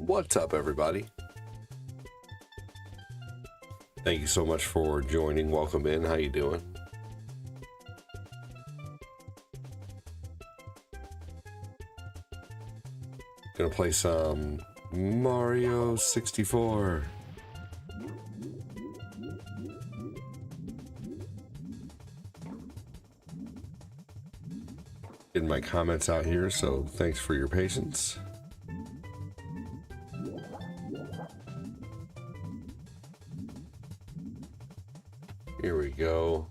What's up, everybody? Thank you so much for joining. Welcome in. How you doing? Gonna play some Mario 64. Getting my comments out here, so thanks for your patience. Here we go.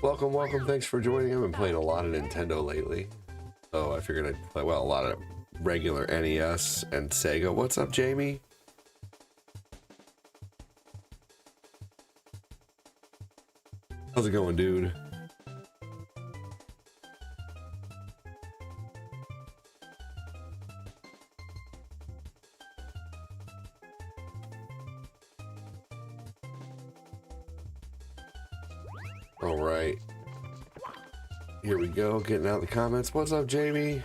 Welcome, welcome. Thanks for joining. I've been playing a lot of Nintendo lately, so I figured I'd play, well, a lot of regular NES and Sega. What's up, Jamie? How's it going, dude? All right, here we go, getting out the comments. What's up, Jamie?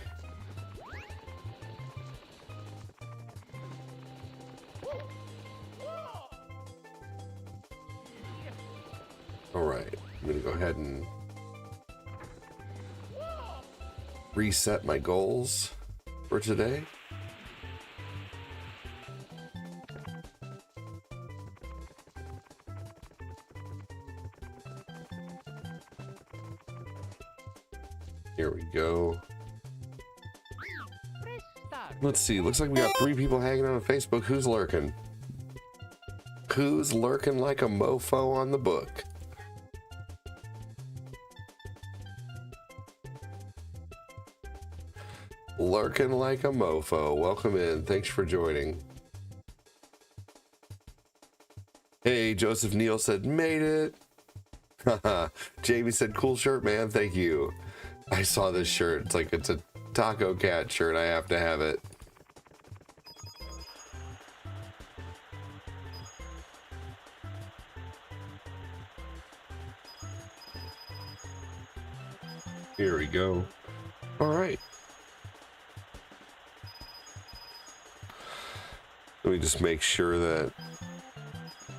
All right, I'm gonna go ahead and reset my goals for today. Here we go. Let's see. Looks like we got 3 people hanging out on Facebook. Who's lurking? Who's lurking like a mofo on the book? Lurking like a mofo. Welcome in. Thanks for joining. Hey, Joseph Neal said, made it. Haha. Jamie said, cool shirt, man. Thank you. I saw this shirt. It's like, it's a Taco Cat shirt. I have to have it. Here we go. All right. Let me just make sure that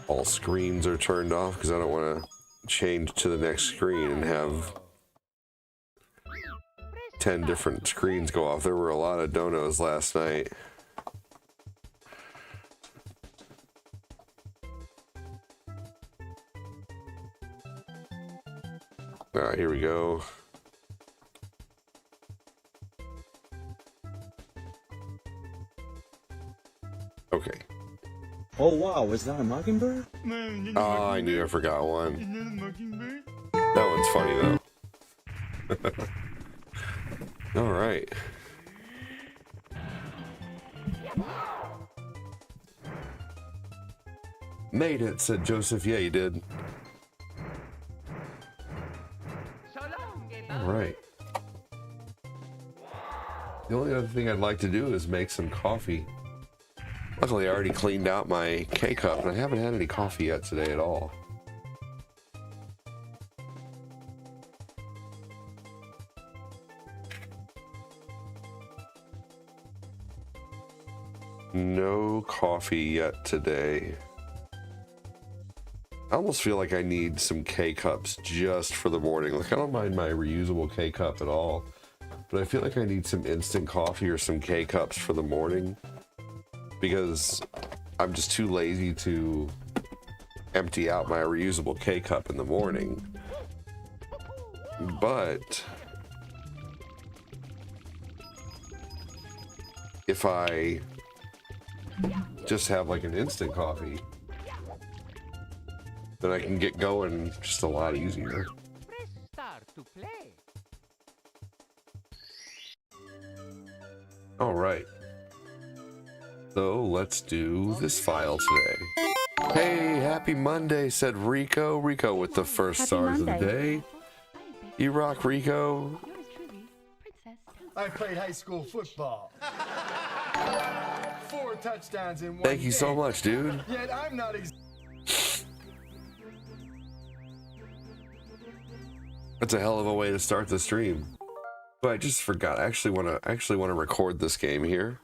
all screens are turned off because I don't want to change to the next screen and have 10 different screens go off. There were a lot of donos last night. All right, here we go. Okay. Oh wow, was that a mockingbird? Oh, I knew I forgot one. That one's funny though. All right. Made it, said Joseph. Yeah, you did. All right. The only other thing I'd like to do is make some coffee. Luckily, I already cleaned out my K-Cup, and I haven't had any coffee yet today at all. No coffee yet today. I almost feel like I need some K-Cups just for the morning. Like, I don't mind my reusable K-Cup at all, but I feel like I need some instant coffee or some K-Cups for the morning because I'm just too lazy to empty out my reusable K-Cup in the morning. But if I just have like an instant coffee, then I can get going just a lot easier. All right. So let's do this file today. Hey, happy Monday, said Rico. Rico with the first Happy stars Monday. of the day. You rock, Rico. Yours truly, Princess Toast. I played high school football. 4 touchdowns in one Thank you so game. much, dude. Yet I'm not That's a hell of a way to start the stream. But I just forgot. I actually want to record this game here.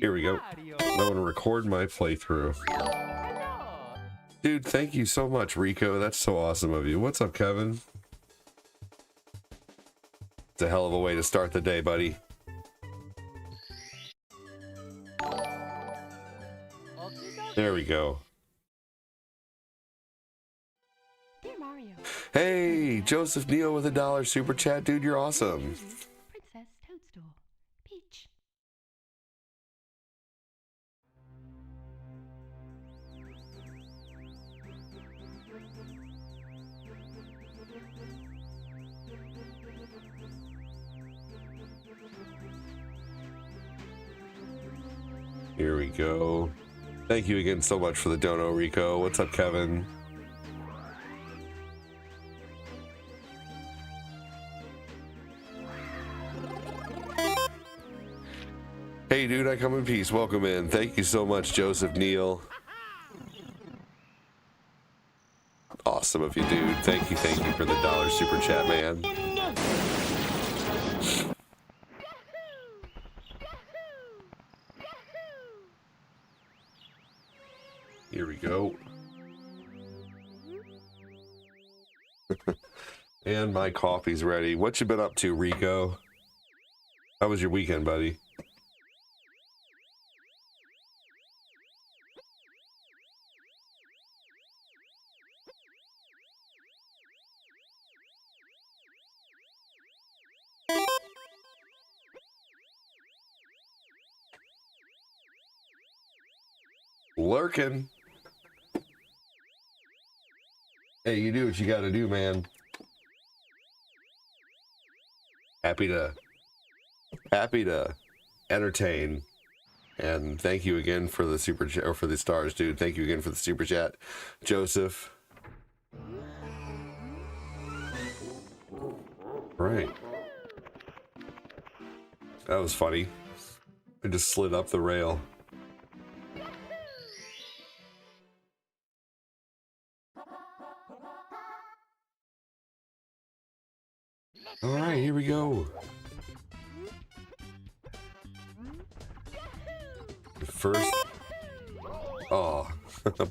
Here we go. I want to record my playthrough. Dude, thank you so much, Rico. That's so awesome of you. What's up, Kevin? It's a hell of a way to start the day, buddy. There we go. Dear Mario. Hey, Joseph Neal with $1 super chat. Dude, you're awesome. Princess Toadstool. Peach. Here we go. Thank you again so much for the dono, Rico. What's up, Kevin? Hey, dude, I come in peace. Welcome in. Thank you so much, Joseph Neal. Awesome of you, dude. Thank you for the $1 super chat, man. Here we go. And my coffee's ready. What you been up to, Rico? How was your weekend, buddy? Lurking. Hey, you do what you gotta do, man. Happy to entertain. And thank you again for the super chat, or for the stars, dude. Thank you again for the super chat, Joseph. Right. That was funny. I just slid up the rail. All right, here we go. First, oh,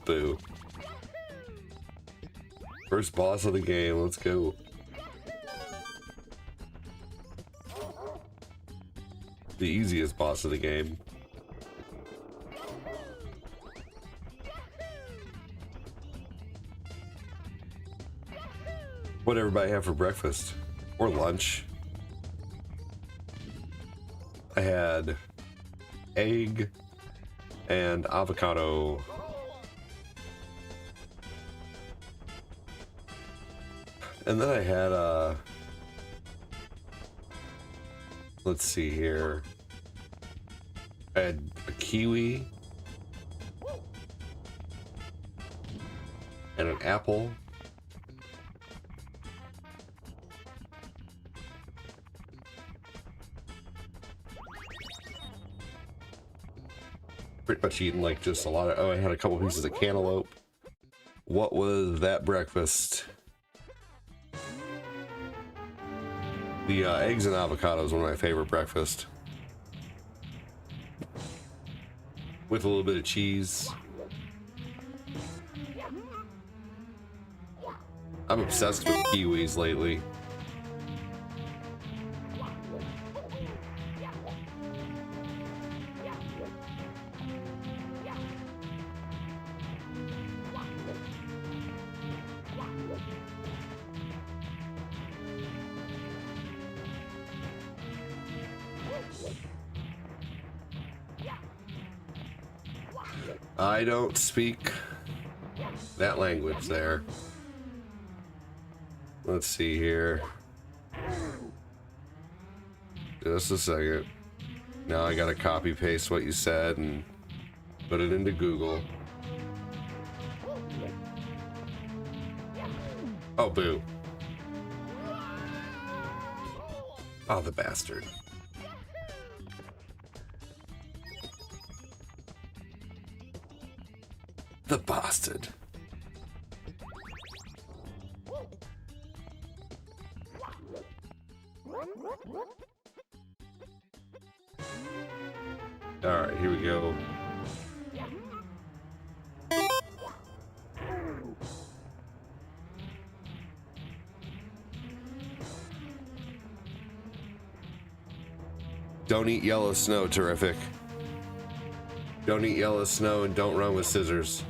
boo. First boss of the game, let's go. The easiest boss of the game. What everybody have for breakfast? Or lunch? I had egg and avocado. And then I had let's see here. I had a kiwi and an apple. Pretty much eating like just a lot of, oh, I had a couple pieces of cantaloupe. What was that breakfast? The eggs and avocado is one of my favorite breakfast. With a little bit of cheese. I'm obsessed with kiwis lately. I don't speak that language there. Let's see here. Just a second. Now I gotta copy paste what you said and put it into Google. Oh, boo. Oh, the bastard. The bastard. Alright, here we go. Don't eat yellow snow, terrific. Don't eat yellow snow and don't run with scissors.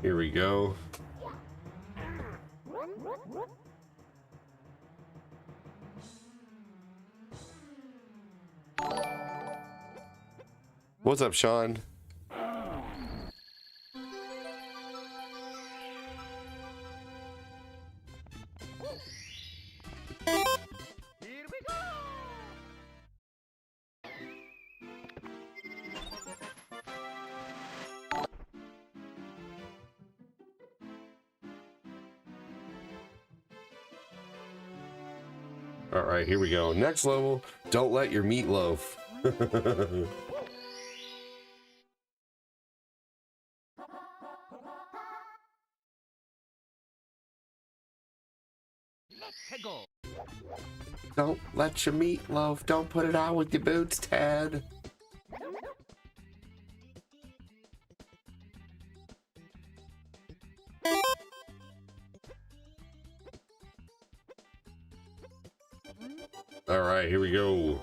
Here we go. What's up, Sean? All right, here we go. Next level, don't let your meatloaf. Don't let your meatloaf. Don't put it out with your boots, Ted. All right, here we go.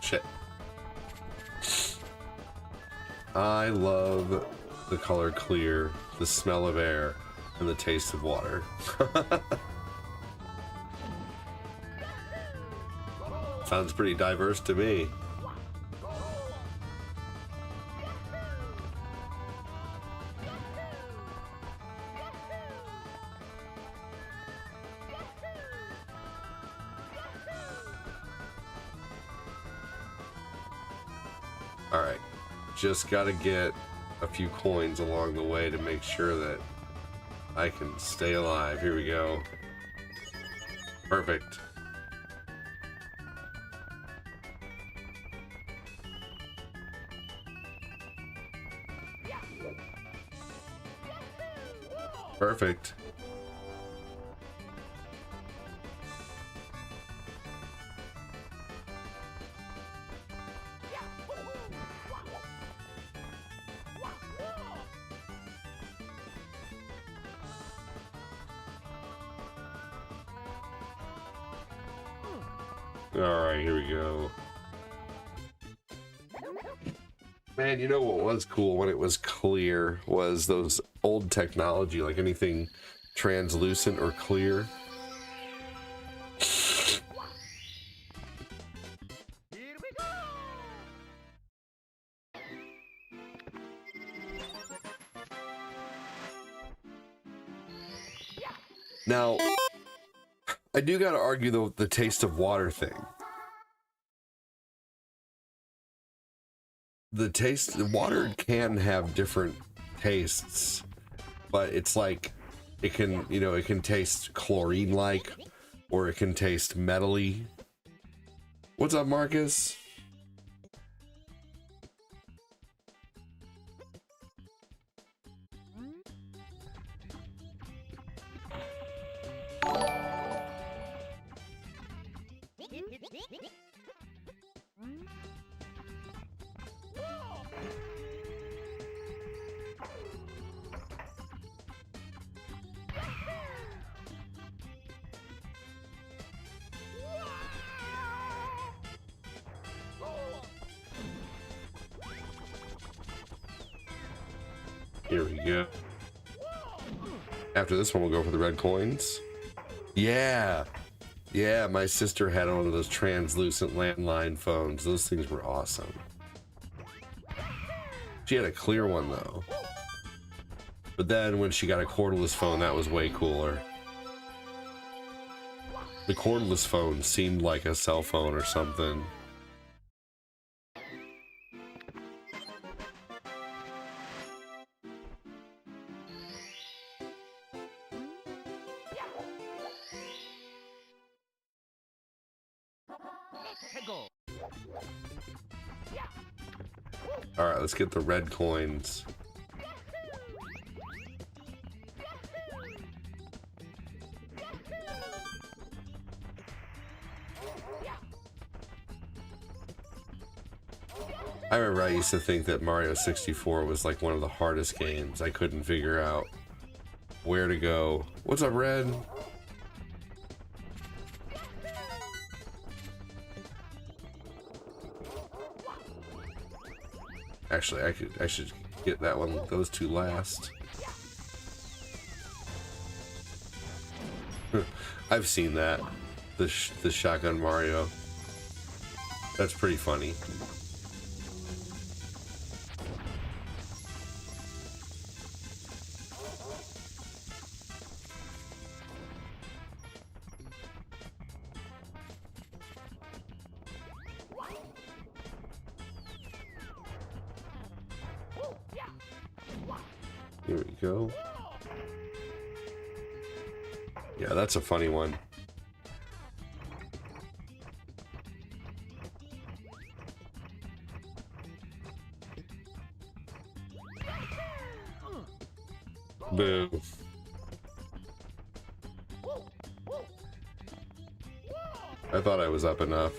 Shit. I love the color clear, the smell of air, and the taste of water. Sounds pretty diverse to me. Alright, just gotta get a few coins along the way to make sure that I can stay alive. Here we go. Perfect. Perfect. Alright, here we go. Man, you know what was cool when it was clear was those old technology, like anything translucent or clear. Now, I do gotta argue the taste of water thing. The water can have different tastes, but it's like it can, you know, it can taste chlorine-like, or it can taste metally. What's up, Marcus? Here we go. After this one, we'll go for the red coins. Yeah. Yeah, my sister had one of those translucent landline phones. Those things were awesome. She had a clear one, though. But then when she got a cordless phone, that was way cooler. The cordless phone seemed like a cell phone or something. All right, let's get the red coins. I remember I used to think that Mario 64 was like one of the hardest games. I couldn't figure out where to go. What's up, Red? Actually, I should get that one. Those two last. I've seen that. The shotgun Mario. That's pretty funny. Here we go. Yeah, that's a funny one. Boo. I thought I was up enough.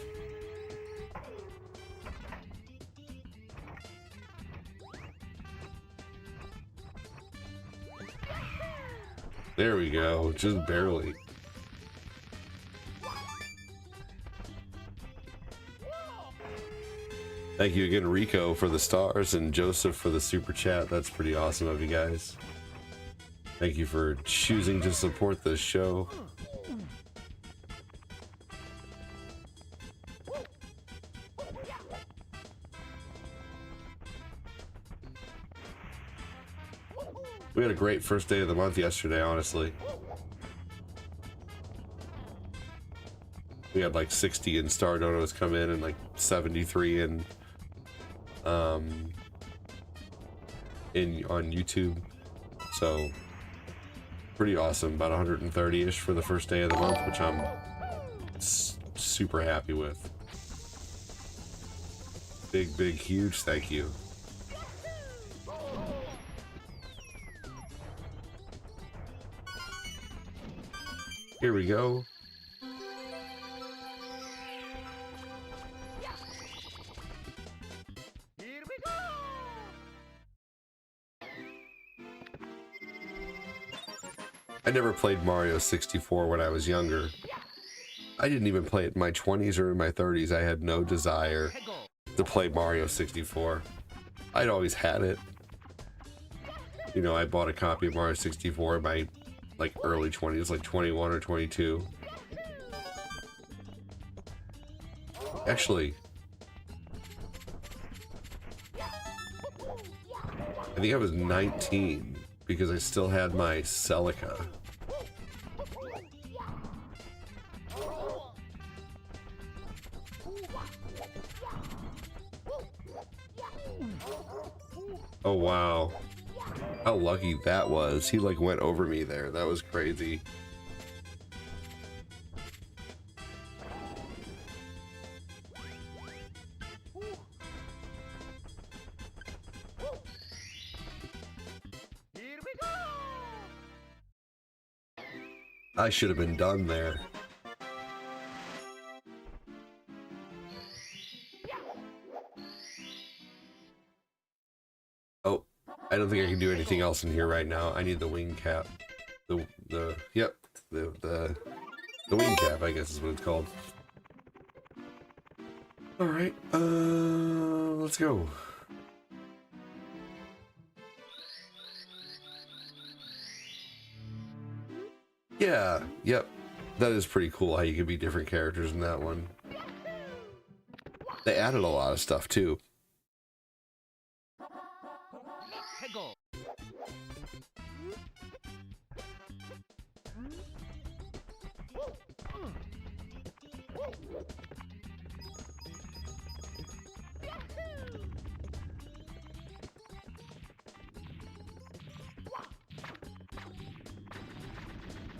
There we go, just barely. Thank you again, Rico, for the stars and Joseph for the super chat. That's pretty awesome of you guys. Thank you for choosing to support this show. We had a great first day of the month yesterday, honestly. We had like 60 in Star Donos come in and like 73 in on YouTube. So pretty awesome. About 130-ish for the first day of the month, which I'm super happy with. Big, huge thank you. Here we go. I never played Mario 64 when I was younger. I didn't even play it in my 20s or in my 30s. I had no desire to play Mario 64. I'd always had it. You know, I bought a copy of Mario 64 in my like early 20s, like 21 or 22. Actually, I think I was 19 because I still had my Celica. Oh wow. How lucky that was. He like went over me there. That was crazy. I should have been done there. Oh, I don't think I can do anything else in here right now. I need the wing cap. The wing cap, I guess is what it's called. All right, let's go. Yeah, yep. That is pretty cool how you can be different characters in that one. They added a lot of stuff too.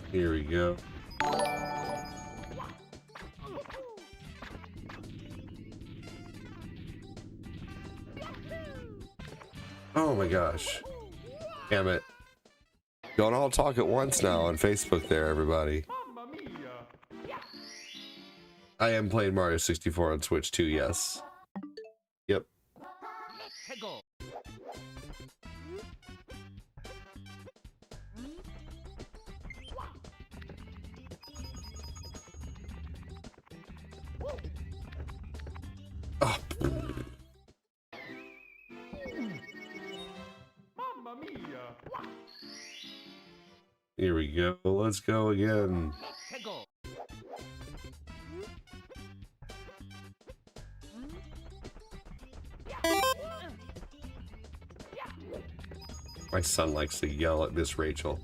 Here we go. Oh my gosh. Damn it. Don't all talk at once now on Facebook there, everybody. I am playing Mario 64 on Switch too, yes. Yep. Oh. Here we go. Let's go again. My son likes to yell at Miss Rachel.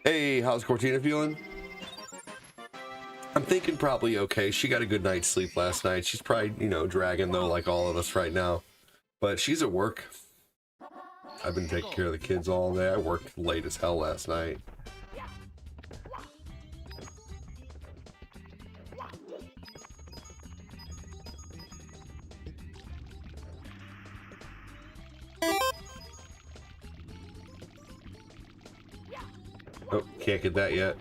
Hey, how's Cortina feeling? I'm thinking probably okay. She got a good night's sleep last night. She's probably, you know, dragging though, like all of us right now. But she's at work. I've been taking care of the kids all day. I worked late as hell last night. Oh, can't get that yet.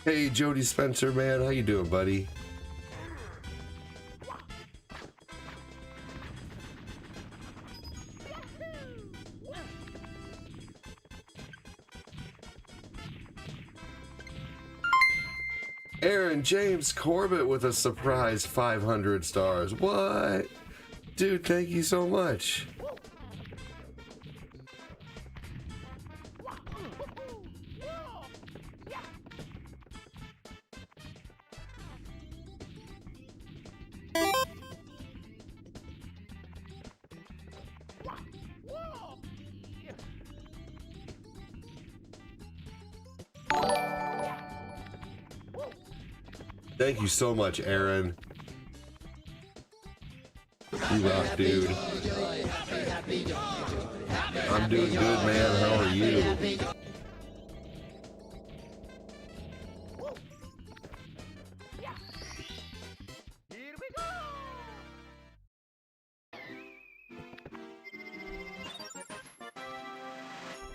Hey, Jody Spencer, man, how you doing, buddy? Aaron James Corbett with a surprise 500 stars. What? Dude, thank you so much. Thank you so much, Aaron. You rock, dude. I'm doing good, man. How are you?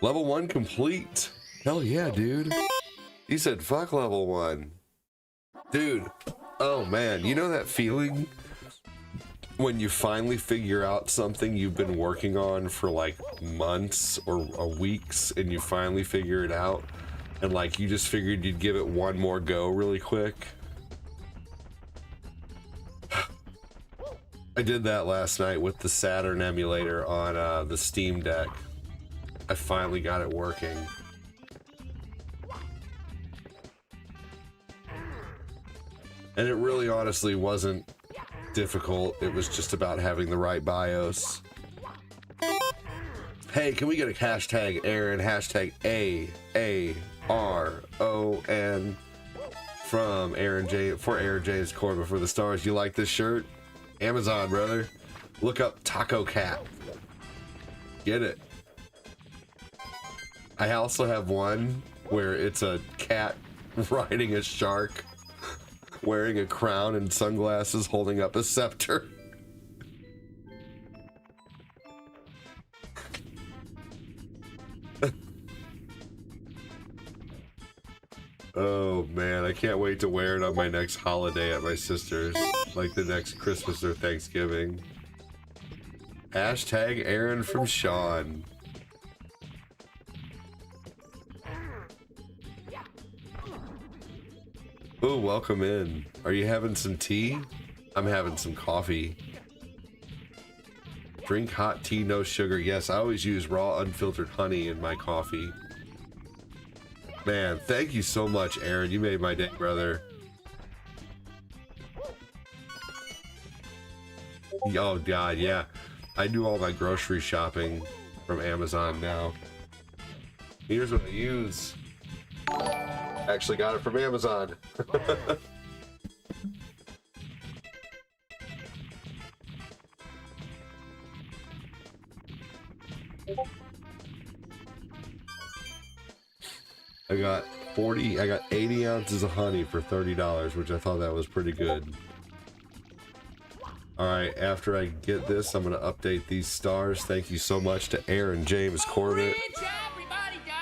Level 1 complete. Hell yeah, dude. You said fuck level 1. Dude, oh man, you know that feeling when you finally figure out something you've been working on for like months or weeks, and you finally figure it out, and like you just figured you'd give it one more go really quick? I did that last night with the Saturn emulator on the Steam Deck. I finally got it working. And it really honestly wasn't difficult. It was just about having the right BIOS. Hey, can we get a hashtag Aaron, hashtag AARON from Aaron J for Aaron James Corbett for the stars. You like this shirt? Amazon, brother. Look up Taco Cat. Get it. I also have one where it's a cat riding a shark, wearing a crown and sunglasses, holding up a scepter. Oh man, I can't wait to wear it on my next holiday at my sister's, like the next Christmas or Thanksgiving. Hashtag Aaron from Sean. Ooh, welcome in. Are you having some tea? I'm having some coffee. Drink hot tea, no sugar. Yes, I always use raw, unfiltered honey in my coffee. Man, thank you so much, Aaron. You made my day, brother. Oh, God, yeah. I do all my grocery shopping from Amazon now. Here's what I use. Actually got it from Amazon. I got 80 ounces of honey for $30, which I thought that was pretty good. All right, after I get this, I'm gonna update these stars. Thank you so much to Aaron James Corbett.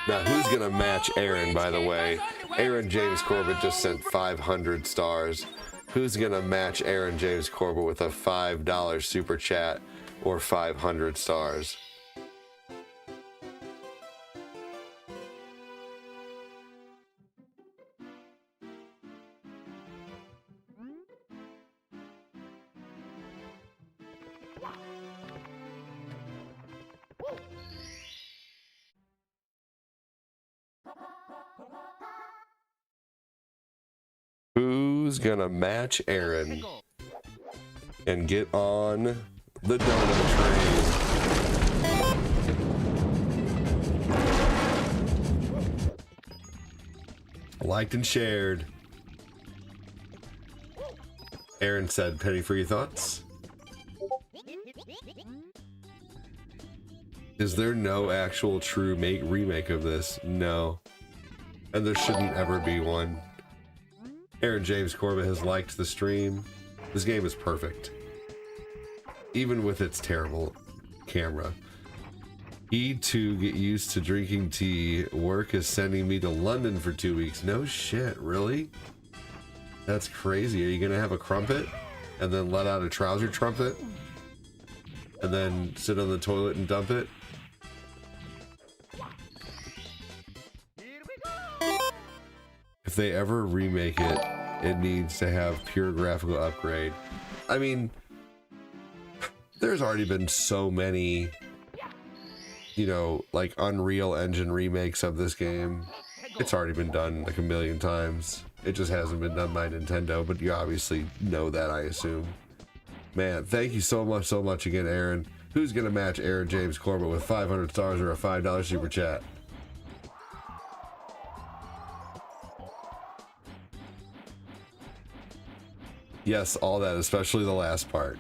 Now, who's gonna match Aaron, by the way? Aaron James Corbett just sent 500 stars. Who's gonna match Aaron James Corbett with a $5 super chat or 500 stars? Who's gonna match Aaron and get on the donut train? Liked and shared. Aaron said, "Penny for your thoughts." Is there no actual true remake of this? No. And there shouldn't ever be one. Aaron James Corbett has liked the stream. This game is perfect. Even with its terrible camera. E2 get used to drinking tea. Work is sending me to London for 2 weeks. No shit, really? That's crazy. Are you gonna have a crumpet? And then let out a trouser trumpet? And then sit on the toilet and dump it? If they ever remake it, it needs to have pure graphical upgrade. I mean, there's already been so many, you know, like Unreal Engine remakes of this game. It's already been done like a million times. It just hasn't been done by Nintendo, but you obviously know that, I assume. Man, thank you so much again, Aaron. Who's gonna match Aaron James Corbett with 500 stars or a $5 super chat? Yes, all that, especially the last part.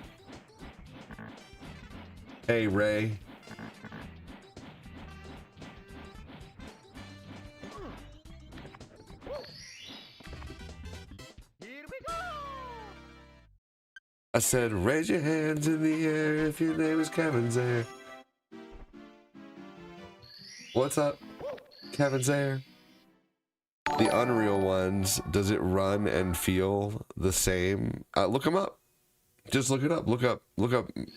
Hey, Ray. I said, raise your hands in the air if your name is Kevin Zaire. What's up, Kevin Zaire? The Unreal ones, does it run and feel the same? Look them up. Just look it up. Look up,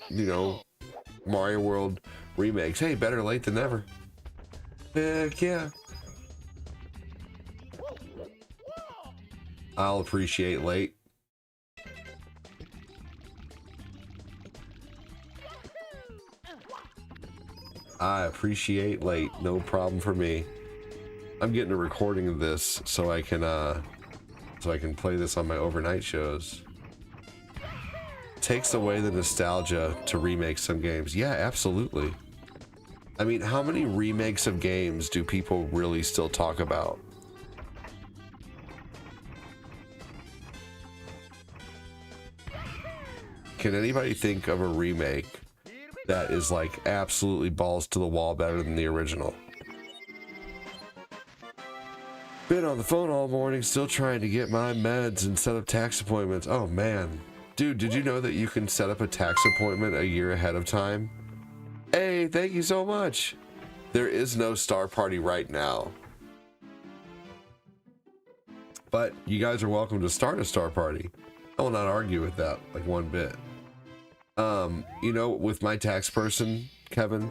you know, Mario World remakes. Hey, better late than never. Heck yeah. I'll appreciate late. I appreciate late. No problem for me. I'm getting a recording of this so I can play this on my overnight shows. takes away the nostalgia to remake some games. Yeah, absolutely. I mean, how many remakes of games do people really still talk about? Can anybody think of a remake that is like absolutely balls to the wall better than the original? Been on the phone all morning, still trying to get my meds and set up tax appointments. Oh man. Dude, did you know that you can set up a tax appointment a year ahead of time? Hey, thank you so much. There is no Star Party right now. But you guys are welcome to start a Star Party. I will not argue with that, like one bit. You know, with my tax person, Kevin,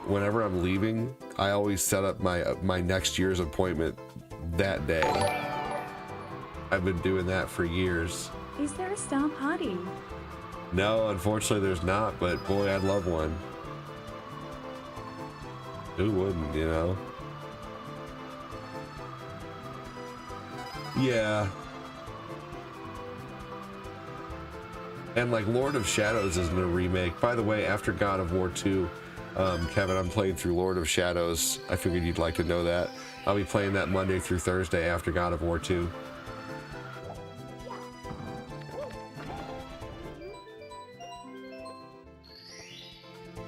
whenever I'm leaving, I always set up my next year's appointment that day. I've been doing that for years. Is there a Star Party? No, unfortunately there's not, but boy, I'd love one. Who wouldn't, you know? Yeah. And like Lord of Shadows isn't a remake. By the way, after God of War 2, Kevin, I'm playing through Lord of Shadows. I figured you'd like to know that. I'll be playing that Monday through Thursday after God of War 2.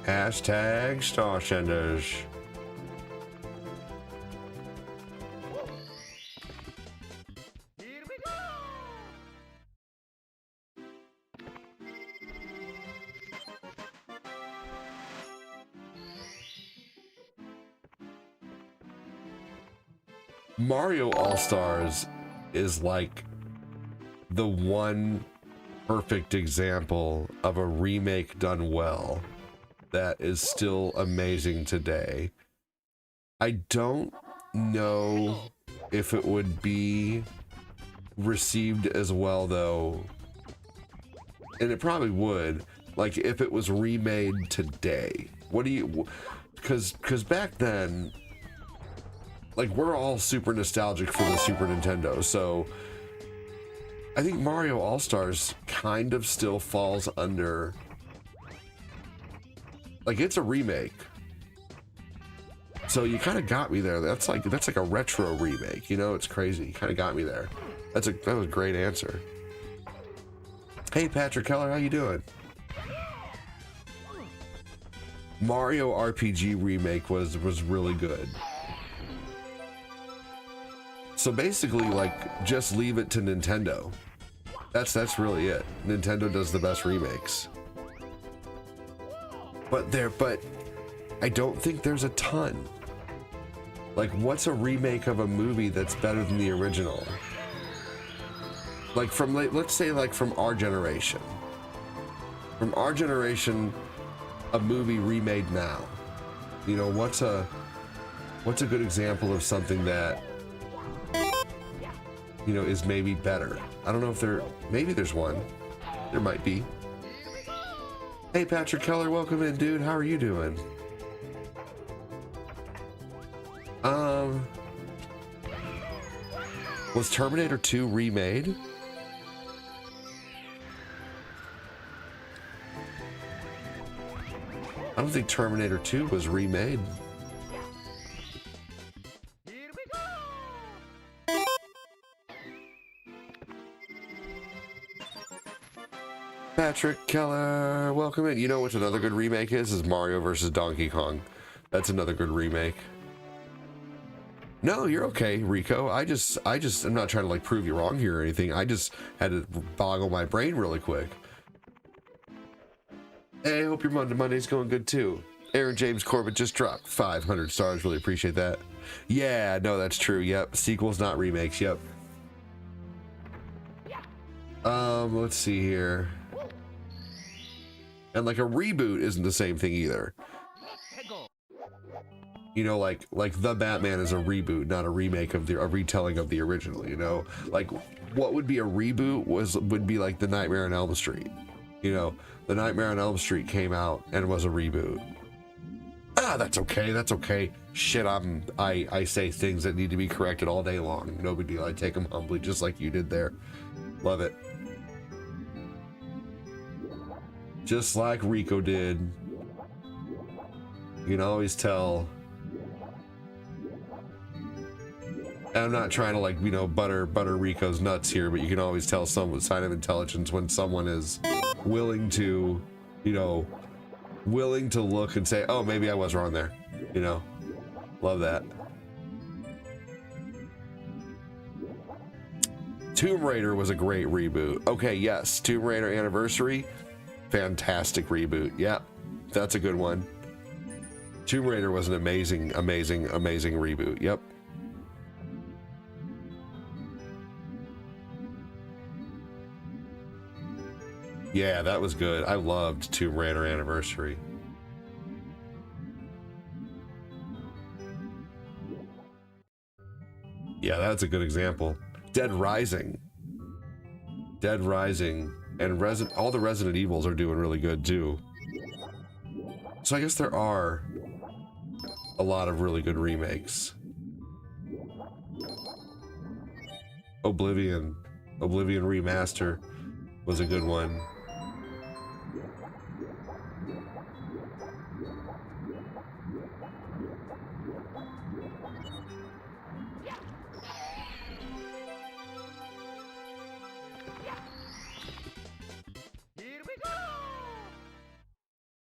Hashtag Starsenders. Mario All-Stars is like the one perfect example of a remake done well that is still amazing today. I don't know if it would be received as well though, and it probably would, like if it was remade today. What do you, because back then, like, we're all super nostalgic for the Super Nintendo, so I think Mario All-Stars kind of still falls under, like, it's a remake. So you kind of got me there. That's like a retro remake, you know? It's crazy. You kind of got me there. That was a great answer. Hey, Patrick Keller, how you doing? Mario RPG remake was really good. So basically, like, just leave it to Nintendo. That's really it. Nintendo does the best remakes. But I don't think there's a ton. Like, what's a remake of a movie that's better than the original? Like from, let's say, like from our generation. From our generation, a movie remade now. You know, what's a good example of something that, you know, is maybe better? I don't know if maybe there's one. There might be. Hey, Patrick Keller, welcome in, dude. How are you doing? Was Terminator 2 remade? I don't think Terminator 2 was remade. Patrick Keller, welcome in. You know what another good remake is Mario vs. Donkey Kong. That's another good remake. No, you're okay, Rico. I'm not trying to like prove you wrong here or anything. I just had to boggle my brain really quick. Hey, I hope your Monday's going good too. Aaron James Corbett just dropped 500 stars. Really appreciate that. Yeah, no, that's true. Yep, sequels, not remakes. Yep. Let's see here. And like a reboot isn't the same thing either. You know, like The Batman is a reboot, not a remake of a retelling of the original, you know? Like, what would be a reboot would be like The Nightmare on Elm Street. You know, The Nightmare on Elm Street came out and was a reboot. That's okay, that's okay. Shit, I say things that need to be corrected all day long. No big deal, I take them humbly, just like you did there. Love it. just like Rico did. You can always tell. And I'm not trying to, like, you know, butter Rico's nuts here, but you can always tell some sign of intelligence when someone is willing to, you know, willing to look and say, oh, maybe I was wrong there. You know, love that. Tomb Raider was a great reboot. Okay, yes, Tomb Raider Anniversary, fantastic reboot. Yeah, that's a good one. Tomb Raider was an amazing reboot. Yep. Yeah, that was good. I loved Tomb Raider Anniversary. Yeah, that's a good example. Dead Rising, and all the Resident Evils are doing really good too. So I guess there are a lot of really good remakes. Oblivion Remaster was a good one.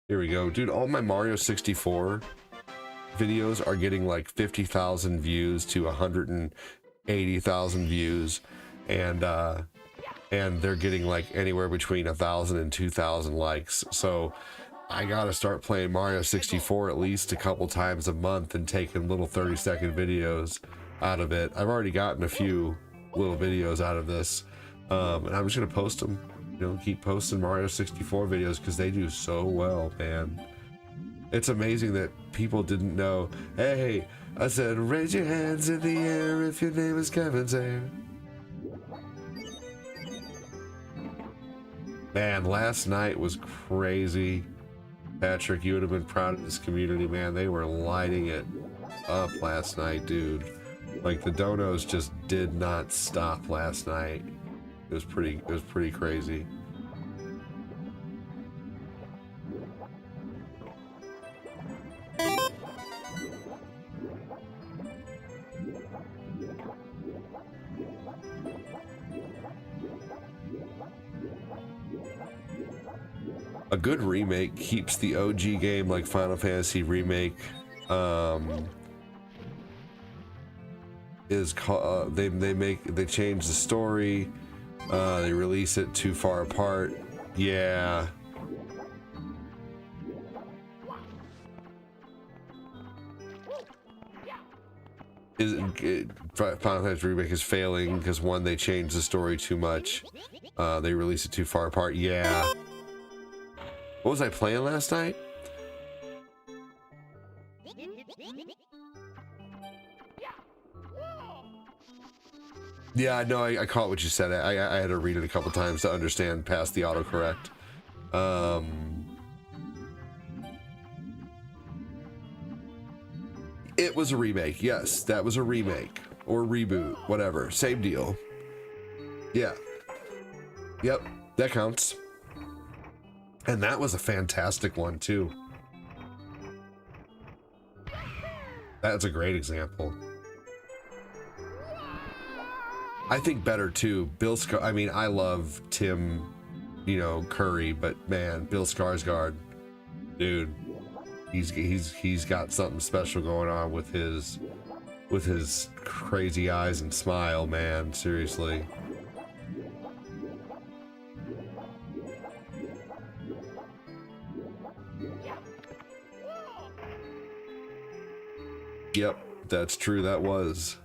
Here we go, dude. All my Mario 64 videos are getting like 50,000 views to 180,000 views, and they're getting like anywhere between 1,000 and 2,000 likes. So I gotta start playing Mario 64 at least a couple times a month and taking little 30-second videos out of it. I've already gotten a few little videos out of this, and I'm just gonna post them. You know, keep posting Mario 64 videos because they do so well, man. It's amazing that people didn't know. Hey, I said, raise your hands in the air if your name is Kevin Zare. Man, last night was crazy. Patrick, you would have been proud of this community, man. They were lighting it up last night, dude. Like, the donos just did not stop last night. It was pretty crazy. A good remake keeps the OG game, like Final Fantasy Remake, is they change the story. They release it too far apart. Yeah. Final Fantasy Remake is failing because, one, they changed the story too much. They release it too far apart. Yeah. What was I playing last night? Yeah, no, I caught what you said. I had to read it a couple times to understand past the autocorrect. It was a remake. Yes, that was a remake or reboot, whatever. Same deal. Yeah. Yep, that counts. And that was a fantastic one too. That's a great example. I think better too. Bill Scar. I mean, I love Tim, you know, Curry, but man, Bill Skarsgård, dude, he's got something special going on with his crazy eyes and smile, man. Seriously. Yep, that's true. That was.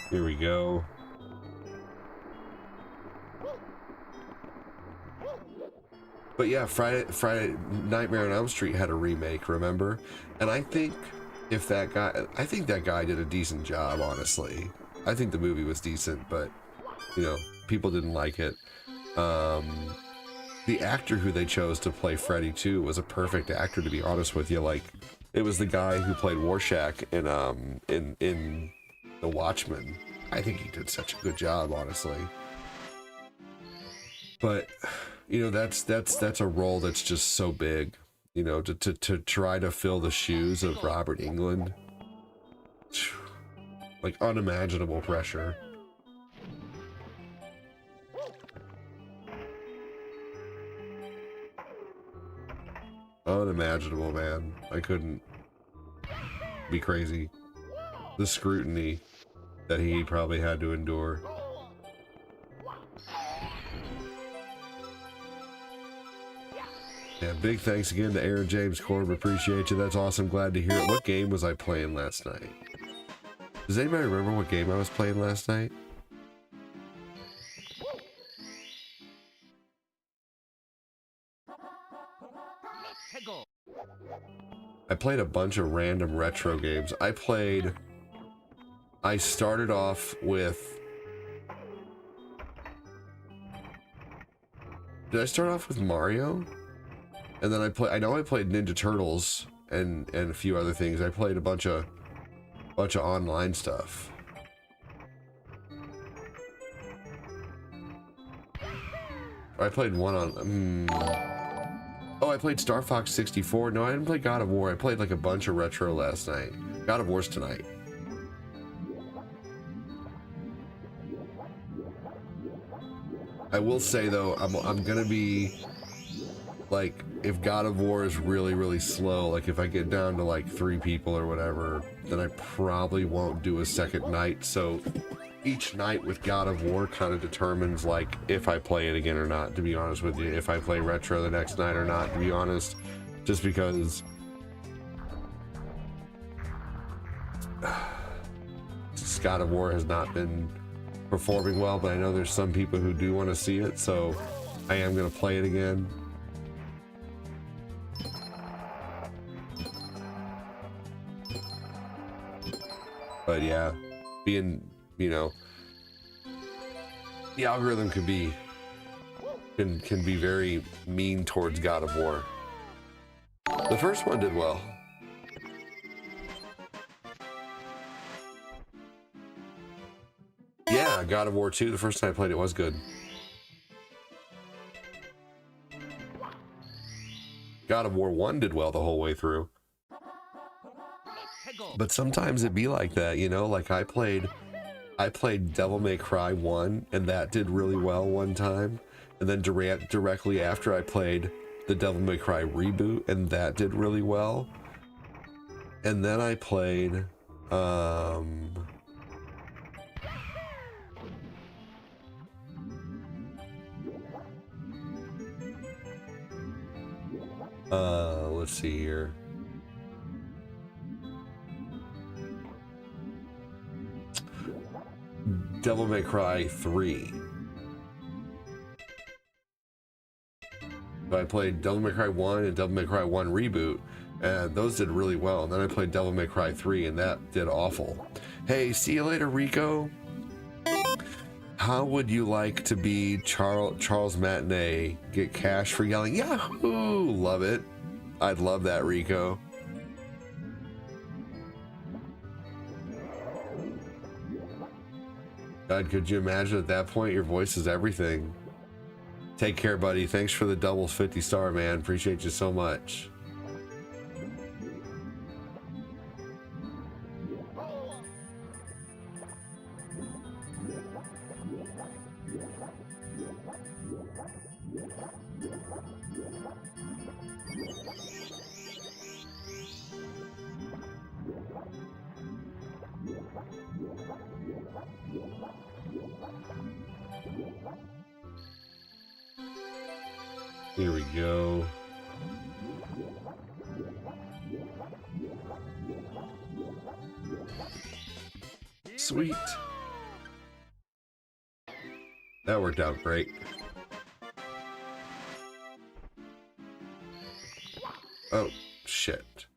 Here we go. But yeah, Friday Nightmare on Elm Street had a remake, remember? And I think that guy did a decent job, honestly. I think the movie was decent, but you know, people didn't like it. The actor who they chose to play Freddy too was a perfect actor, to be honest with you. Like, It was the guy who played Rorschach in The Watchmen. I think he did such a good job, honestly. But you know, that's a role that's just so big. You know, to try to fill the shoes of Robert Englund, like unimaginable pressure. Unimaginable, man. I couldn't. Be crazy. The scrutiny that he probably had to endure. Yeah, big thanks again to Aaron James Corb. Appreciate you. That's awesome. Glad to hear it. What game was I playing last night? Does anybody remember what game I was playing last night? I played a bunch of random retro games. I started off with... Did I start off with Mario? And then I know I played Ninja Turtles and a few other things. I played a bunch of online stuff. I played one on... Oh, I played Star Fox 64. No, I didn't play God of War. I played like a bunch of retro last night. God of War's tonight. I will say though, I'm gonna be like, if God of War is really, really slow, like if I get down to like 3 people or whatever, then I probably won't do a second night. So each night with God of War kind of determines like if I play it again or not, to be honest with you. If I play retro the next night or not, to be honest. Just because God of War has not been performing well, but I know there's some people who do want to see it, so I am going to play it again. But yeah, being, you know, the algorithm can be very mean towards God of War. The first one did well. Yeah, God of War 2, the first time I played it was good. God of War 1 did well the whole way through. But sometimes it be like that, you know, like I played Devil May Cry 1 and that did really well one time. And then directly after I played the Devil May Cry reboot and that did really well. And then I played let's see here. Devil May Cry 3. So I played Devil May Cry 1 and Devil May Cry 1 Reboot, and those did really well. And then I played Devil May Cry 3, and that did awful. Hey, see you later, Rico. How would you like to be Charles Matinee? Get cash for yelling Yahoo! Love it. I'd love that, Rico. God, could you imagine at that point your voice is everything? Take care, buddy. Thanks for the doubles 50 star, man. Appreciate you so much. Here we go. Sweet. That worked out great. Oh, shit.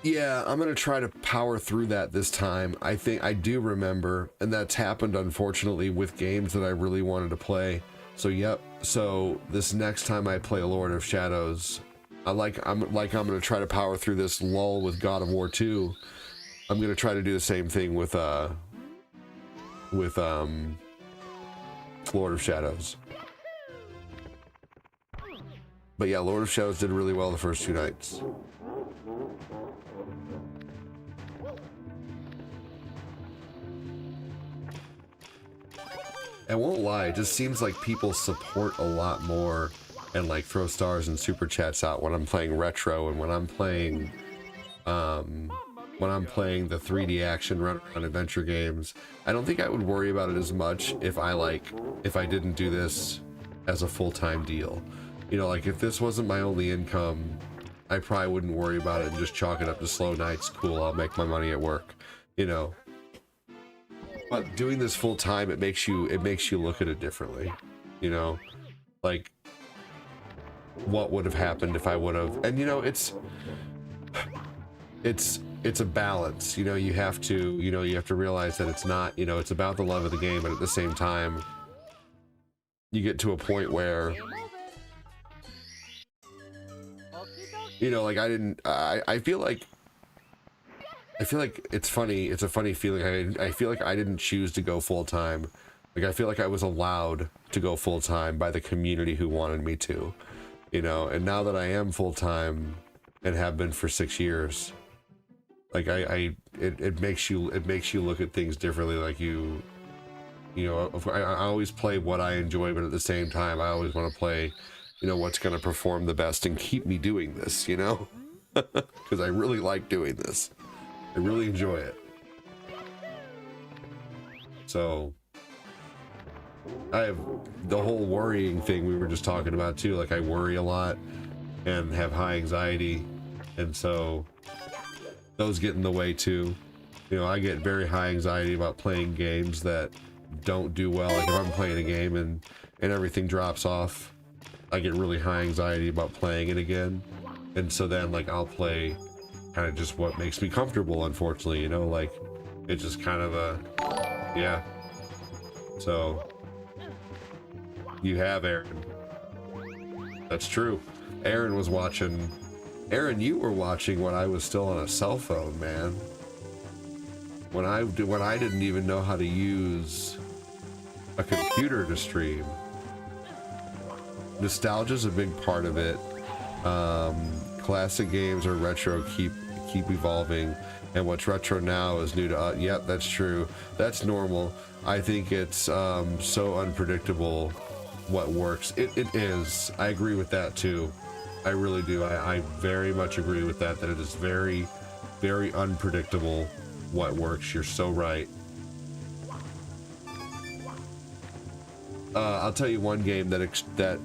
Yeah, I'm gonna try to power through that this time. I think I do remember, and that's happened unfortunately with games that I really wanted to play. So yep. So this next time I play Lord of Shadows, I'm gonna try to power through this lull with God of War 2. I'm gonna try to do the same thing with Lord of Shadows. But yeah, Lord of Shadows did really well the first 2 nights. I won't lie, it just seems like people support a lot more and like throw stars and super chats out when I'm playing retro and when I'm playing the 3D action run adventure games. I don't think I would worry about it as much if I didn't do this as a full-time deal. You know, like if this wasn't my only income, I probably wouldn't worry about it and just chalk it up to slow nights. Cool, I'll make my money at work, you know. But doing this full time, it makes you look at it differently, you know, like what would have happened if I would have. And you know, it's a balance. You know, you have to realize that it's not, you know, it's about the love of the game, but at the same time, you get to a point where, you know, like I feel like it's funny. It's a funny feeling. I feel like I didn't choose to go full time. Like I feel like I was allowed to go full time by the community who wanted me to, you know. And now that I am full time and have been for 6 years, like it makes you look at things differently. Like you know, I always play what I enjoy, but at the same time, I always want to play, you know, what's going to perform the best and keep me doing this, you know, because I really like doing this. I really enjoy it. So I have the whole worrying thing we were just talking about too. Like I worry a lot and have high anxiety, and so those get in the way too. You know, I get very high anxiety about playing games that don't do well. Like if I'm playing a game and everything drops off, I get really high anxiety about playing it again. And so then like I'll play kind of just what makes me comfortable, unfortunately, you know, like it's just kind of yeah. So you have Aaron. That's true. Aaron was watching. Aaron, you were watching when I was still on a cell phone, man. When I didn't even know how to use a computer to stream. Nostalgia's a big part of it. Classic games or retro keep evolving, and what's retro now is new to us. Yep, that's true. That's normal. I think it's so unpredictable what works. It is. I agree with that too. I really do. I very much agree with that it is very, very unpredictable what works. You're so right. I'll tell you one game that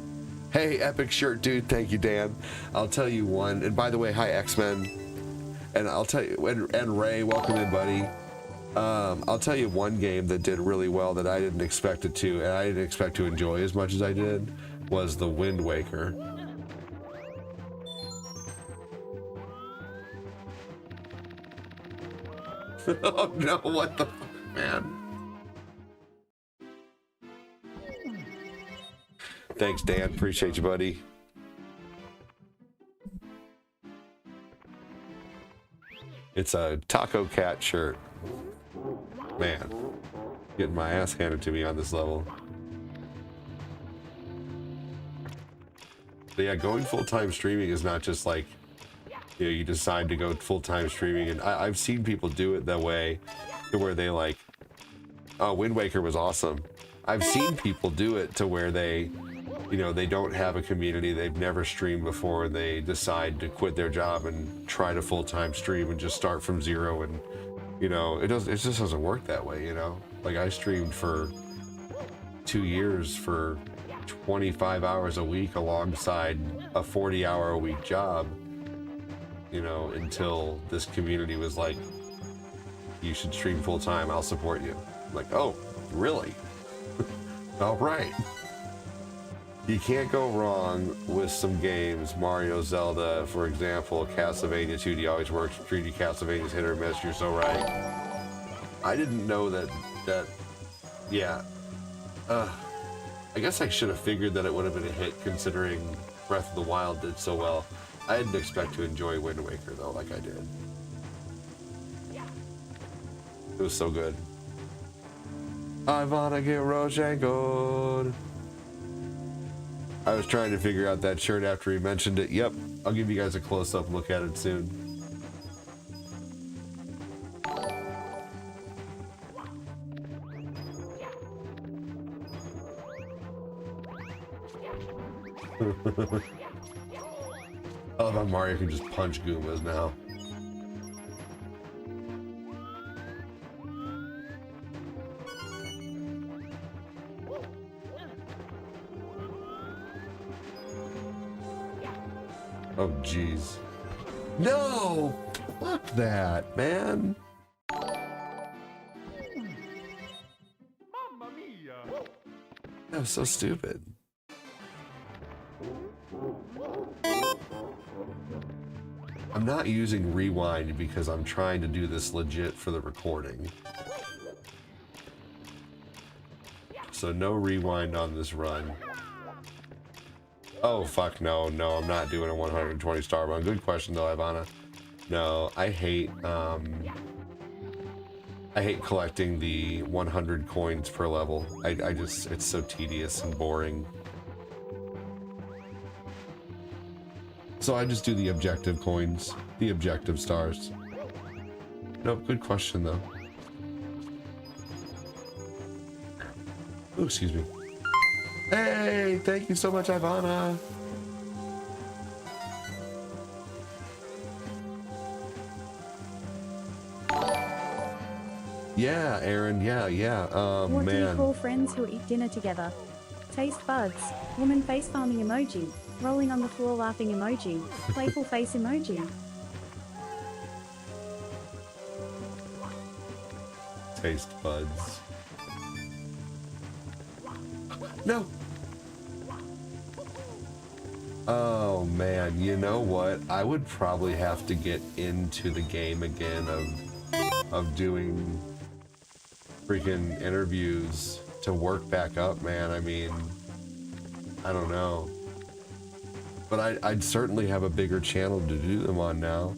hey, epic shirt dude, thank you, Dan. I'll tell you one, and by the way, hi X-Men, and I'll tell you, and Ray, welcome in, buddy. I'll tell you one game that did really well that I didn't expect it to, and I didn't expect to enjoy as much as I did, was the Wind Waker. Oh no, what the fuck, man. Thanks, Dan. Appreciate you, buddy. It's a Taco Cat shirt. Man, getting my ass handed to me on this level. But yeah, going full-time streaming is not just like, you know, you decide to go full-time streaming. And I've seen people do it that way, to where they like, oh, Wind Waker was awesome. I've seen people do it to where they, you know, they don't have a community, they've never streamed before, and they decide to quit their job and try to full-time stream and just start from zero. And you know, it just doesn't work that way, you know. Like I streamed for 2 years for 25 hours a week alongside a 40-hour-a-week job, you know, until this community was like, you should stream full-time, I'll support you. I'm like, oh, really? All right. You can't go wrong with some games. Mario, Zelda, for example, Castlevania 2D always works. 3D Castlevania's hit or miss. You're so right. I didn't know that. Yeah. I guess I should have figured that it would have been a hit considering Breath of the Wild did so well. I didn't expect to enjoy Wind Waker though, like I did. It was so good. I wanna get Roshangoed. I was trying to figure out that shirt after he mentioned it. Yep, I'll give you guys a close-up look at it soon. I love how Mario can just punch Goombas now. Oh, jeez. No! Fuck that, man. That was so stupid. I'm not using rewind because I'm trying to do this legit for the recording. So no rewind on this run. Oh fuck no, I'm not doing a 120 star run. Good question though, Ivana. No, I hate collecting the 100 coins per level. I just, it's so tedious and boring. So I just do the objective coins, the objective stars. Nope, good question though. Oh, excuse me. Hey, thank you so much, Ivana. Yeah, Aaron, yeah. What do you Man. call friends who eat dinner together? Taste buds. Woman face palming emoji. Rolling on the floor laughing emoji. Playful face emoji. Taste buds. No. Oh man, you know what? I would probably have to get into the game again of doing freaking interviews to work back up, man. I mean, I don't know. But I'd certainly have a bigger channel to do them on now.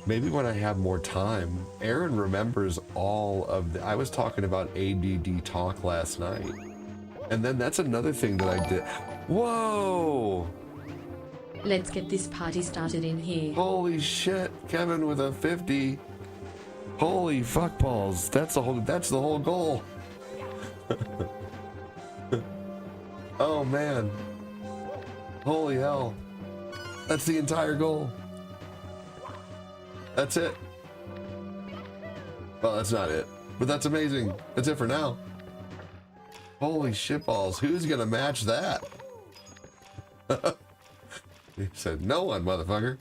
Maybe when I have more time. Aaron remembers all of the... I was talking about ADD talk last night. And then that's another thing that I did. Whoa! Let's get this party started in here. Holy shit, Kevin with a 50. Holy fuck balls. That's the whole goal. Oh man. Holy hell. That's the entire goal. That's it. Well, that's not it. But that's amazing. That's it for now. Holy shitballs. Who's gonna match that? He said, no one, motherfucker.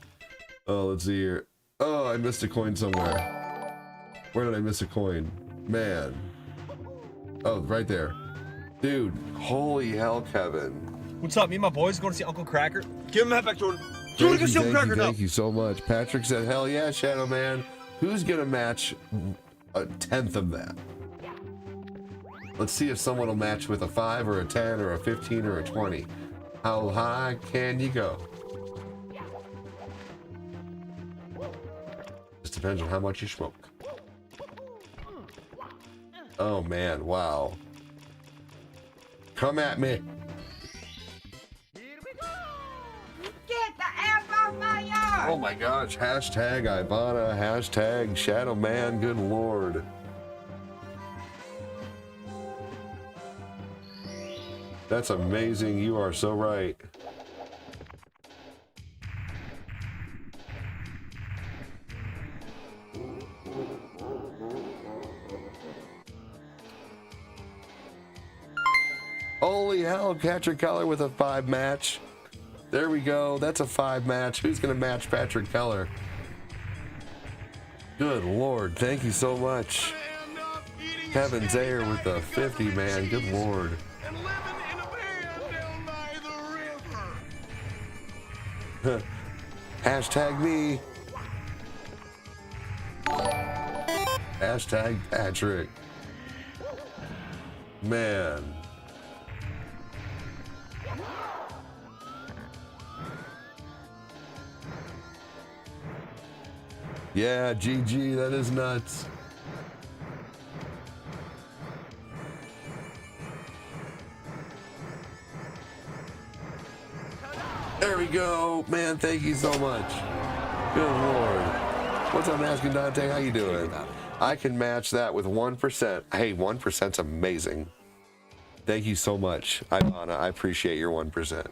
Oh, let's see here. Oh, I missed a coin somewhere. Where did I miss a coin? Man. Oh, right there. Dude, holy hell, Kevin. What's up? Me and my boys going to see Uncle Cracker. Give him that back, Jordan. Jordan, go see Uncle Cracker now. Thank you so much. Patrick said, hell yeah, Shadow Man. Who's gonna match a 10th of that? Let's see if someone will match with a 5 or a 10 or a 15 or a 20. How high can you go? Just depends on how much you smoke. Oh man, wow. Come at me. Get the F off my yard! Oh my gosh, hashtag Ivana, hashtag Shadow Man, good lord. That's amazing, you are so right. Holy hell, Patrick Keller with a 5 match. There we go, that's a 5 match. Who's gonna match Patrick Keller? Good lord, thank you so much. Kevin Zayer with the 50, man, good lord. Hashtag me. Hashtag Patrick. Man. Yeah, GG, that is nuts. There we go. Man, thank you so much. Good Lord. What's up, Asking Dante? How you doing? I can match that with 1%. Hey, 1%'s amazing. Thank you so much, Ivana. I appreciate your 1%.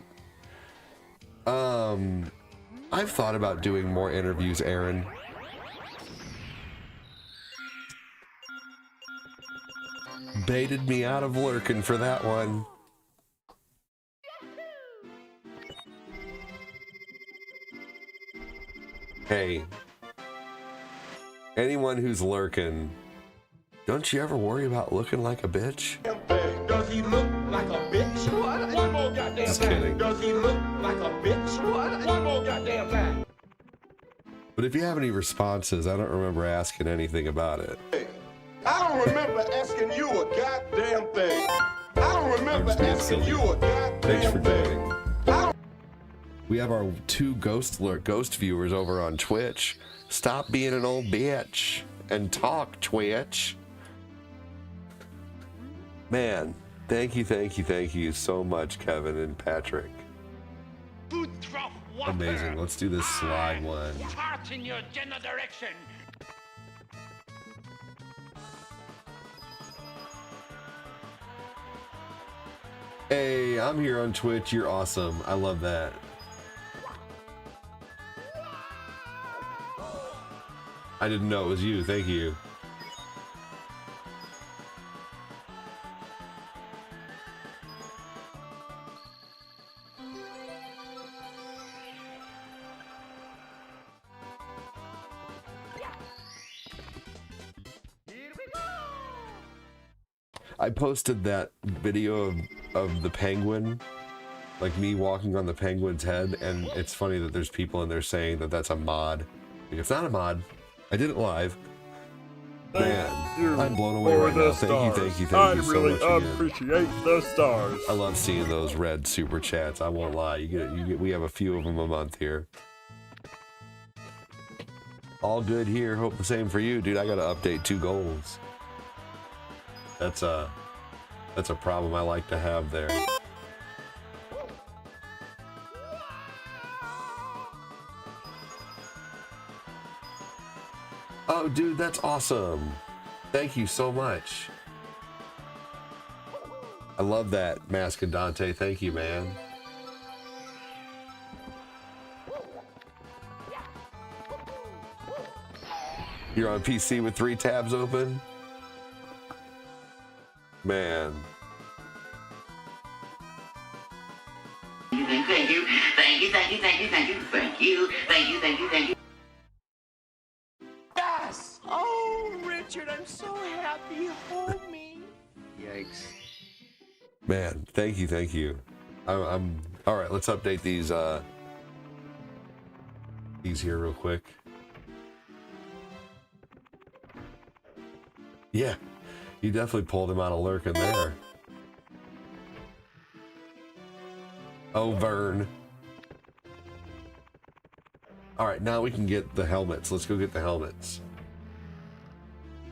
I've thought about doing more interviews, Aaron. Baited me out of lurking for that one. Hey, anyone who's lurking, don't you ever worry about looking like a bitch? Does he look like a bitch? What? One more goddamn Just kidding. Does he look like a bitch? What? One more goddamn time. But if you have any responses, I don't remember asking anything about it. I don't remember asking you a goddamn thing. I don't remember asking you a goddamn Thanks for thing. joining. We have our 2 ghost viewers over on Twitch. Stop being an old bitch and talk, Twitch. Man, thank you so much, Kevin and Patrick. Amazing. Let's do this slide one. Fart in your general direction. Hey, I'm here on Twitch. You're awesome. I love that. I didn't know it was you. Thank you. I posted that video of the penguin, like me walking on the penguin's head, and it's funny that there's people in there saying that that's a mod. Like, it's not a mod. I did it live. Man, I'm blown away right now. Thank you so much again. Appreciate the stars. I love seeing those red super chats. I won't lie. You get. We have a few of them a month here. All good here. Hope the same for you, dude. I gotta update 2 goals. That's a problem I like to have there. Oh, dude, that's awesome. Thank you so much. I love that, Mask and Dante. Thank you, man. You're on PC with 3 tabs open? Man. Thank you. Yes! Oh, Richard, I'm so happy. Hold me. Yikes. Man, thank you. I'm all right. Let's update these here real quick. Yeah, you definitely pulled him out of lurking there. Oh, Vern. All right, now we can get the helmets. Let's go get the helmets.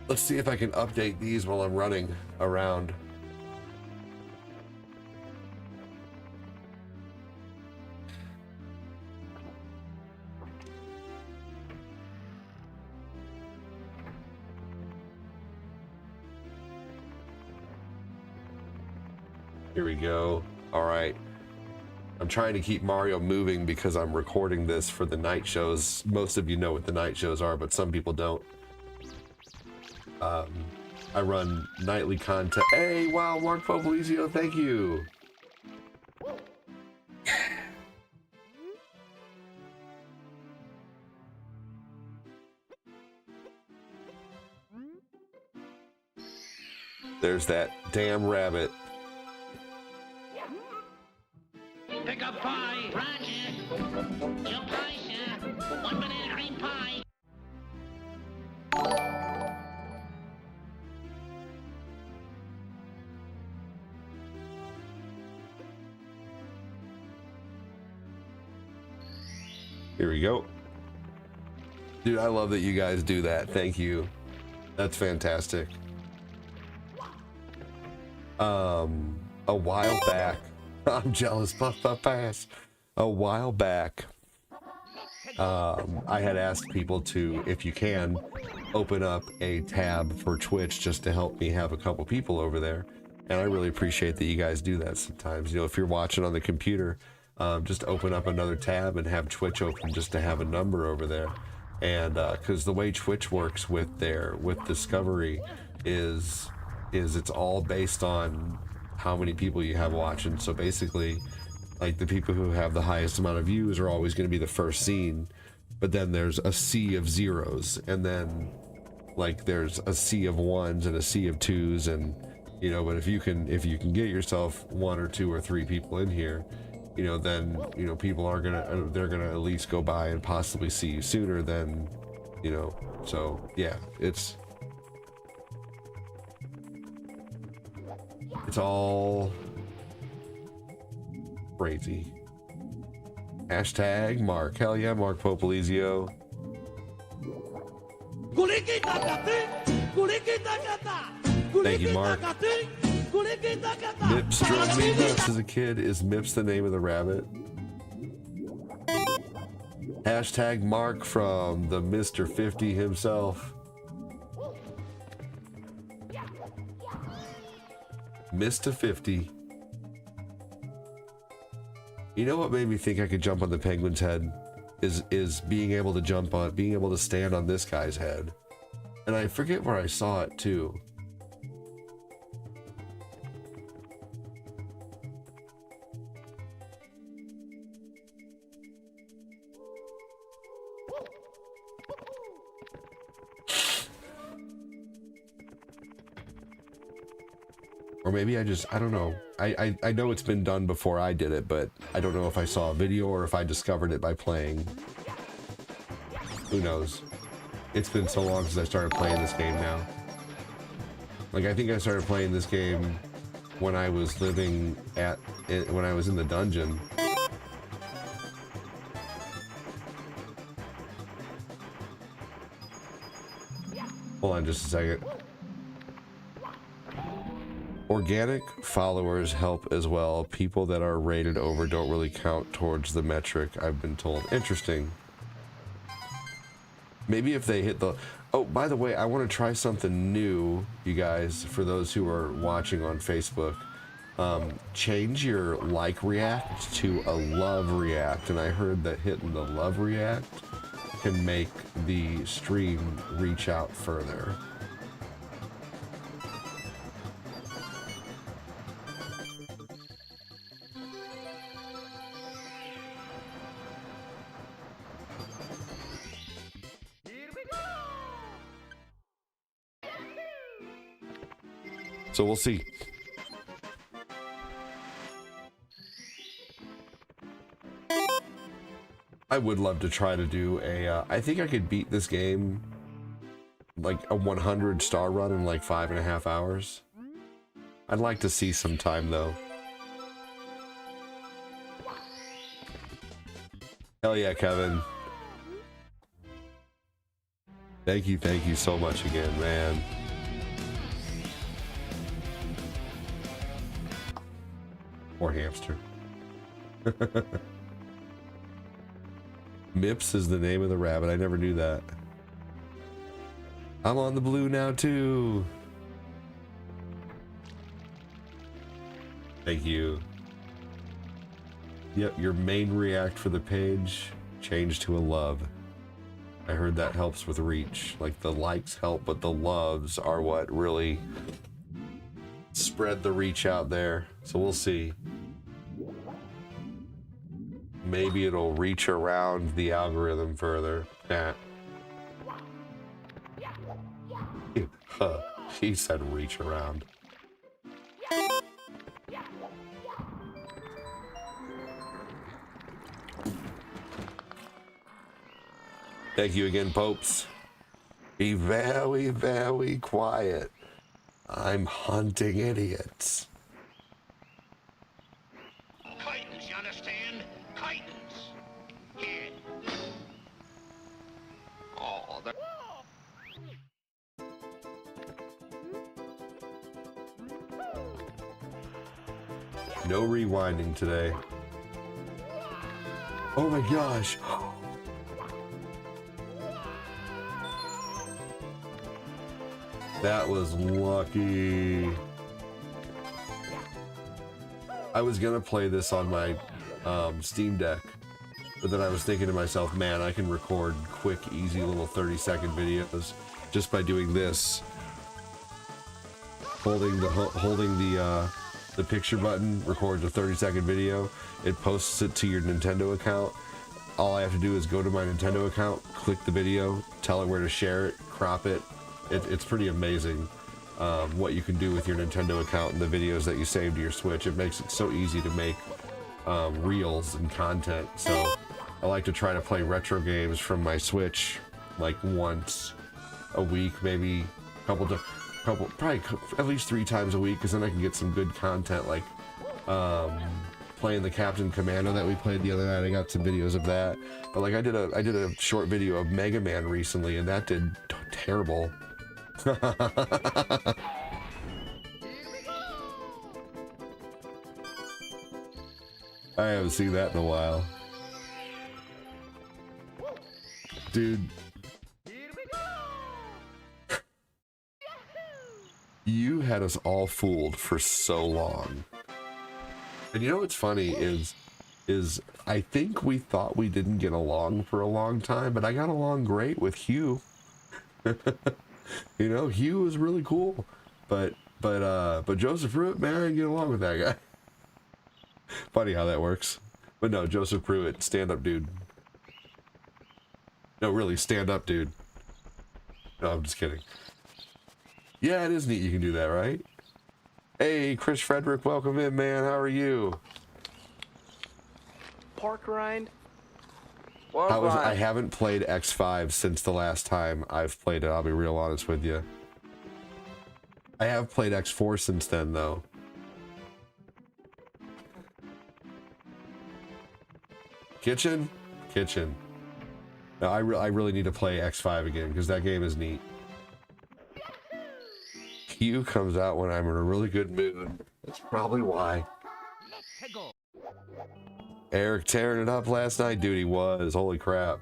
Let's see if I can update these while I'm running around. Here we go. All right. I'm trying to keep Mario moving because I'm recording this for the night shows. Most of you know what the night shows are, but some people don't. I run nightly content. Hey, wow, Mark Popolizio, thank you. There's that damn rabbit. Pick up pie. Roger. Your pie, sir. 1 banana cream pie. Here we go. Dude, I love that you guys do that. Thank you. That's fantastic. A while back, I'm jealous, puff puff pass. A while back, I had asked people to, if you can, open up a tab for Twitch just to help me have a couple people over there. And I really appreciate that you guys do that sometimes. You know, if you're watching on the computer, just open up another tab and have Twitch open just to have a number over there. And because the way Twitch works with Discovery is it's all based on how many people you have watching. So basically, like, the people who have the highest amount of views are always going to be the first seen, but then there's a sea of zeros, and then like there's a sea of ones and a sea of twos, and you know, but if you can get yourself 1 or 2 or 3 people in here, you know, then, you know, people are they're gonna at least go by and possibly see you sooner than, you know. So yeah, it's all crazy. Hashtag Mark. Hell yeah, Mark Popolizio. Thank you, Mark. Mips drove me nuts as a kid. Is Mips the name of the rabbit? Hashtag Mark from the Mr. 50 himself. Mr. 50. You know what made me think I could jump on the penguin's head? Is being able to stand on this guy's head. And I forget where I saw it too. Or maybe I don't know. I know it's been done before I did it, but I don't know if I saw a video or if I discovered it by playing. Who knows? It's been so long since I started playing this game now. Like, I think I started playing this game when I was when I was in the dungeon. Hold on just a second. Organic followers help as well. People that are rated over don't really count towards the metric, I've been told. Interesting. Maybe if they hit the... Oh, by the way, I want to try something new, you guys, for those who are watching on Facebook. Change your like react to a love react. And I heard that hitting the love react can make the stream reach out further. So we'll see. I would love to try to do a, I think I could beat this game like a 100 star run in like 5.5 hours. I'd like to see some time though. Hell yeah, Kevin. Thank you so much again, man. Or hamster. Mips is the name of the rabbit. I never knew that. I'm on the blue now too. Thank you. Yep, your main react for the page changed to a love. I heard that helps with reach. Like, the likes help, but the loves are what really spread the reach out there. So we'll see. Maybe it'll reach around the algorithm further. Nah. He said reach around. Thank you again, Popes. Be very, very quiet. I'm hunting idiots. Curtains, you understand? Curtains. Yeah. Oh, the... No rewinding today. Oh my gosh. That was lucky. I was gonna play this on my Steam Deck, but then I was thinking to myself, man, I can record quick, easy little 30-second videos just by doing this. Holding the picture button records a 30-second video. It posts it to your Nintendo account. All I have to do is go to my Nintendo account, click the video, tell it where to share it, crop it. It's pretty amazing what you can do with your Nintendo account and the videos that you save to your Switch. It makes it so easy to make reels and content. So I like to try to play retro games from my Switch like once a week, maybe probably at least 3 times a week, because then I can get some good content, like playing the Captain Commando that we played the other night. I got some videos of that. But like I did a short video of Mega Man recently, and that did terrible. I haven't seen that in a while. Dude. You had us all fooled for so long. And you know what's funny is I think we thought we didn't get along for a long time, but I got along great with Hugh. You know, Hugh was really cool. But Joseph Pruitt, man, I didn't get along with that guy. Funny how that works. But no, Joseph Pruitt, stand-up dude. No, really, stand-up dude. No, I'm just kidding. Yeah, it is neat you can do that, right? Hey, Chris Frederick, welcome in, man. How are you? Park rind? I haven't played X5 since the last time I've played it, I'll be real honest with you. I have played X4 since then, though. Kitchen? Kitchen. No, I really need to play X5 again, because that game is neat. Q comes out when I'm in a really good mood. That's probably why. Eric tearing it up last night, dude, he was. Holy crap.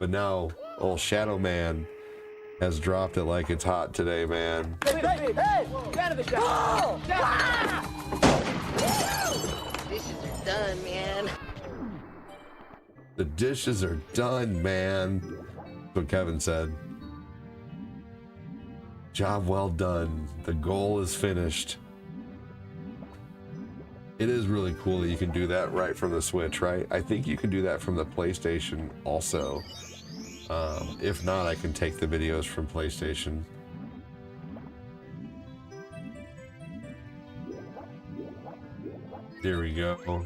But now, old Shadow Man has dropped it like it's hot today, man. Hey! Get out of the shot! Dishes are done, man. The dishes are done, man. That's what Kevin said. Job well done. The goal is finished. It is really cool that you can do that right from the Switch, right? I think you can do that from the PlayStation also. If not, I can take the videos from PlayStation. There we go.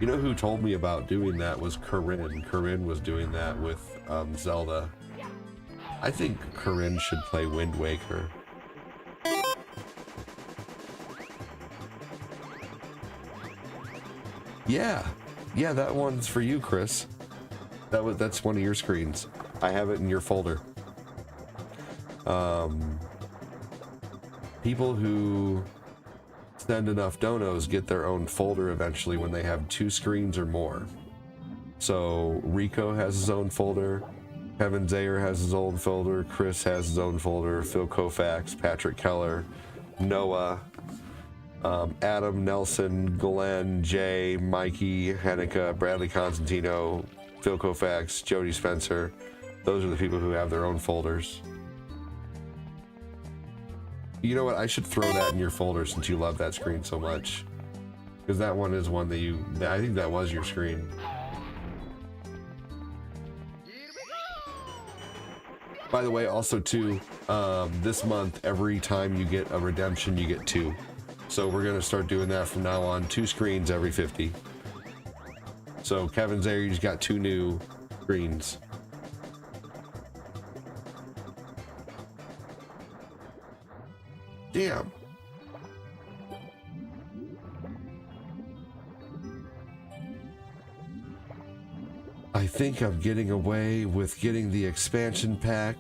You know who told me about doing that was Corinne. Corinne was doing that with Zelda. I think Corinne should play Wind Waker. Yeah, that one's for you, Chris. That's one of your screens. I have it in your folder. People who send enough donos get their own folder eventually when they have 2 screens or more. So Rico has his own folder, Kevin Zayer has his own folder, Chris has his own folder, Phil Koufax, Patrick Keller, Noah, Adam, Nelson, Glenn, Jay, Mikey, Hennica, Bradley Constantino, Phil Koufax, Jody Spencer. Those are the people who have their own folders. You know what? I should throw that in your folder since you love that screen so much. Because that one is one that I think that was your screen. By the way, also too, this month, every time you get a redemption, you get 2. So we're gonna start doing that from now on. 2 screens every 50. So Kevin's there, you just got 2 new screens. Damn. I think I'm getting away with getting the expansion pack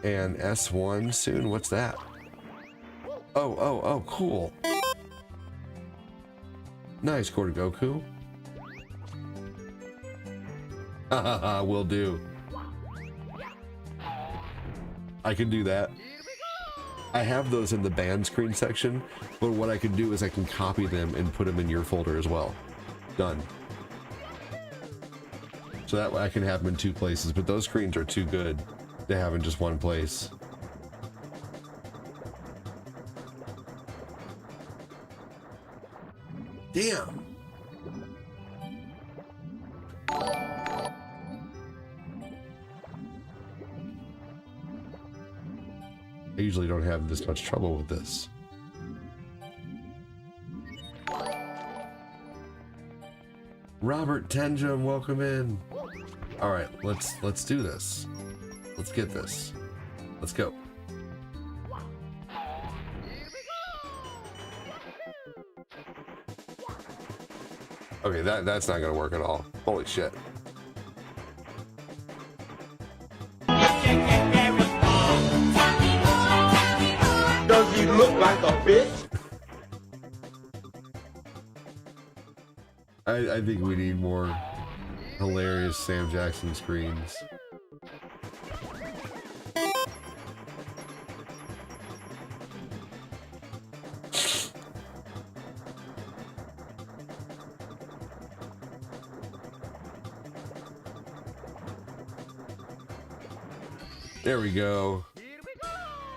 and S1 soon. What's that? Oh, cool. Nice, Gordo Goku. Haha, will do. I can do that. I have those in the banned screen section, but what I can do is I can copy them and put them in your folder as well. Done. So that way I can have them in 2 places, but those screens are too good to have in just one place. Damn. I usually don't have this much trouble with this. Robert Tenjum, welcome in. All right, let's do this. Let's get this. Let's go. Okay, that's not gonna work at all. Holy shit. Does he look like a bitch? I think we need more hilarious Sam Jackson screens. There we go.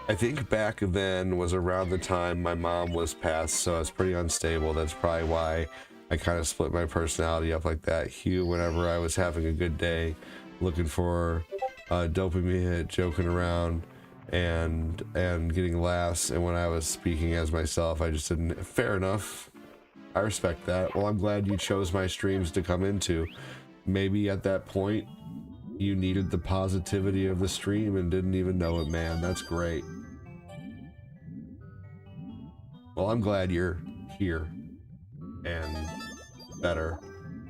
I think back then was around the time my mom was passed, so I was pretty unstable. That's probably why I kind of split my personality up like that. Hugh, whenever I was having a good day, looking for a dopamine hit, joking around, and getting laughs, and when I was speaking as myself, I just didn't. Fair enough. I respect that. Well, I'm glad you chose my streams to come into. Maybe at that point, you needed the positivity of the stream and didn't even know it, man. That's great. Well, I'm glad you're here and better.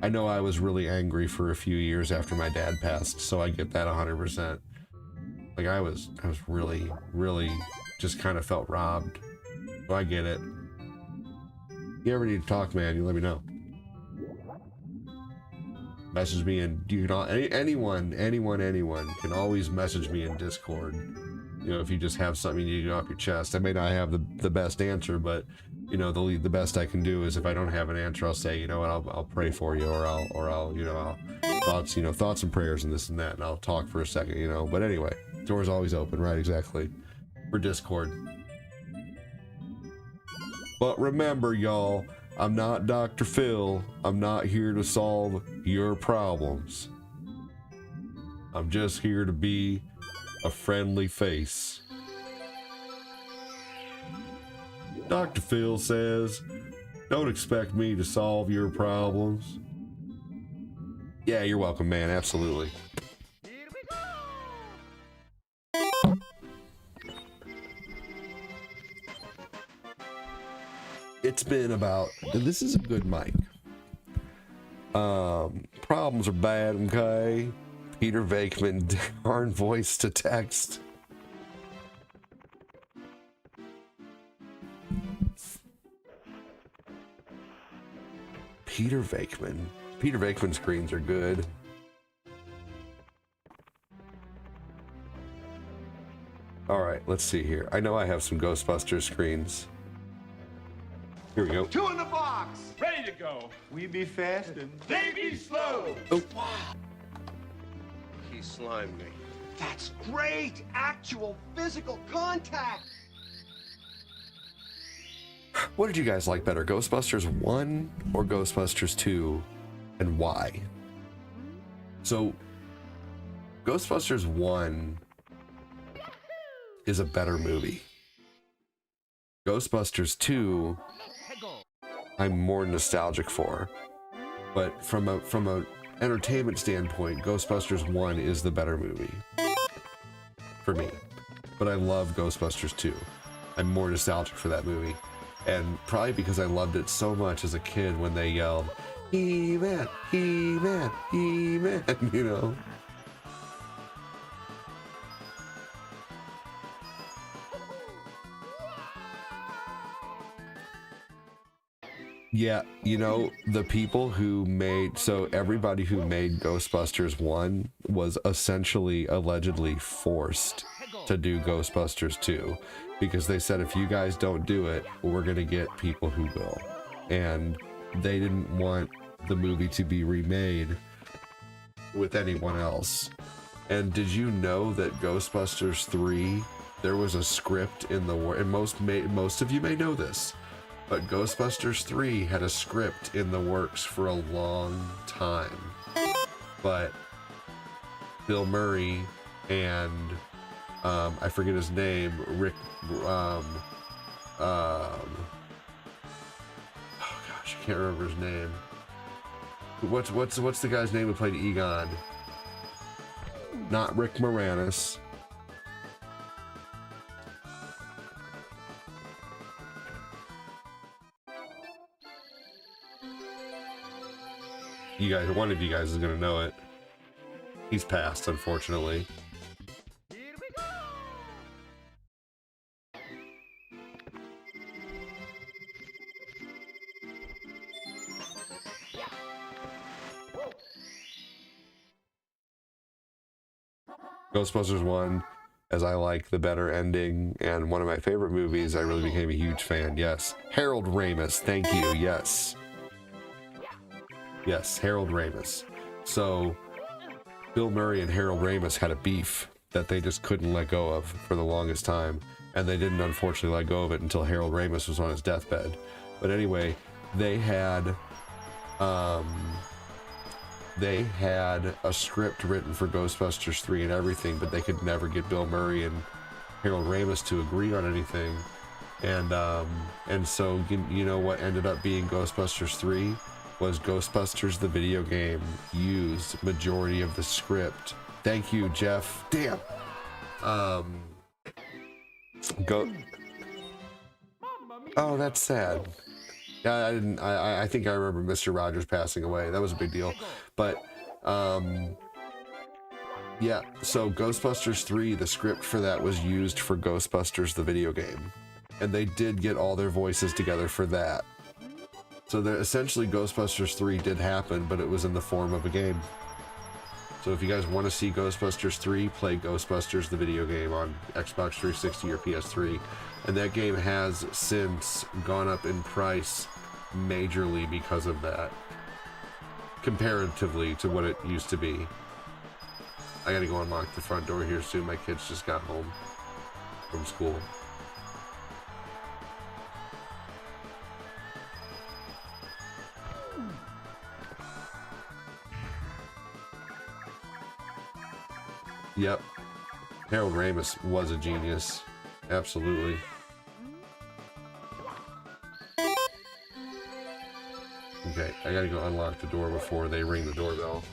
I know I was really angry for a few years after my dad passed, so I get that 100%. Like I was really just kind of felt robbed. So I get it. You ever need to talk, man, you let me know. Message me in, you can anyone can always message me in Discord. You know, if you just have something you need to get off your chest. I may not have the best answer, but you know, the best I can do is if I don't have an answer, I'll say, you know what, I'll pray for you, or I'll you know, thoughts and prayers and this and that, and I'll talk for a second, you know. But anyway, door's always open, right? Exactly. For Discord. But remember, y'all, I'm not Dr. Phil. I'm not here to solve your problems. I'm just here to be a friendly face. Dr. Phil says, don't expect me to solve your problems. Yeah, you're welcome, man. Absolutely. It's been about, this is a good mic. Problems are bad, okay? Peter Vakeman, darn voice to text. Peter Vakeman. Peter Vakeman screens are good. All right, let's see here. I know I have some Ghostbusters screens. Here we go. 2 in the box. Ready to go. We be fast and they be slow. Oh. He slimed me. That's great. Actual physical contact. What did you guys like better, Ghostbusters 1 or Ghostbusters 2, and why? So, Ghostbusters 1 is a better movie. Ghostbusters 2, I'm more nostalgic for. But from a entertainment standpoint, Ghostbusters 1 is the better movie. For me. But I love Ghostbusters 2. I'm more nostalgic for that movie. And probably because I loved it so much as a kid when they yelled, He-Man, He-Man, He-Man, you know? Yeah, you know, the people who made, so everybody who made Ghostbusters 1 was essentially, allegedly forced to do Ghostbusters 2, because they said, if you guys don't do it, we're gonna get people who will. And they didn't want the movie to be remade with anyone else. And did you know that Ghostbusters 3, there was a script in the war, and most of you may know this, but Ghostbusters 3 had a script in the works for a long time. But Bill Murray and I forget his name, Rick oh gosh, I can't remember his name. What's the guy's name who played Egon? Not Rick Moranis. You guys, one of you guys is gonna know it. He's passed, unfortunately. Ghostbusters 1, as I like the better ending, and one of my favorite movies. I really became a huge fan. Yes. Harold Ramis, thank you. Yes. Yes, Harold Ramis. So, Bill Murray and Harold Ramis had a beef that they just couldn't let go of for the longest time. And they didn't, unfortunately, let go of it until Harold Ramis was on his deathbed. But anyway, they had a script written for Ghostbusters 3 and everything, but they could never get Bill Murray and Harold Ramis to agree on anything. And so, you know what ended up being Ghostbusters 3? Was Ghostbusters the video game used majority of the script. Thank you, Jeff. Damn. Oh, that's sad. Yeah, I think I remember Mr. Rogers passing away. That was a big deal. But yeah, so Ghostbusters 3, the script for that was used for Ghostbusters the video game. And they did get all their voices together for that. So essentially Ghostbusters 3 did happen, but it was in the form of a game. So if you guys want to see Ghostbusters 3, play Ghostbusters the video game on Xbox 360 or PS3. And that game has since gone up in price majorly because of that, comparatively to what it used to be. I gotta go unlock the front door here soon. My kids just got home from school. Yep. Harold Ramis was a genius. Absolutely. Okay, I gotta go unlock the door before they ring the doorbell.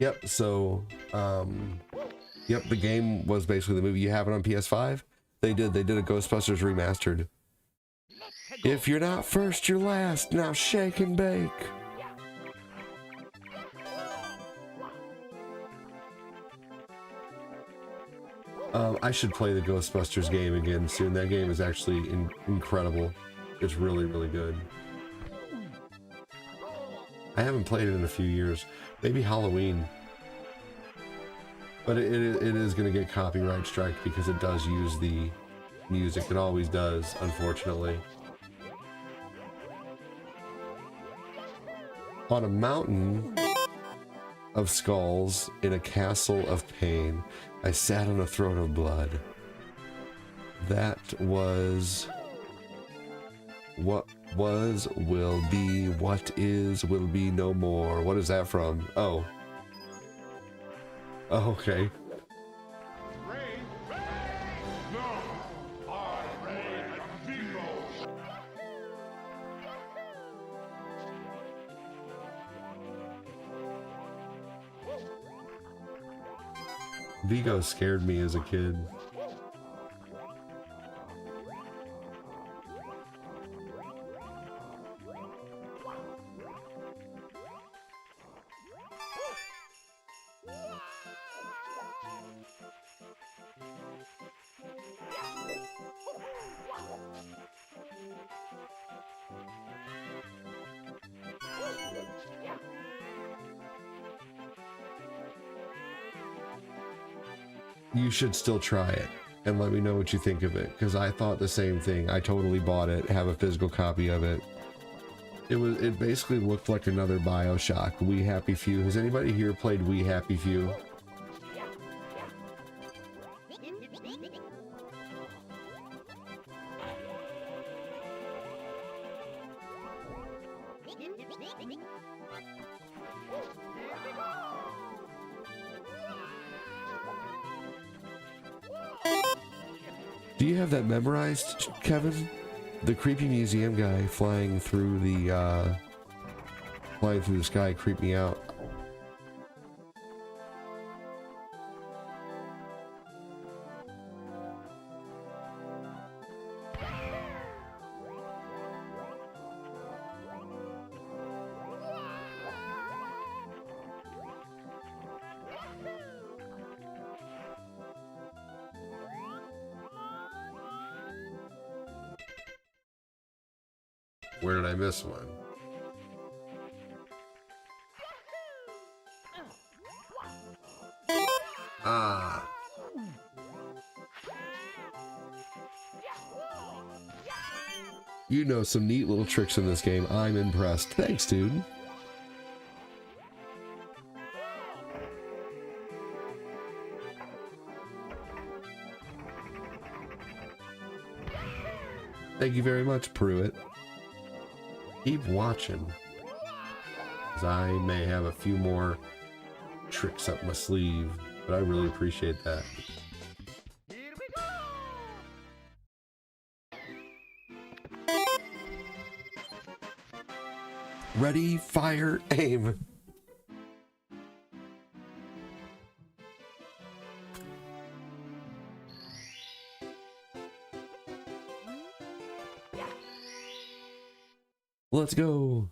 Yep, so, Yep, the game was basically the movie. You have it on PS5? They did a Ghostbusters remastered. If you're not first, you're last. Now shake and bake. I should play the Ghostbusters game again soon. That game is actually incredible. It's really, really good. I haven't played it in a few years. Maybe Halloween. But it is going to get copyright strike because it does use the music. It always does, unfortunately. On a mountain of skulls in a castle of pain, I sat on a throne of blood. That was what was, will be, what is, will be no more. What is that from? Oh. Oh, okay. Vigo scared me as a kid. You should still try it and let me know what you think of it, because I thought the same thing. I totally bought it, have a physical copy of it. It basically looked like another BioShock. We Happy Few. Has anybody here played We Happy Few? Do you have that memorized, Kevin? The creepy museum guy flying through the sky creeped me out. Where did I miss one? Ah. You know some neat little tricks in this game. I'm impressed. Thanks, dude. Thank you very much, Pruitt. Keep watching, because I may have a few more tricks up my sleeve, but I really appreciate that. Ready, fire, aim. Let's go.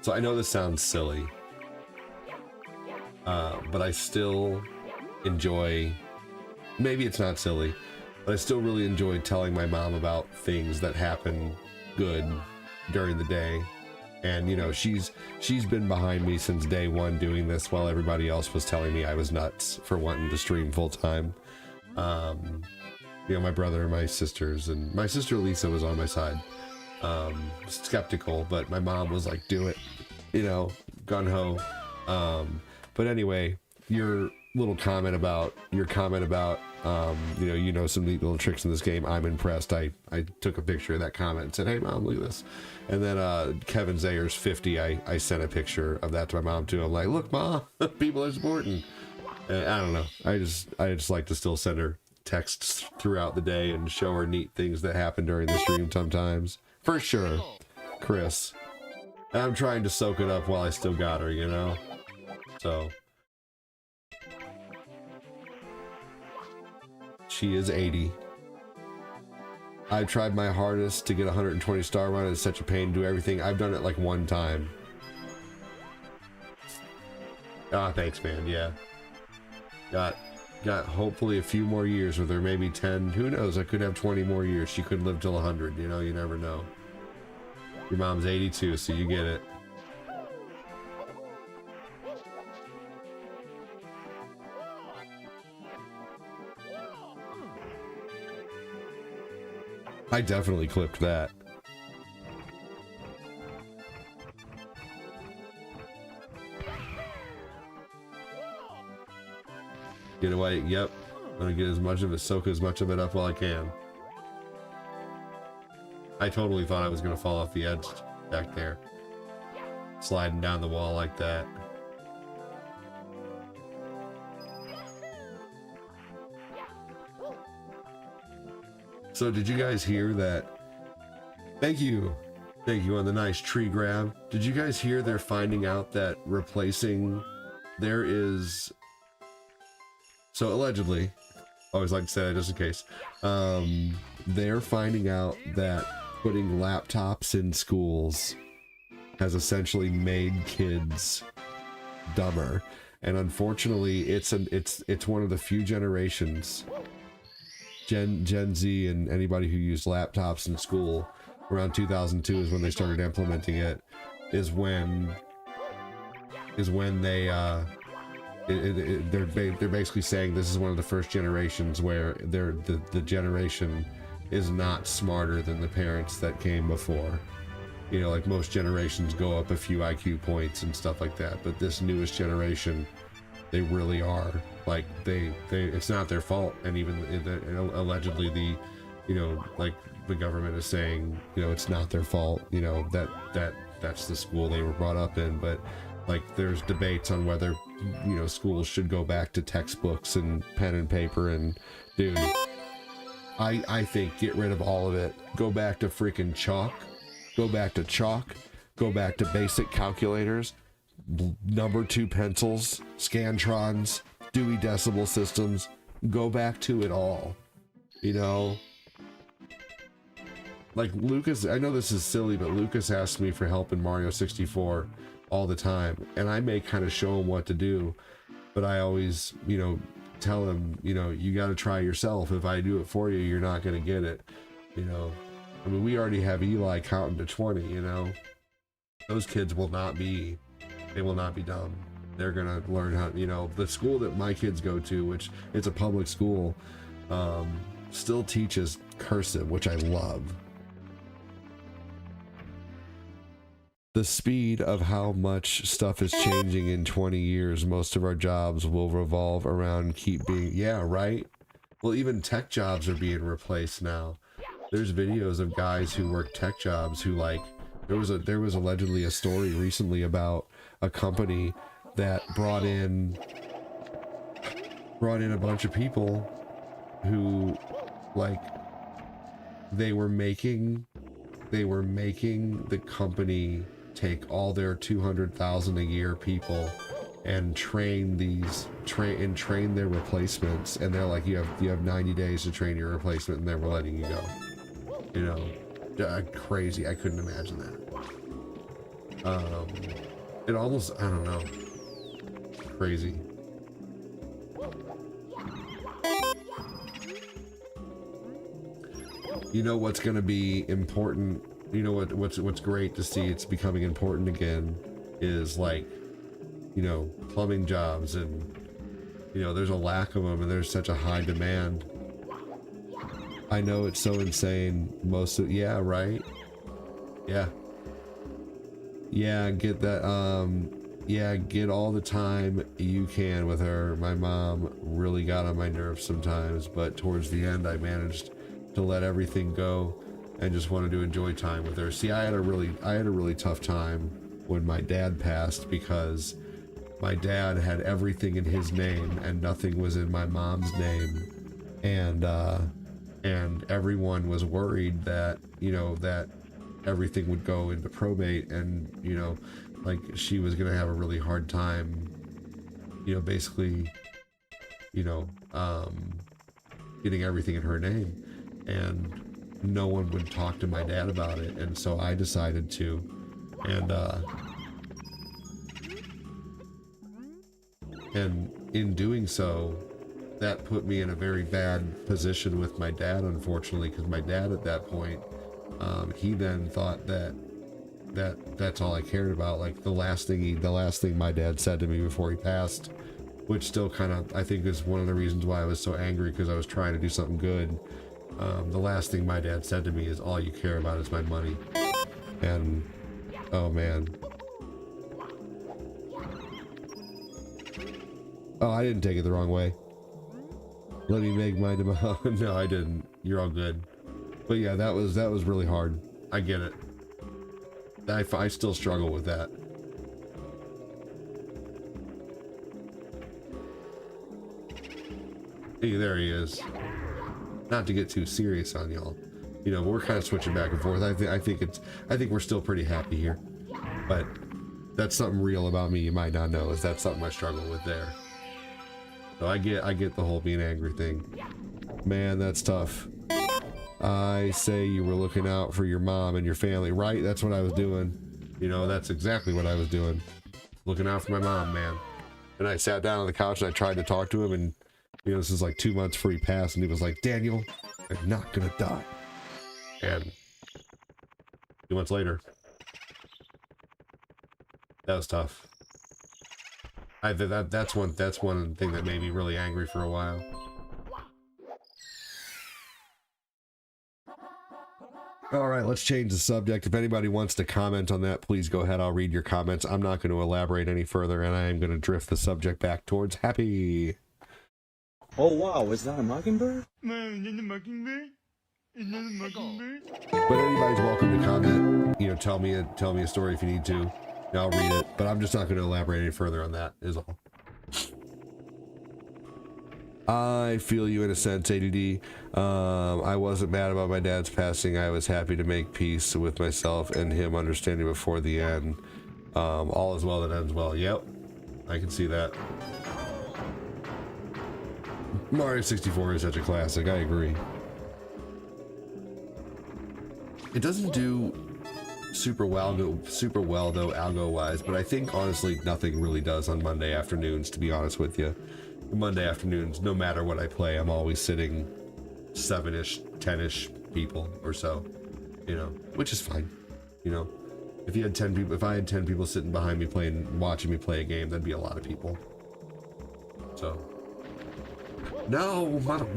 So I know this sounds silly, but I still enjoy, maybe it's not silly, but I still really enjoy telling my mom about things that happen good during the day. And, you know, she's been behind me since day one doing this while everybody else was telling me I was nuts for wanting to stream full time. You know, my brother and my sisters, and my sister Lisa was on my side. Skeptical, but my mom was like, do it, you know, gung-ho. But anyway, your little comment about, you know some neat little tricks in this game. I'm impressed. I took a picture of that comment and said, hey mom, look at this. And then Kevin Zayer's 50, I sent a picture of that to my mom too. I'm like, look mom, people are supporting. And I don't know, I just like to still send her texts throughout the day and show her neat things that happen during the stream sometimes. For sure, Chris. And I'm trying to soak it up while I still got her, you know? So. She is 80. I've tried my hardest to get 120 star run. It's such a pain to do everything. I've done it like one time. Ah, thanks, man. Yeah. Got hopefully a few more years with her, maybe 10. Who knows? I could have 20 more years. She could live till 100. You know, you never know. Your mom's 82, so you get it. I definitely clipped that. Get away. Yep. I'm gonna get as much of it, soak as much of it up while I can. I totally thought I was gonna fall off the edge back there. Sliding down the wall like that. So did you guys hear that? Thank you on the nice tree grab. Did you guys hear they're finding out that replacing, there is, so allegedly, I always like to say that just in case, they're finding out that putting laptops in schools has essentially made kids dumber, and unfortunately it's one of the few generations, Gen Z and anybody who used laptops in school around 2002 is when they started implementing it, is when they they're basically saying this is one of the first generations where the generation is not smarter than the parents that came before. You know, like most generations go up a few IQ points and stuff like that, but this newest generation, they really are. Like they it's not their fault, and even allegedly the, you know, like the government is saying, you know, it's not their fault, you know, that's the school they were brought up in. But like there's debates on whether, you know, schools should go back to textbooks and pen and paper, and dude, I think get rid of all of it. Go back to freaking chalk. Go back to chalk. Go back to basic calculators, number 2 pencils, Scantrons, Dewey Decimal Systems. Go back to it all. You know? Like Lucas, I know this is silly, but Lucas asks me for help in Mario 64 all the time, and I may kind of show him what to do, but I always, you know, tell him, you know, you got to try yourself. If I do it for you, you're not going to get it. You know, I mean, we already have Eli counting to 20, you know. Those kids will not be dumb. They're going to learn how, you know, the school that my kids go to, which it's a public school, still teaches cursive, which I love. The speed of how much stuff is changing in 20 years, most of our jobs will revolve around keep being, yeah, right? Well, even tech jobs are being replaced now. There's videos of guys who work tech jobs who, like, there was allegedly a story recently about a company that brought in a bunch of people who, like, they were making the company take all their 200,000 a year people and train their replacements, and they're like, you have 90 days to train your replacement, and then we're letting you go. You know, crazy. I couldn't imagine that. It almost, I don't know, crazy. You know what's going to be important, you know what's great to see it's becoming important again is, like, you know, plumbing jobs, and, you know, there's a lack of them and there's such a high demand. I know it's so insane. Yeah, right? Yeah, get that, yeah, get all the time you can with her. My mom really got on my nerves sometimes, but towards the end I managed to let everything go and just wanted to enjoy time with her. See, I had a really tough time when my dad passed, because my dad had everything in his name and nothing was in my mom's name, and everyone was worried that, you know, that everything would go into probate, and, you know, like she was gonna have a really hard time, you know, basically, you know, getting everything in her name, and no one would talk to my dad about it, and so I decided to, and in doing so, that put me in a very bad position with my dad, unfortunately, because my dad at that point, he then thought that's all I cared about. Like the last thing my dad said to me before he passed, which still kind of, I think, is one of the reasons why I was so angry, because I was trying to do something good. The last thing my dad said to me is, all you care about is my money. And oh man. Oh, I didn't take it the wrong way. Let me make my demo. No, I didn't. You're all good. But yeah, that was really hard. I get it. I still struggle with that. Hey, there he is. Not to get too serious on y'all, you know, we're kind of switching back and forth. I think we're still pretty happy here, but that's something real about me you might not know, is that something I struggle with there. So I get the whole being angry thing. Man, that's tough. I say you were looking out for your mom and your family, right? That's what I was doing. You know, that's exactly what I was doing. Looking out for my mom, man. And I sat down on the couch and I tried to talk to him, and you know, this is like 2 months before he passed, and he was like, Daniel, I'm not gonna die. And 2 months later, that was tough. That's one thing that made me really angry for a while. All right, let's change the subject. If anybody wants to comment on that, please go ahead. I'll read your comments. I'm not going to elaborate any further, and I am going to drift the subject back towards Happy. Oh wow, is that a mockingbird? Is that a mockingbird? Is that a mockingbird? But anybody's welcome to comment. You know, tell me a story if you need to. And I'll read it. But I'm just not going to elaborate any further on that, is all. I feel you in a sense, ADD. I wasn't mad about my dad's passing. I was happy to make peace with myself and him understanding before the end. All is well that ends well. Yep, I can see that. Mario 64 is such a classic, I agree. It doesn't do super well though, algo wise, but I think honestly nothing really does on Monday afternoons, to be honest with you. Monday afternoons, no matter what I play, I'm always sitting 7-ish, 10-ish people or so, you know, which is fine. You know, if you had 10 people, if I had 10 people sitting behind me watching me play a game, that'd be a lot of people. So no, not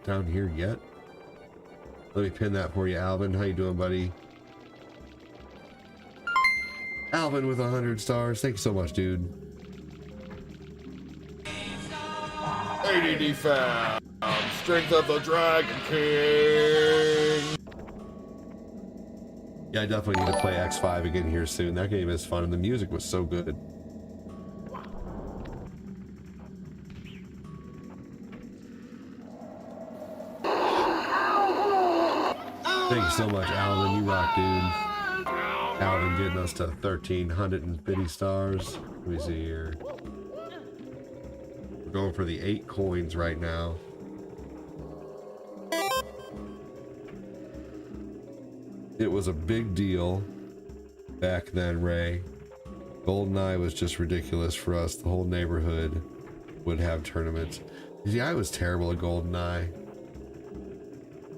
down here yet. Let me pin that for you, Alvin. How you doing, buddy? Alvin with 100 stars. Thank you so much, dude. ADD found. Strength of the Dragon King. Yeah, I definitely need to play X5 again here soon. That game is fun, and the music was so good. Thank you so much, Alvin. You rock, dude. Alvin getting us to 1,350 stars. Let me see here. We're going for the 8 coins right now. It was a big deal back then, Ray. GoldenEye was just ridiculous for us. The whole neighborhood would have tournaments. See, I was terrible at GoldenEye.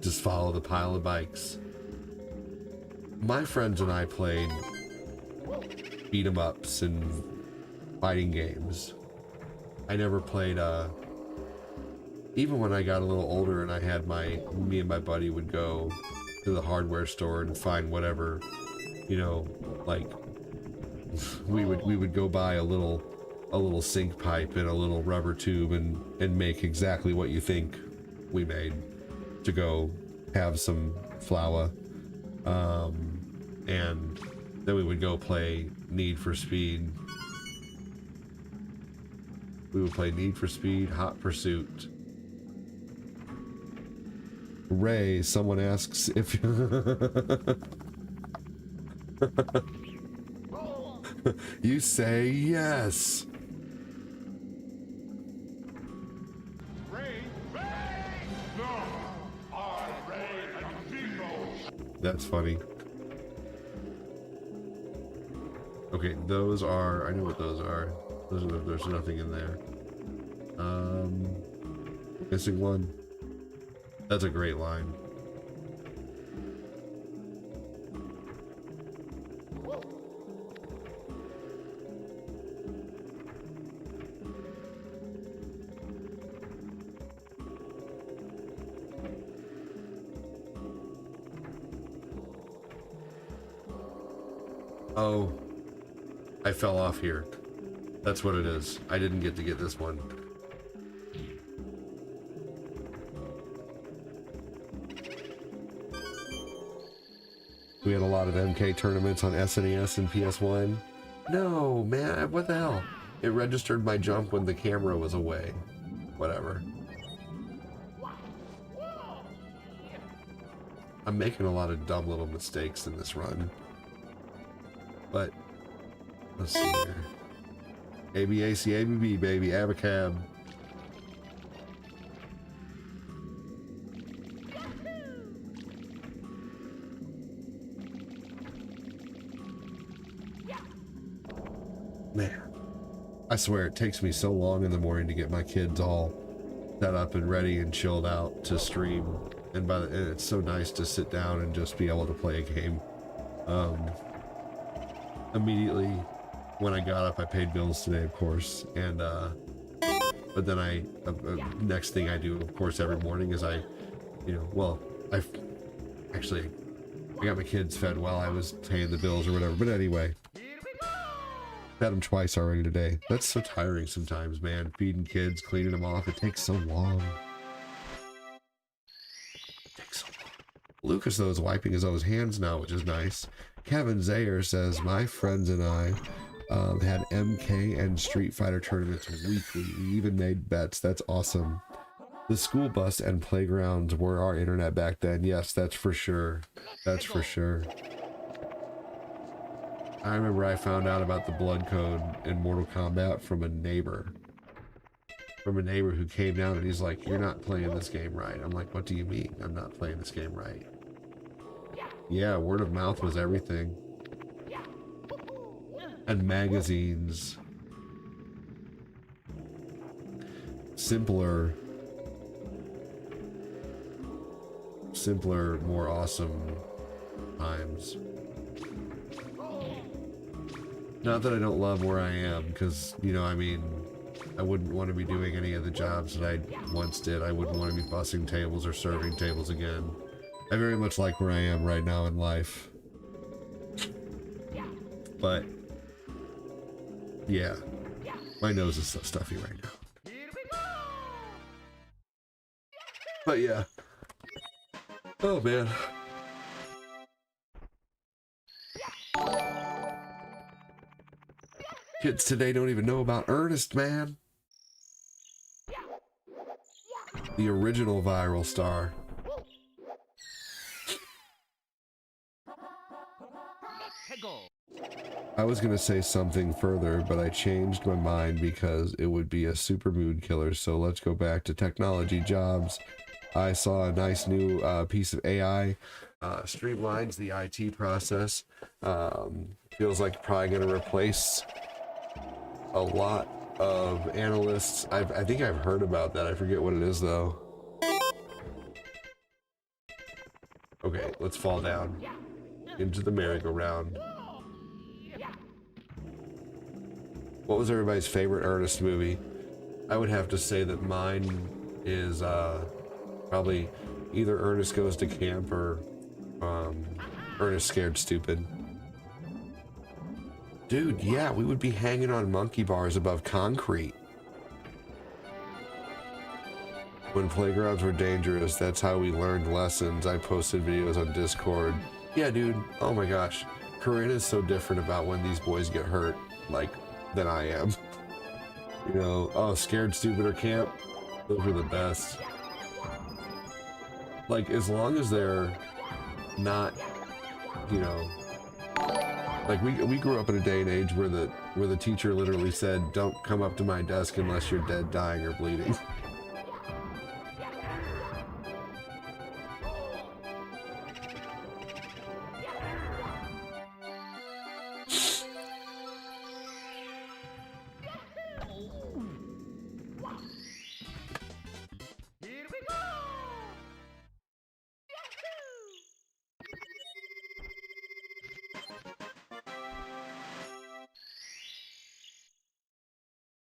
Just follow the pile of bikes. My friends and I played beat 'em ups and fighting games. I never played even when I got a little older and I had me and my buddy would go to the hardware store and find whatever, you know, like we would go buy a little sink pipe and a little rubber tube and make exactly what you think we made to go have some flour, and Then we would go play Need for Speed. We would play Need for Speed, Hot Pursuit. Ray, someone asks if you say yes. That's funny. Okay, those are, I know what those are. There's nothing in there. Missing one. That's a great line. Oh, I fell off here. That's what it is. I didn't get to get this one. We had a lot of MK tournaments on SNES and PS1. No, man, what the hell? It registered my jump when the camera was away. Whatever. I'm making a lot of dumb little mistakes in this run. But, let's see here. ABAC, baby, Abacab. Man, I swear it takes me so long in the morning to get my kids all set up and ready and chilled out to stream. And it's so nice to sit down and just be able to play a game. Immediately when I got up, I paid bills today, of course, and but then next thing I do, of course, every morning is I got my kids fed while I was paying the bills or whatever. But anyway, fed them twice already today. That's so tiring sometimes, man. Feeding kids, cleaning them off, it takes so long. Lucas, though, is wiping his own hands now, which is nice. Kevin Zayer says, my friends and I had MK and Street Fighter tournaments weekly. We even made bets. That's awesome. The school bus and playgrounds were our internet back then. Yes, that's for sure. That's for sure. I remember I found out about the blood code in Mortal Kombat from a neighbor. From a neighbor who came down and he's like, you're not playing this game right. I'm like, what do you mean I'm not playing this game right? Yeah, word of mouth was everything. And magazines. Simpler, more awesome times. Not that I don't love where I am, because, you know, I mean, I wouldn't want to be doing any of the jobs that I once did. I wouldn't want to be bussing tables or serving tables again. I very much like where I am right now in life. But, yeah, my nose is so stuffy right now. But yeah. Oh man. Kids today don't even know about Ernest, man. The original viral star. I was gonna say something further, but I changed my mind because it would be a super mood killer. So let's go back to technology jobs. I saw a nice new piece of AI, streamlines the IT process. Feels like probably gonna replace a lot of analysts. I think I've heard about that. I forget what it is though. Okay, let's fall down into the merry-go-round. What was everybody's favorite Ernest movie? I would have to say that mine is probably either Ernest Goes to Camp or Ernest Scared Stupid. Dude, yeah, we would be hanging on monkey bars above concrete. When playgrounds were dangerous, that's how we learned lessons. I posted videos on Discord. Yeah, dude, oh my gosh. Corinne is so different about when these boys get hurt, like, than I am. You know, oh, Scared, Stupid, or Camp, those are the best. Like, as long as they're not, you know, like we grew up in a day and age where the teacher literally said, "Don't come up to my desk unless you're dead, dying, or bleeding."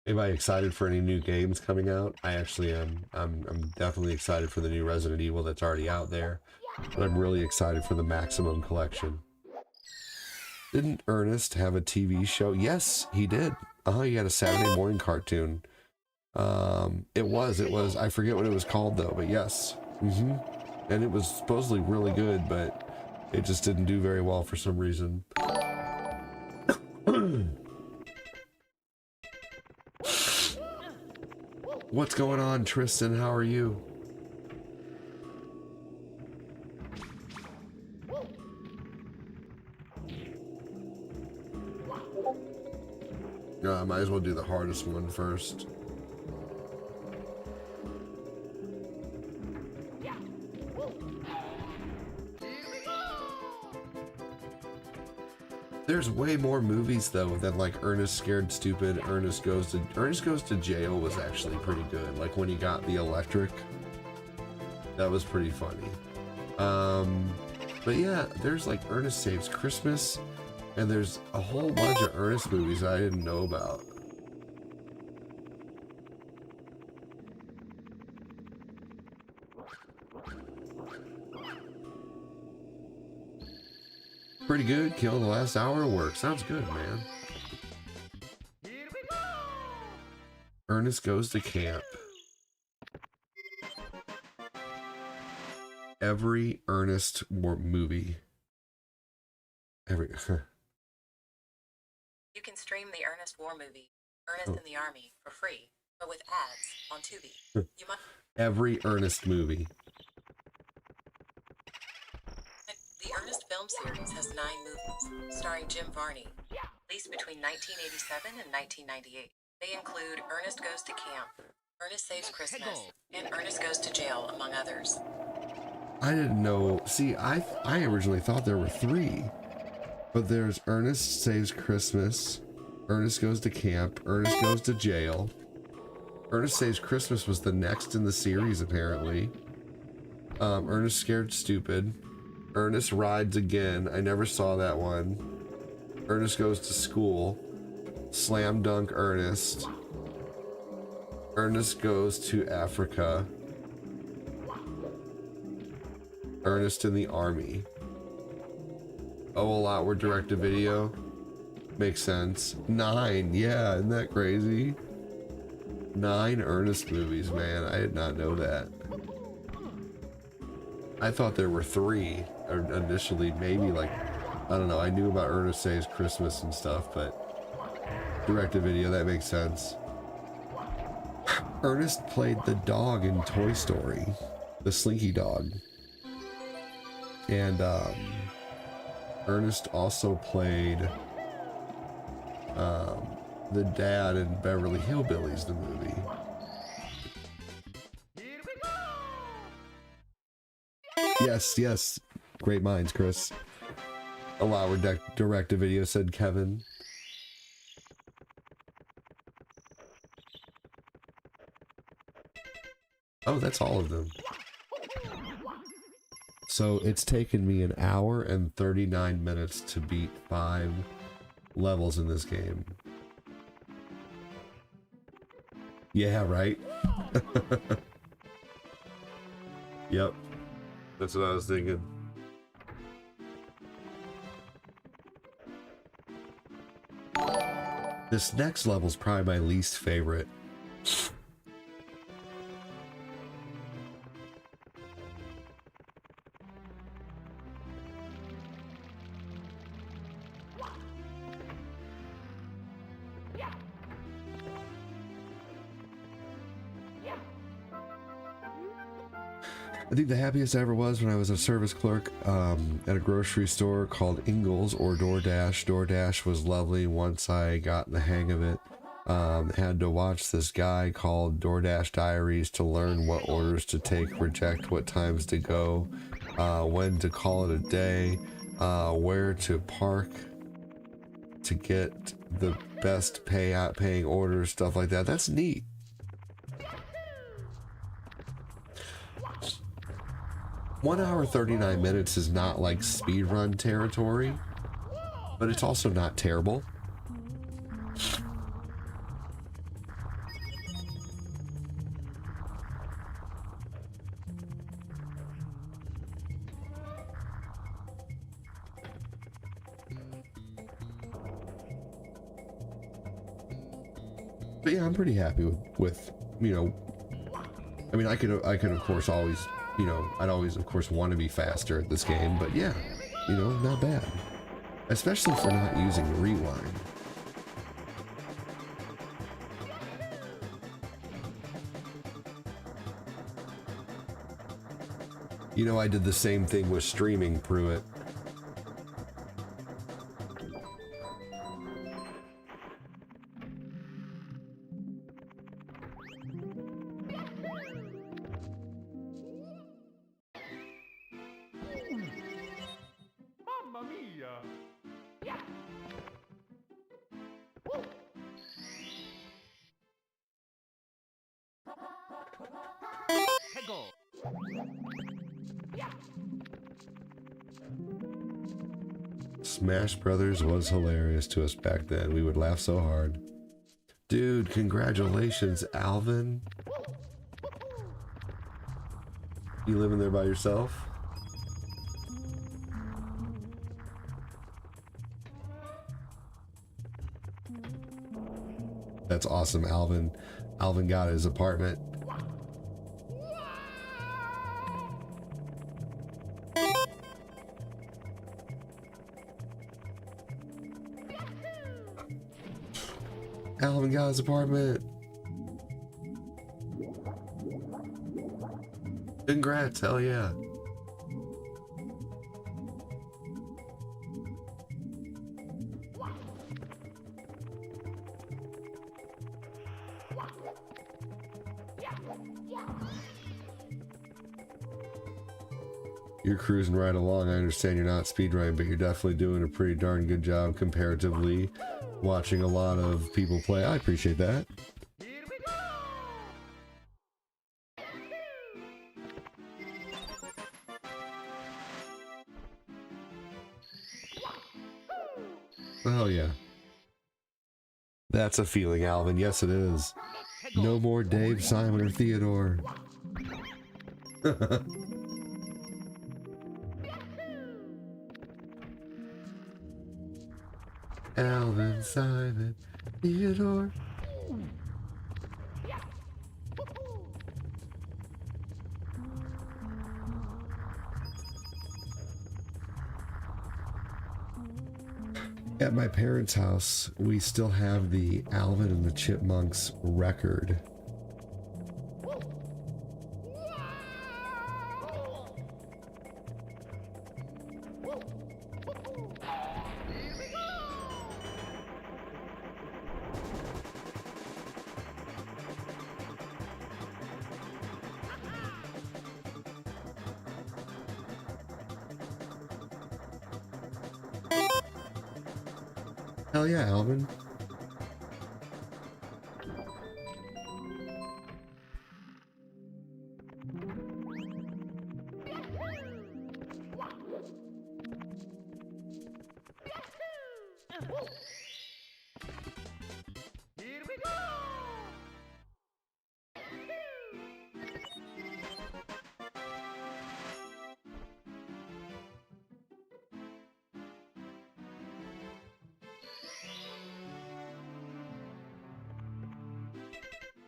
Anybody excited for any new games coming out? I actually am. I'm definitely excited for the new Resident Evil that's already out there. But I'm really excited for the Maximum Collection. Didn't Ernest have a TV show? Yes, he did. He had a Saturday morning cartoon. It was, I forget what it was called though, but yes. And it was supposedly really good, but it just didn't do very well for some reason. What's going on, Tristan? How are you? I might as well do the hardest one first. There's way more movies though than like Ernest Scared Stupid. Ernest Goes to Jail was actually pretty good. Like when he got the electric, that was pretty funny. But yeah, there's like Ernest Saves Christmas, and there's a whole bunch of Ernest movies I didn't know about. Pretty good. Killing the last hour of work. Sounds good, man. Ernest Goes to Camp. Every Ernest movie. Every. You can stream the Ernest War movie, Ernest in the Army, for free, but with ads on Tubi. You must. Every Ernest movie. The Ernest film series has 9 movies, starring Jim Varney, released between 1987 and 1998. They include Ernest Goes to Camp, Ernest Saves Christmas, and Ernest Goes to Jail, among others. I didn't know. See, I originally thought there were 3. But there's Ernest Saves Christmas, Ernest Goes to Camp, Ernest Goes to Jail. Ernest Saves Christmas was the next in the series, apparently. Ernest Scared Stupid. Ernest Rides Again. I never saw that one. Ernest Goes to School. Slam Dunk Ernest. Ernest Goes to Africa. Ernest in the Army. Oh, a lot were direct-to-video. Makes sense. 9, yeah, isn't that crazy? 9 Ernest movies, man. I did not know that. I thought there were 3 initially, maybe like, I don't know. I knew about Ernest Saves Christmas and stuff, but direct-to-video, that makes sense. Ernest played the dog in Toy Story, the Slinky Dog. And Ernest also played the dad in Beverly Hillbillies, the movie. Yes. Great minds, Chris. Allow direct-to-video, said Kevin. Oh, that's all of them. So it's taken me 1 hour and 39 minutes to beat 5 levels in this game. Yeah, right? Yep. That's what I was thinking. This next level's probably my least favorite. I think the happiest I ever was when I was a service clerk at a grocery store called Ingles or DoorDash. DoorDash was lovely once I got the hang of it. Had to watch this guy called DoorDash Diaries to learn what orders to take, reject, what times to go, when to call it a day, where to park to get the best paying orders, stuff like that. That's neat. One hour 39 minutes is not like speedrun territory, but it's also not terrible. But yeah, I'm pretty happy with you know, I mean, I could of course always, you know, I'd always of course want to be faster at this game, but yeah, you know, not bad. Especially for not using rewind. You know, I did the same thing with streaming, Pruitt. Mamma mia! Smash Brothers was hilarious to us back then. We would laugh so hard. Dude, congratulations, Alvin. You living there by yourself? That's awesome, Alvin. Alvin got his apartment. Alvin got his apartment. Congrats, hell yeah. You're cruising right along. I understand you're not speedrunning, but you're definitely doing a pretty darn good job comparatively. Watching a lot of people play. I appreciate that. Oh yeah. That's a feeling, Alvin. Yes, it is. No more Dave, Simon, or Theodore. Alvin, Simon, Theodore. At my parents' house, we still have the Alvin and the Chipmunks record. Hell yeah, Alvin.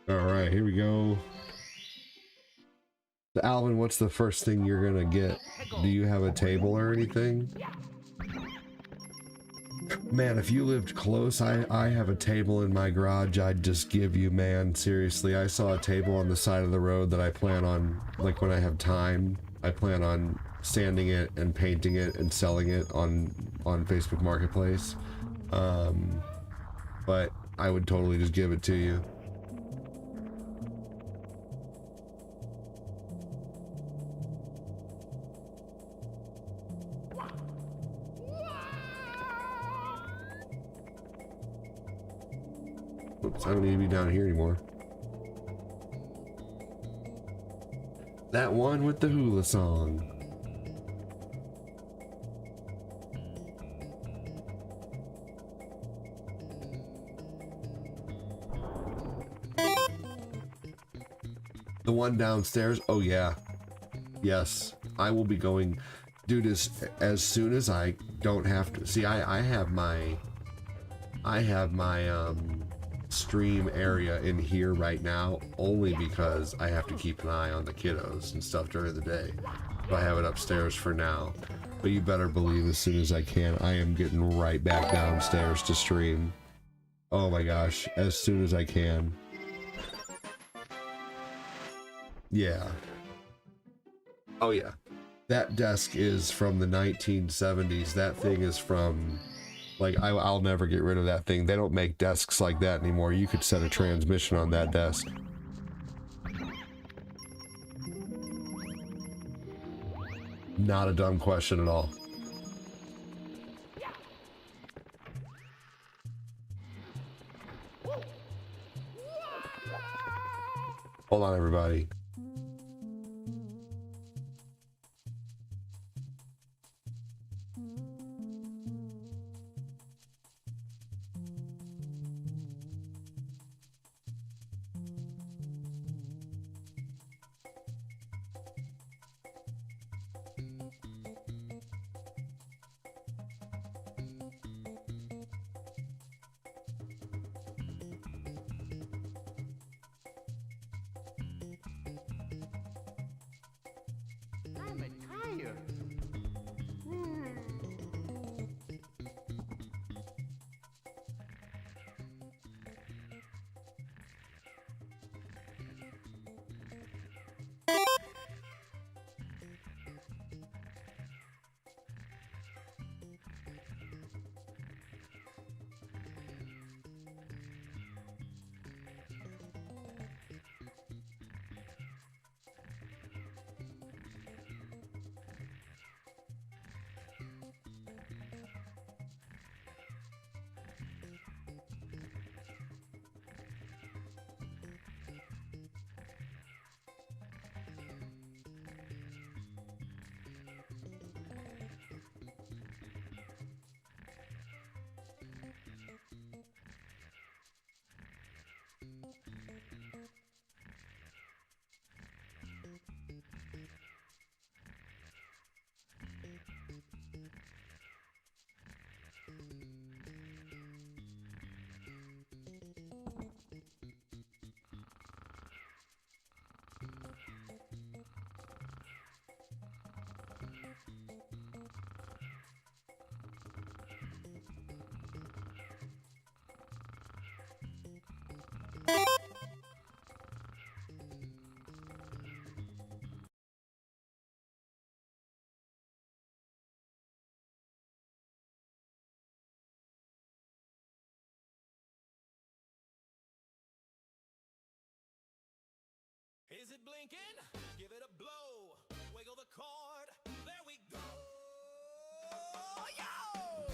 Alright, here we go. So Alvin, what's the first thing you're gonna get? Do you have a table or anything? Man, if you lived close, I have a table in my garage I'd just give you, man. Seriously, I saw a table on the side of the road that I plan on, like when I have time, I plan on sanding it and painting it and selling it on Facebook Marketplace. But I would totally just give it to you. Oops, I don't need to be down here anymore. That one with the hula song. The one downstairs? Oh yeah. Yes. I will be going, dude, as soon as I don't have to see, I have my stream area in here right now only because I have to keep an eye on the kiddos and stuff during the day. So I have it upstairs for now. But you better believe as soon as I can, I am getting right back downstairs to stream. Oh my gosh, as soon as I can. Yeah. Oh yeah. That desk is from the 1970s. That thing is from, like, I'll never get rid of that thing. They don't make desks like that anymore. You could set a transmission on that desk. Not a dumb question at all. Hold on, everybody. Is it blinking? Give it a blow. Wiggle the cord. There we go. Yo!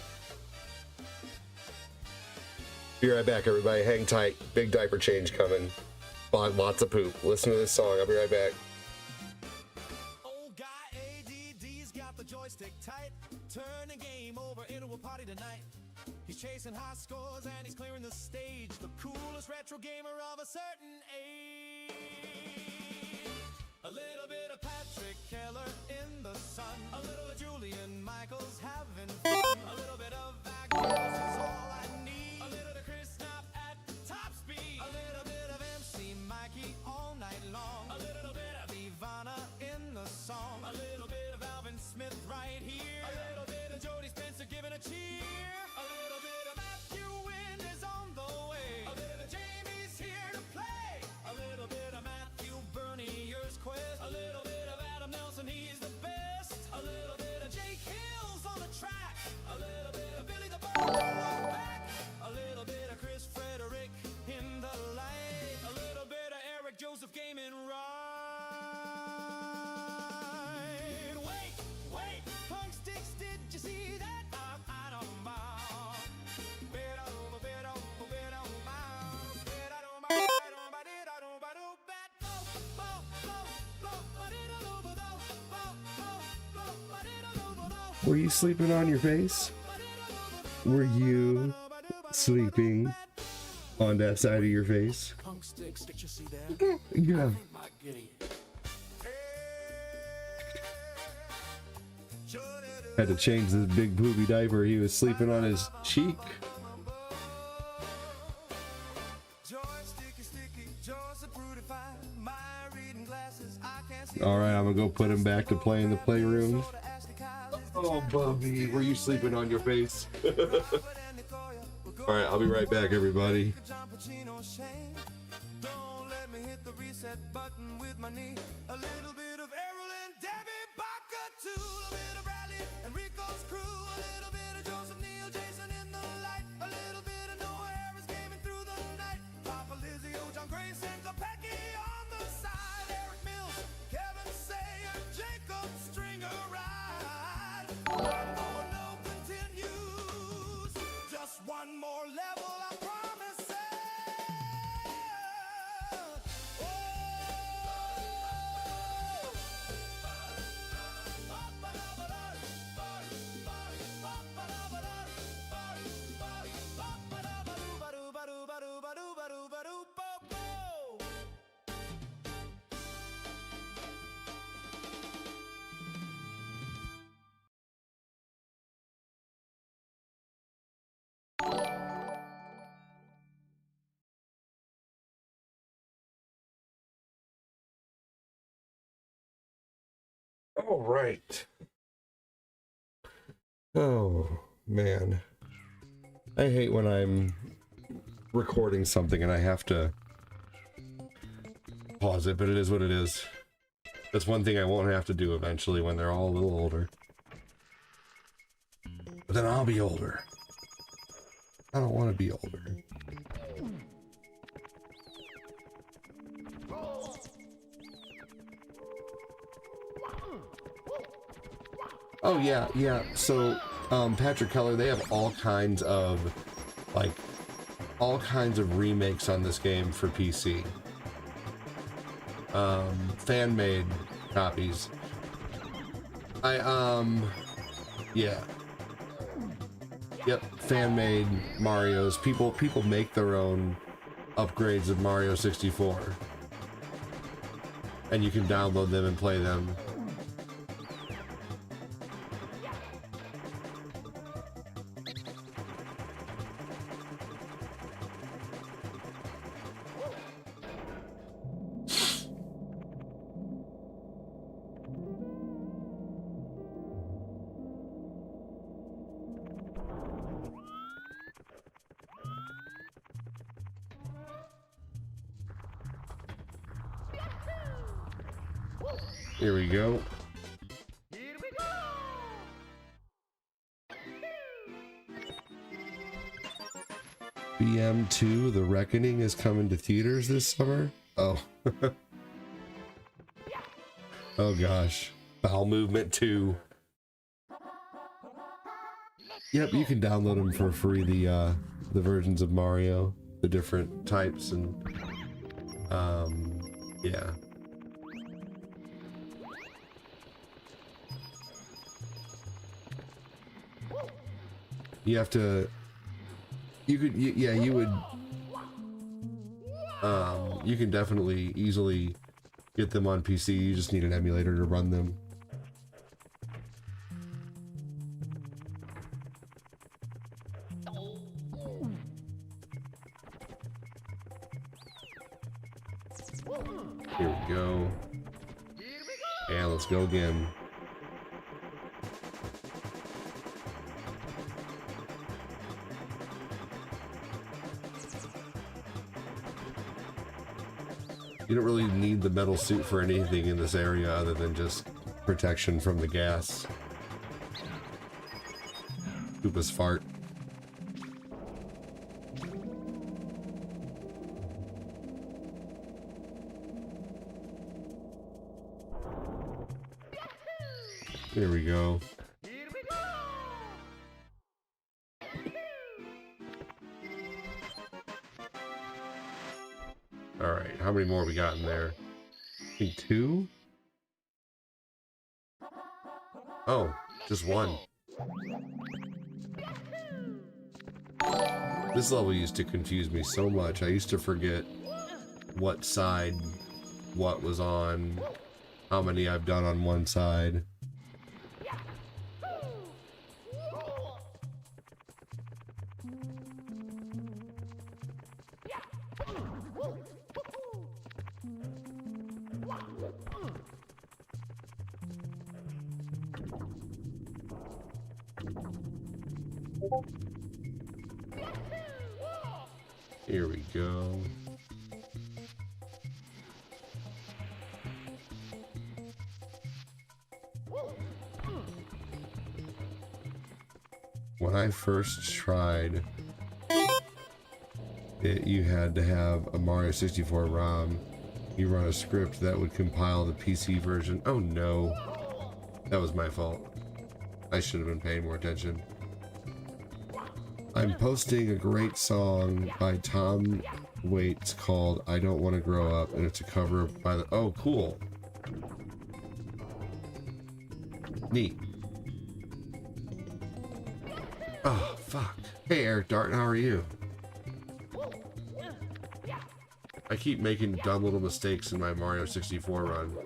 Be right back, everybody. Hang tight. Big diaper change coming. Lots of poop. Listen to this song. I'll be right back. Old guy ADD's got the joystick tight. Turn the game over into a party tonight. He's chasing high scores and he's clearing the stage. The coolest retro gamer of a certain age. A little bit of Patrick Keller in the sun. A little of Julian Michaels having fun. A little bit of Vagos is all I need. A little of Chris Knopf at top speed. A little bit of MC Mikey all night long. A little bit of Ivana in the song. A little bit of Alvin Smith right here. A little bit of Jody Spencer giving a cheer. A little bit Were you sleeping on your face? Were you sleeping on that side of your face? Yeah. Had to change this big poopy diaper. He was sleeping on his cheek. All right, I'm gonna go put him back to play in the playroom. Oh, Bubby, were you sleeping on your face? All right, I'll be right back, everybody. One more level, I promise. All right. Oh, man. I hate when I'm recording something and I have to pause it, but it is what it is. That's one thing I won't have to do eventually when they're all a little older. But then I'll be older. I don't want to be older. Oh yeah, yeah. So, Patrick Keller, they have all kinds of remakes on this game for PC. Fan-made copies. Yeah. Yep, fan-made Marios. People make their own upgrades of Mario 64. And you can download them and play them. Here we go. BM2 The Reckoning is coming to theaters this summer. Oh. Oh gosh. Bowel Movement 2. Yep, you can download them for free, the versions of Mario, the different types, and yeah. You have to, you could, yeah, you would, you can definitely easily get them on PC. You just need an emulator to run them. Here we go. And let's go again. You don't really need the metal suit for anything in this area other than just protection from the gas. Koopa's fart. There we go. All right, how many more we got in there? I think 2? Oh, just 1. This level used to confuse me so much. I used to forget what side what was on, how many I've done on one side. Here we go. When I first tried it, you had to have a Mario 64 ROM. You run a script that would compile the PC version. Oh no, that was my fault. I should have been paying more attention. I'm posting a great song by Tom Waits called I Don't Want to Grow Up, and it's a cover by the... Oh, cool. Neat. Oh, fuck. Hey, Eric Dart, how are you? I keep making dumb little mistakes in my Mario 64 run.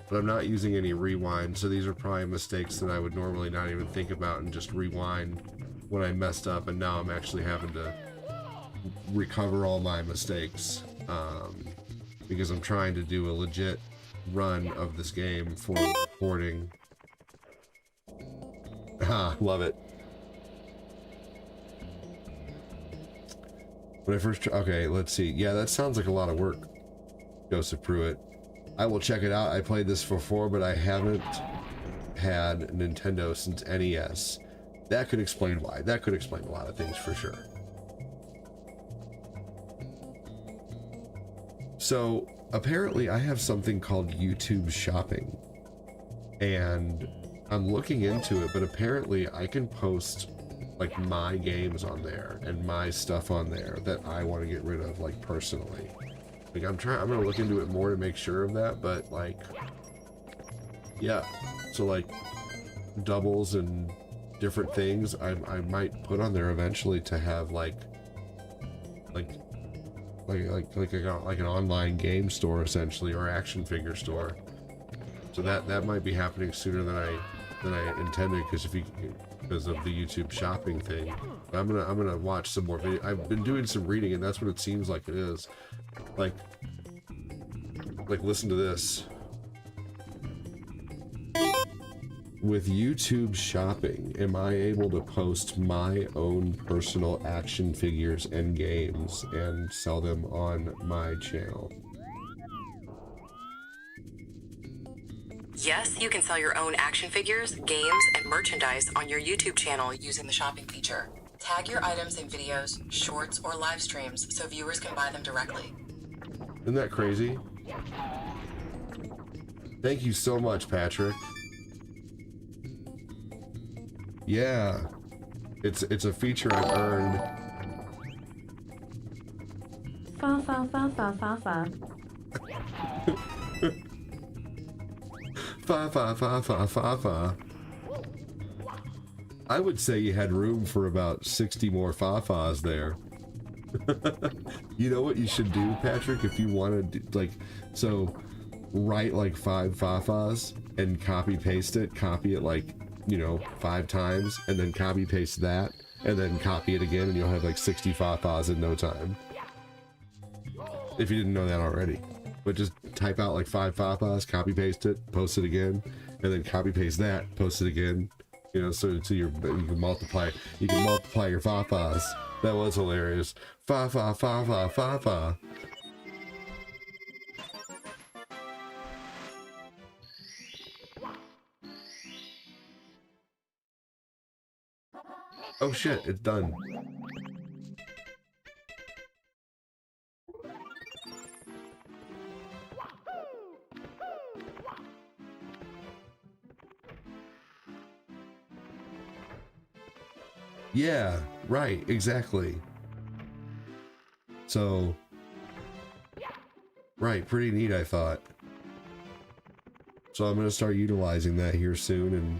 But I'm not using any rewind, so these are probably mistakes that I would normally not even think about and just rewind when I messed up, and now I'm actually having to recover all my mistakes because I'm trying to do a legit run of this game for recording. Ah, love it. When I first okay, let's see. Yeah, that sounds like a lot of work, Joseph Pruitt. I will check it out. I played this before, but I haven't had Nintendo since NES. That could explain why. That could explain a lot of things for sure. So apparently I have something called YouTube Shopping, and I'm looking into it, but apparently I can post like my games on there and my stuff on there that I want to get rid of, like personally. Like I'm gonna look into it more to make sure of that, but like, yeah. So like doubles and different things I might put on there eventually to have like an online game store essentially, or action figure store. So that might be happening sooner than I intended, because of the YouTube Shopping thing. I'm gonna watch some more video. I've been doing some reading, and that's what it seems like it is. Like listen to this. With YouTube Shopping, am I able to post my own personal action figures and games and sell them on my channel? Yes, you can sell your own action figures, games, and merchandise on your YouTube channel using the shopping feature. Tag your items in videos, shorts, or live streams so viewers can buy them directly. Isn't that crazy? Thank you so much, Patrick. Yeah, it's a feature I've earned. Fa fa fa fa fa fa. Fa fa fa fa fa fa. I would say you had room for about 60 more fa-fas there. You know what you should do, Patrick, if you want to do, like, so write like 5 fa-fas and copy it like, you know, 5 times, and then copy paste that, and then copy it again, and you'll have like 60 fa-fas in no time. If you didn't know that already. But just type out like 5 fa-fas, copy paste it, post it again, and then copy paste that, post it again. You know, so you can multiply your fa-fas. That was hilarious. Fa-fa, fa-fa, fa-fa. Oh shit, it's done. Yeah, right, exactly. So, right, pretty neat, I thought. So I'm gonna start utilizing that here soon and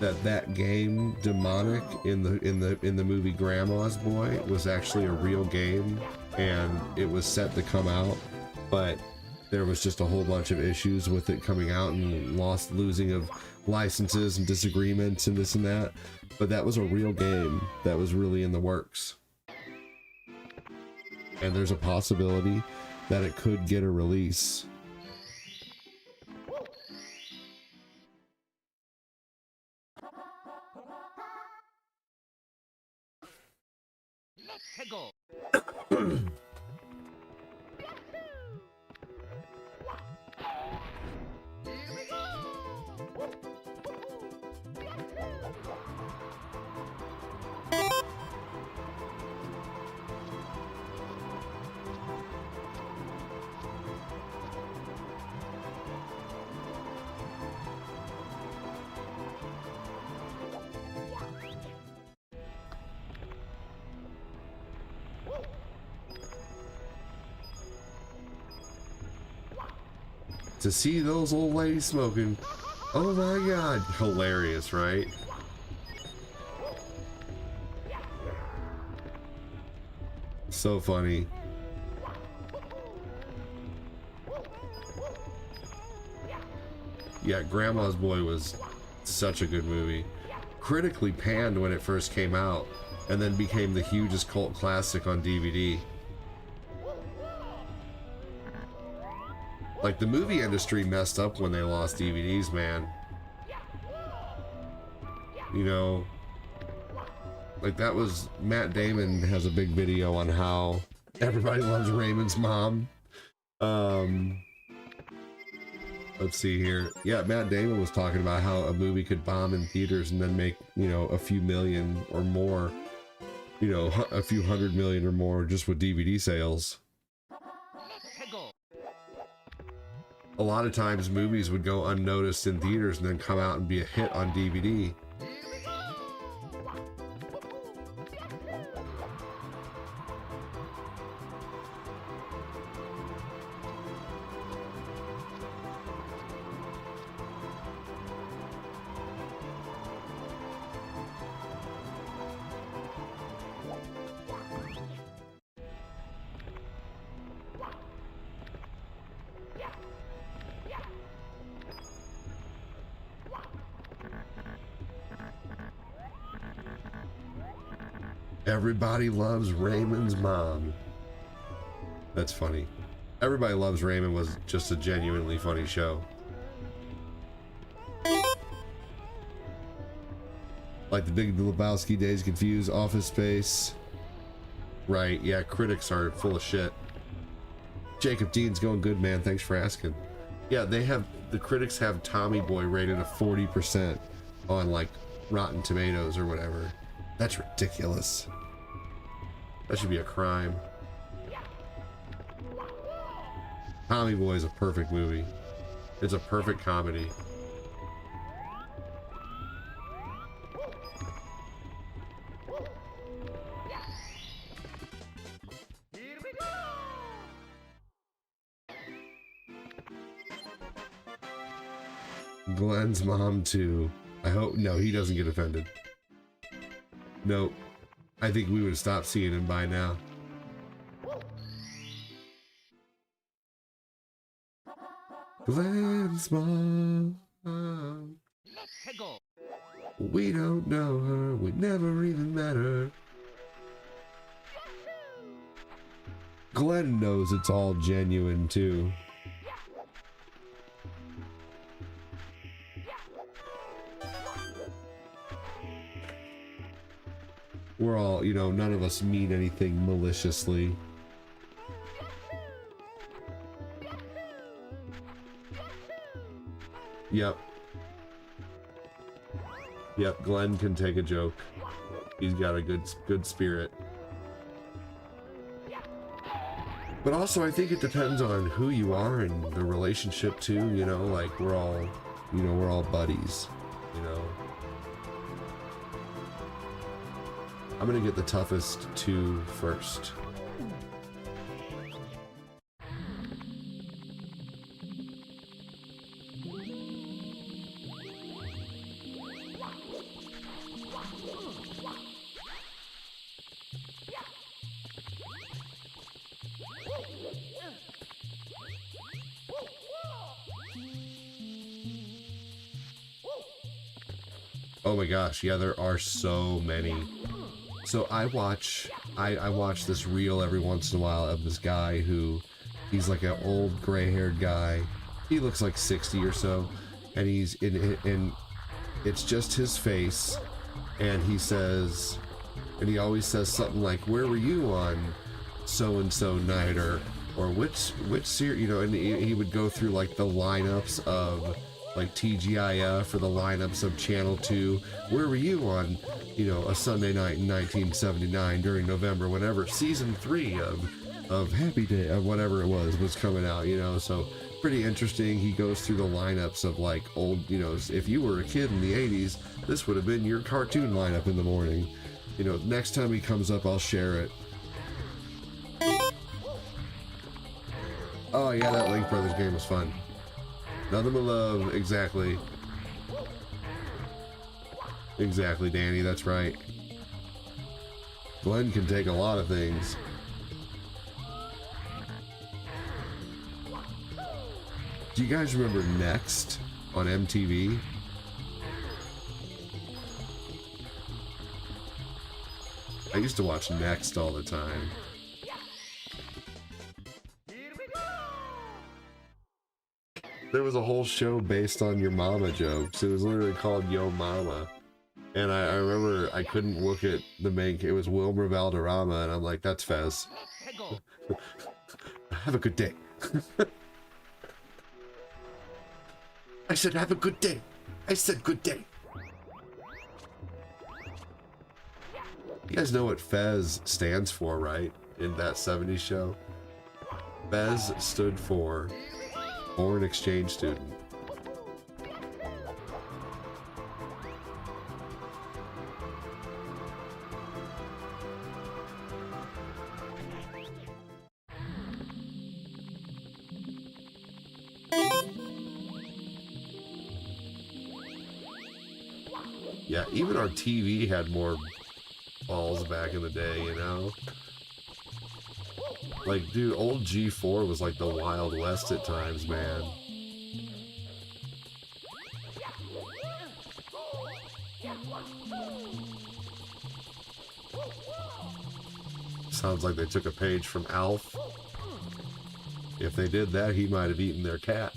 that game Demonic in the movie Grandma's Boy was actually a real game, and it was set to come out, but there was just a whole bunch of issues with it coming out and losing of licenses and disagreements and this and that. But that was a real game that was really in the works, and there's a possibility that it could get a release. To see those old ladies smoking, oh my god, hilarious, right? So funny. Yeah, Grandma's Boy was such a good movie. Critically panned when it first came out, and then became the hugest cult classic on DVD. Like, the movie industry messed up when they lost DVDs, man. You know, like, that was, Matt Damon has a big video on how everybody loves Raymond's mom. Let's see here. Yeah, Matt Damon was talking about how a movie could bomb in theaters and then make, you know, a few million or more, you know, a few 100 million or more just with DVD sales. A lot of times movies would go unnoticed in theaters and then come out and be a hit on DVD. Everybody Loves Raymond's Mom. That's funny. Everybody Loves Raymond was just a genuinely funny show. Like the Big Lebowski, Days Confused, Office Space. Right, yeah, critics are full of shit. Jacob Dean's going good, man. Thanks for asking. Yeah, the critics have Tommy Boy rated a 40% on like Rotten Tomatoes or whatever. That's ridiculous. That should be a crime. Tommy Boy is a perfect movie. It's a perfect comedy. Glenn's mom too. I hope no, he doesn't get offended. Nope. I think we would have stopped seeing him by now. Glenn's mom. We don't know her. We never even met her. Glenn knows it's all genuine too. We're all, you know, none of us mean anything maliciously. Yep. Yep, Glenn can take a joke. He's got a good spirit. But also, I think it depends on who you are and the relationship too, you know, like we're all buddies, you know. I'm gonna get the toughest two first. Oh my gosh, yeah, there are so many. So I watch this reel every once in a while of this guy who, he's like an old gray-haired guy. He looks like 60 or so, and he's in it's just his face, and he says, and he always says something like, "Where were you on so-and-so night?" or which series, you know, and he would go through like the lineups of like TGIF or the lineups of Channel 2. Where were you on, you know, a Sunday night in 1979 during November, whenever season 3 of Happy Day, of whatever it was coming out, you know? So pretty interesting. He goes through the lineups of like old, you know, if you were a kid in the 80s, this would have been your cartoon lineup in the morning. You know, next time he comes up, I'll share it. Oh yeah, that Link Brothers game was fun. Nothing but love, exactly. Exactly, Danny, that's right. Glenn can take a lot of things. Do you guys remember Next on MTV? I used to watch Next all the time. There was a whole show based on Your Mama jokes. It was literally called Yo Mama. And I remember I couldn't look at the main, it was Wilmer Valderrama, and I'm like, that's Fez. Have a good day. I said, have a good day. I said, good day. You guys know what Fez stands for, right? In that 70s show? Fez stood for Foreign Exchange Student. Yeah, even our TV had more balls back in the day, you know? Like, dude, old G4 was like the Wild West at times, man. Sounds like they took a page from Alf. If they did that, he might have eaten their cat.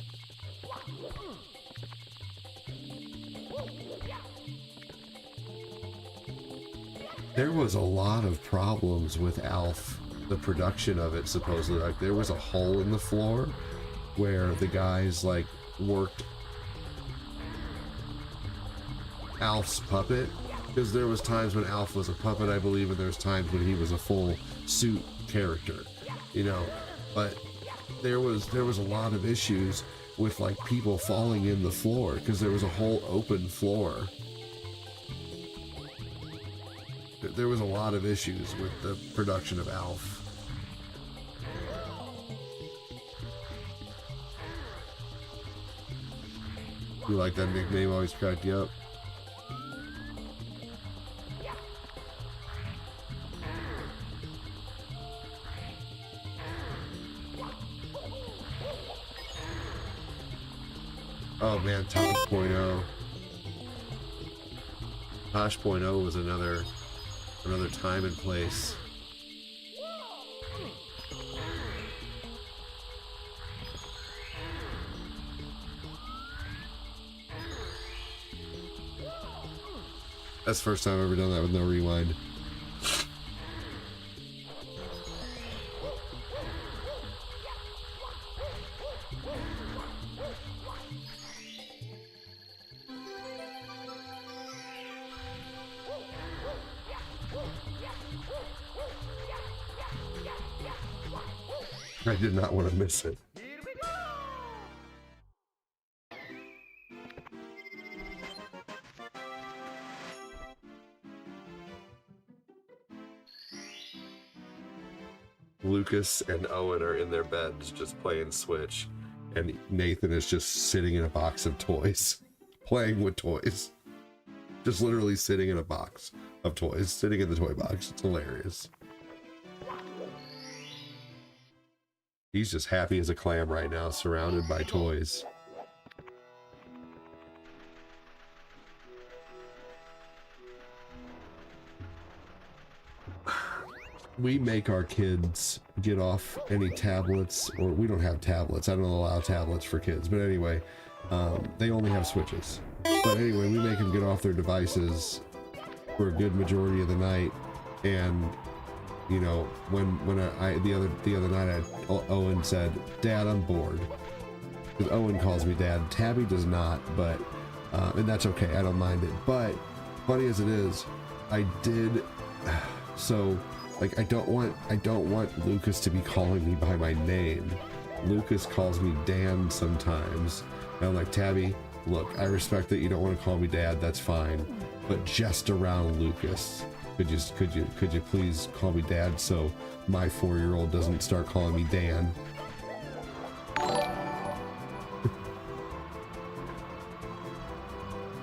There was a lot of problems with Alf, the production of it, supposedly. Like, there was a hole in the floor where the guys, like, worked Alf's puppet, because there was times when Alf was a puppet, I believe, and there's times when he was a full suit character, you know. But there was a lot of issues with, like, people falling in the floor, because there was a whole open floor. There was a lot of issues with the production of Alf. You like that nickname? Always cracked you up. Oh man, Tosh.0. Tosh.0 was another time and place. That's the first time I've ever done that with no rewind. I did not want to miss it. Lucas and Owen are in their beds just playing Switch, and Nathan is just sitting in a box of toys, playing with toys. Just literally sitting in a box of toys, sitting in the toy box. It's hilarious. He's just happy as a clam right now, surrounded by toys. we make our kids get off any tablets, or we don't have tablets. I don't allow tablets for kids, but anyway, they only have Switches. But anyway, we make them get off their devices for a good majority of the night. And you know, when the other night, Owen said, "Dad, I'm bored." Because Owen calls me Dad. Tabby does not, but and that's okay. I don't mind it. But funny as it is, I did. So, like, I don't want Lucas to be calling me by my name. Lucas calls me Dan sometimes. And I'm like, Tabby, look, I respect that you don't want to call me Dad. That's fine. But just around Lucas, could you please call me Dad so my 4-year-old doesn't start calling me Dan?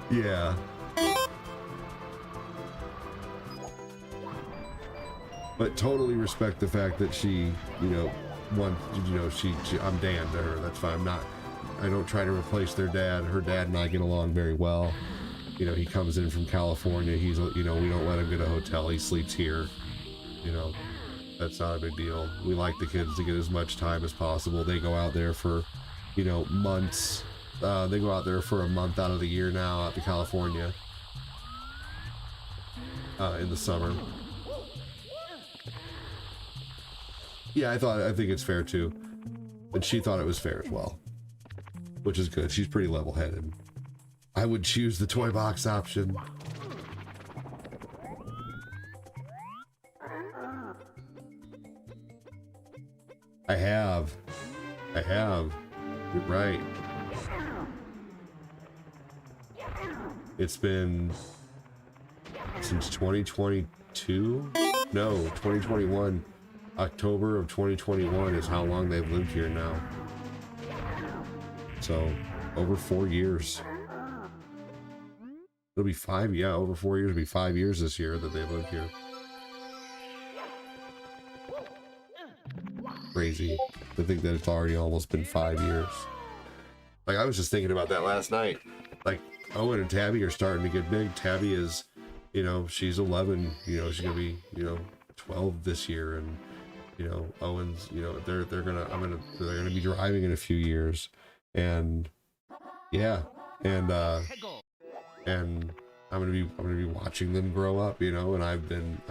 Yeah. But totally respect the fact that she, you know, I'm Dan to her. That's fine. I don't try to replace their dad. Her dad and I get along very well. You know, he comes in from California. He's, you know, we don't let him get a hotel. He sleeps here. You know, that's not a big deal. We like the kids to get as much time as possible. They go out there for, you know, months. They go out there for a month out of the year now out to California in the summer. Yeah, I think it's fair too. And she thought it was fair as well, which is good. She's pretty level-headed. I would choose the toy box option. I have. You're right. It's been since 2022? No, 2021. October of 2021 is how long they've lived here now. So, over 4 years. It'll be 5, yeah, over 4 years. It'll be 5 years this year that they've lived here. Crazy to think that it's already almost been 5 years. Like, I was just thinking about that last night. Like, Owen and Tabby are starting to get big. Tabby is, you know, she's 11. You know, she's gonna be, you know, 12 this year, and you know, Owen's, you know, they're gonna be driving in a few years, and yeah, and I'm gonna be watching them grow up, you know, and I've been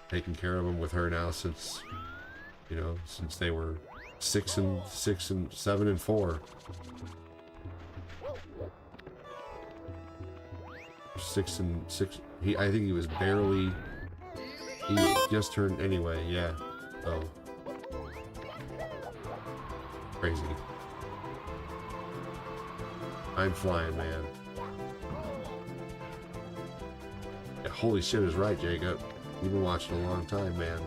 taking care of them with her now since, you know, since they were 6 and 7 and 4. 6 and 6. I think he was barely. He just turned anyway. Yeah. Oh. Crazy. I'm flying, man. Yeah, holy shit is right, Jacob. You've been watching a long time, man.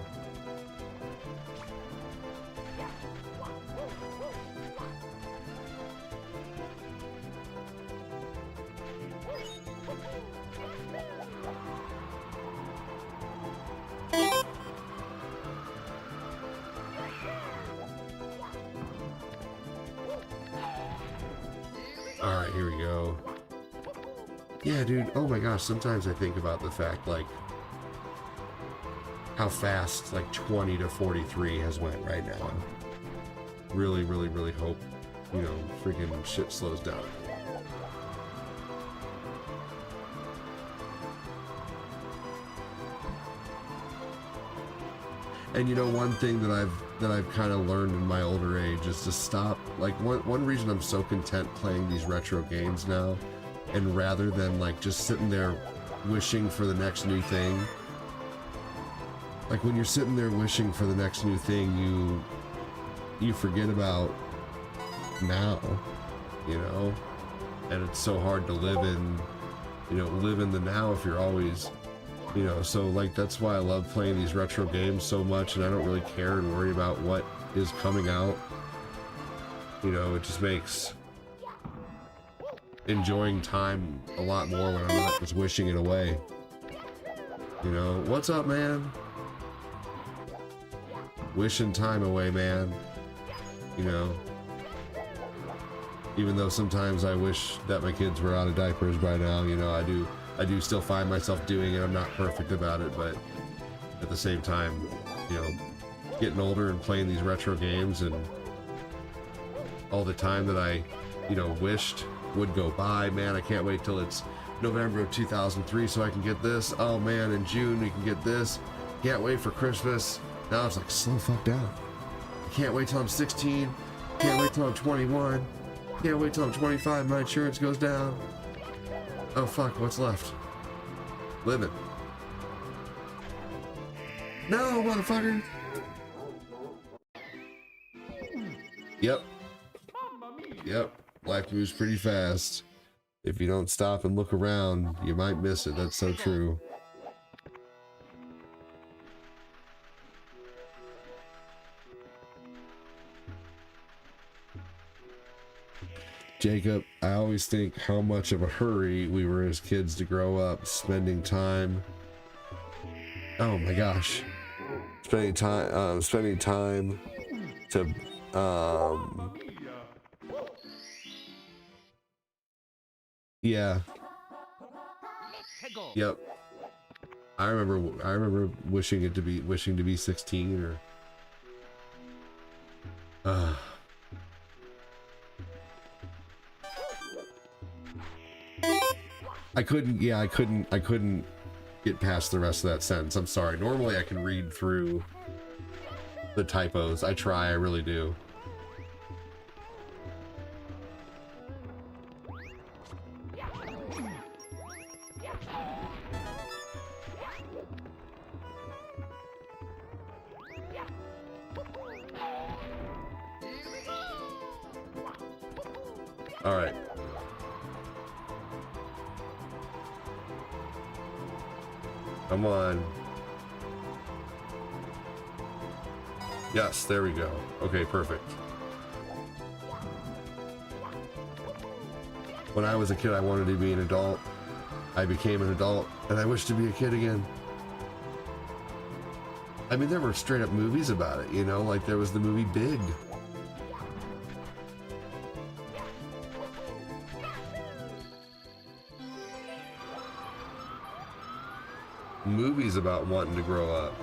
Alright, here we go. Yeah, dude, oh my gosh, sometimes I think about the fact, like, how fast, like, 20 to 43 has went right now. Really, really, really hope, you know, freaking shit slows down. And you know, one thing that I've kind of learned in my older age is to stop. Like, one reason I'm so content playing these retro games now, and rather than like just sitting there wishing for the next new thing, like when you're sitting there wishing for the next new thing, you forget about now, you know, and it's so hard to live in the now if you're always, you know, so like that's why I love playing these retro games so much, and I don't really care and worry about what is coming out. You know, it just makes enjoying time a lot more when I'm not just wishing it away. You know, what's up, man? Wishing time away, man. You know, even though sometimes I wish that my kids were out of diapers by now, you know, I do still find myself doing it. I'm not perfect about it, but at the same time, you know, getting older and playing these retro games, and all the time that I, you know, wished would go by. Man, I can't wait till it's November of 2003 so I can get this. Oh man, in June we can get this. Can't wait for Christmas. Now it's like, slow fuck down. I can't wait till I'm 16. Can't wait till I'm 21. Can't wait till I'm 25. My insurance goes down. Oh fuck, what's left? Living. No, motherfucker. Yep. Yep. Life moves pretty fast. If you don't stop and look around, you might miss it. That's so true. Jacob, I always think how much of a hurry we were as kids to grow up, spending time. Oh my gosh. Spending time to yeah. Yep. I remember wishing to be 16 or I couldn't get past the rest of that sentence. I'm sorry. Normally I can read through the typos. I try, I really do. All right. Come on. Yes, there we go. Okay, perfect. When I was a kid, I wanted to be an adult. I became an adult, and I wish to be a kid again. I mean, there were straight up movies about it, you know, like there was the movie Big. Movies about wanting to grow up.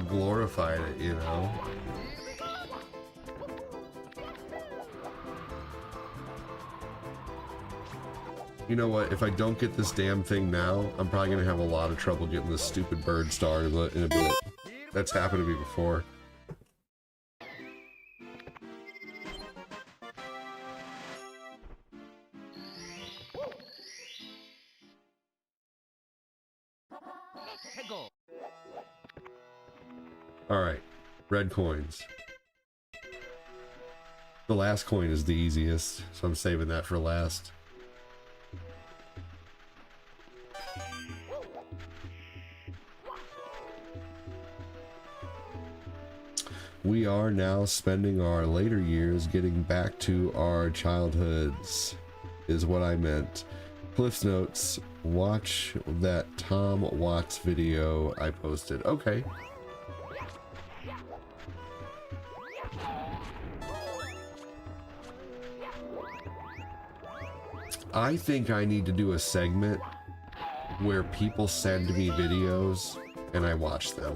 Glorified it, you know. You know what? If I don't get this damn thing now, I'm probably gonna have a lot of trouble getting this stupid bird star in a bit. That's happened to me before. Alright, red coins. The last coin is the easiest, so I'm saving that for last. We are now spending our later years getting back to our childhoods, is what I meant. Cliff's Notes, watch that Tom Watts video I posted. Okay. I think I need to do a segment where people send me videos and I watch them.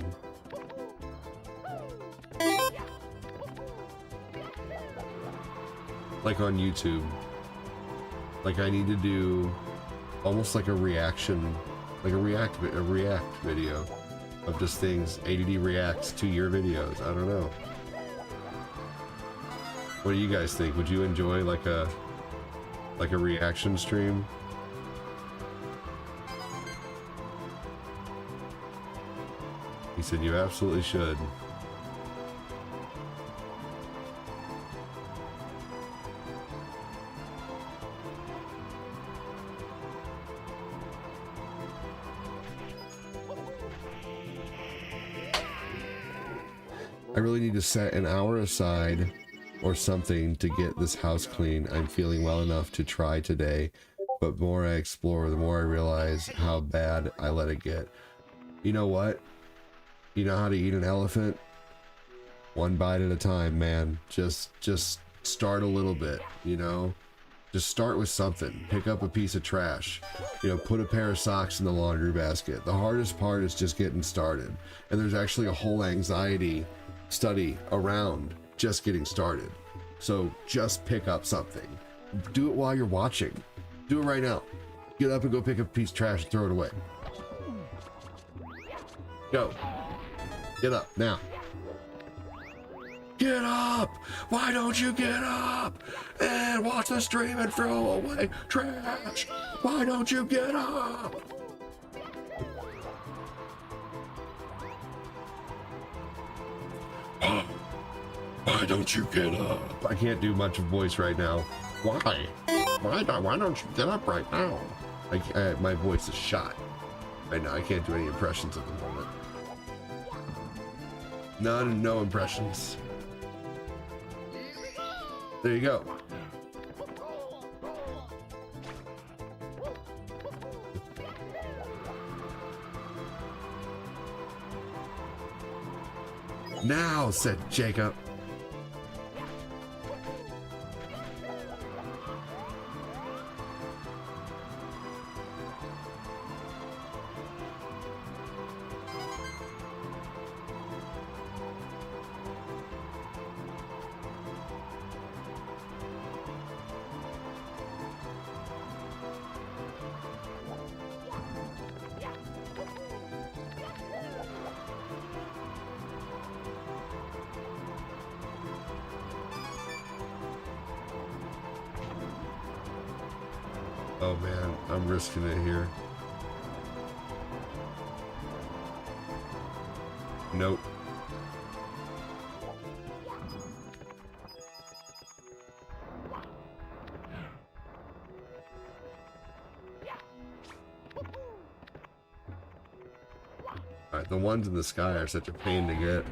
Like on YouTube. Like I need to do almost like a reaction, like a react video of just things. ADD reacts to your videos. I don't know. What do you guys think? Would you enjoy like a reaction stream? He said you absolutely should. I really need to set an hour aside or something to get this house clean. I'm feeling well enough to try today, but the more I explore, the more I realize how bad I let it get. You know what? You know how to eat an elephant? One bite at a time, man. Just start a little bit, you know? Just start with something. Pick up a piece of trash. You know, put a pair of socks in the laundry basket. The hardest part is just getting started. And there's actually a whole anxiety study around just getting started. So just pick up something. Do it while you're watching. Do it right now. Get up and go pick up a piece of trash and throw it away. Go. Get up now. Get up! Why don't you get up and watch the stream and throw away trash? Why don't you get up? Why don't you get up? I can't do much of voice right now. Why? Why don't you get up right now? My voice is shot right now. I can't do any impressions at the moment. No impressions. There you go. Now, said Jacob. Oh man, I'm risking it here. Nope. Alright, the ones in the sky are such a pain to get.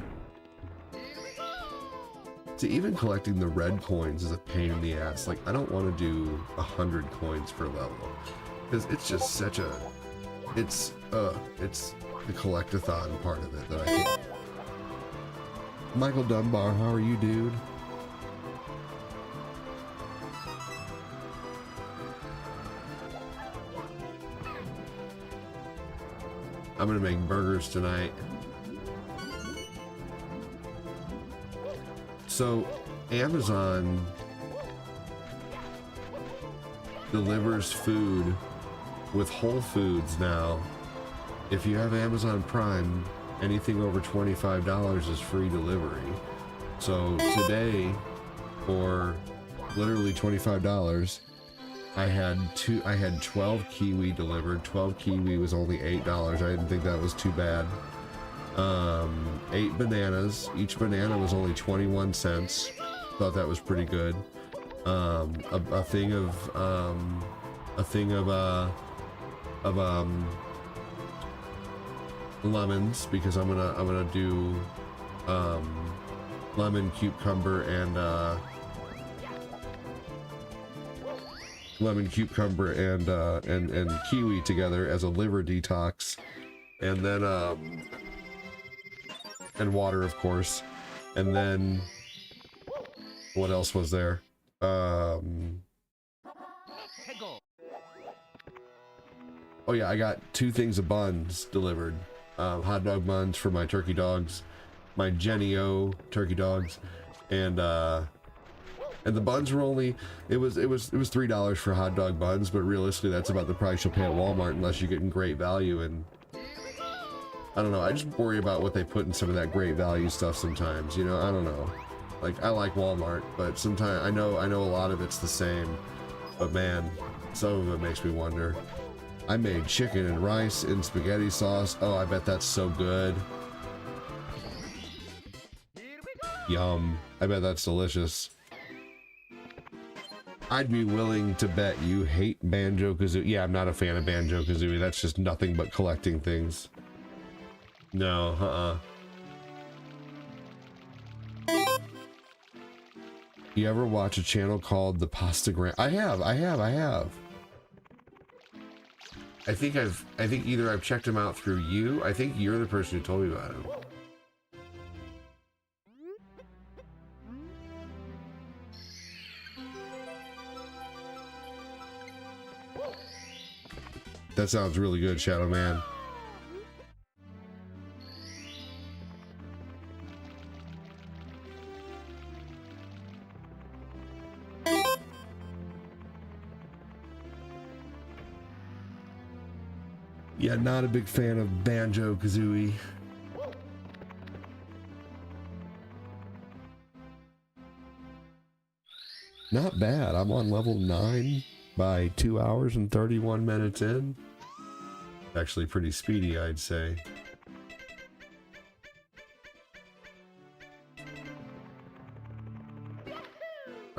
See, even collecting the red coins is a pain in the ass. Like, I don't want to do 100 coins per level because it's just such a, it's the collectathon part of it that I hate. Michael Dunbar, how are you, dude? I'm gonna make burgers tonight. So, Amazon delivers food with Whole Foods now. If you have Amazon Prime, anything over $25 is free delivery. So today, for literally $25, I had 12 kiwi delivered. 12 kiwi was only $8. I didn't think that was too bad. 8 bananas. Each banana was only 21 cents. Thought that was pretty good. A thing of lemons, because I'm gonna do lemon, cucumber, and and kiwi together as a liver detox, and then and water, of course. And then what else was there? Oh yeah, I got 2 things of buns delivered. Hot dog buns for my turkey dogs, my Jenny-O turkey dogs, and the buns were only, it was $3 for hot dog buns, but realistically that's about the price you'll pay at Walmart unless you're getting great value. And I don't know, I just worry about what they put in some of that great value stuff sometimes, you know. I don't know, like, I like Walmart, but sometimes I know a lot of it's the same, but man, some of it makes me wonder. I made chicken and rice in spaghetti sauce. Oh, I bet that's so good. Yum. I bet that's delicious. I'd be willing to bet you hate Banjo-Kazooie. Yeah, I'm not a fan of Banjo-Kazooie. That's just nothing but collecting things. No, You ever watch a channel called The Pastagram? I have. I think either I've checked him out through you. I think you're the person who told me about him. That sounds really good, Shadow Man. Yeah, not a big fan of Banjo-Kazooie. Not bad. I'm on level 9 by 2 hours and 31 minutes in. Actually pretty speedy, I'd say.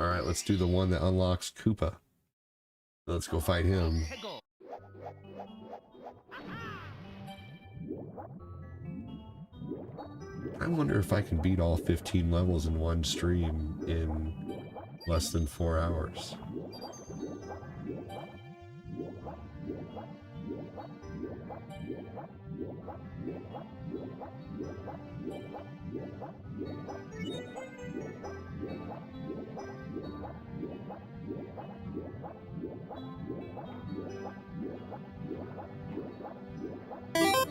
Alright, let's do the one that unlocks Koopa. Let's go fight him. I wonder if I can beat all 15 levels in one stream in less than 4 hours.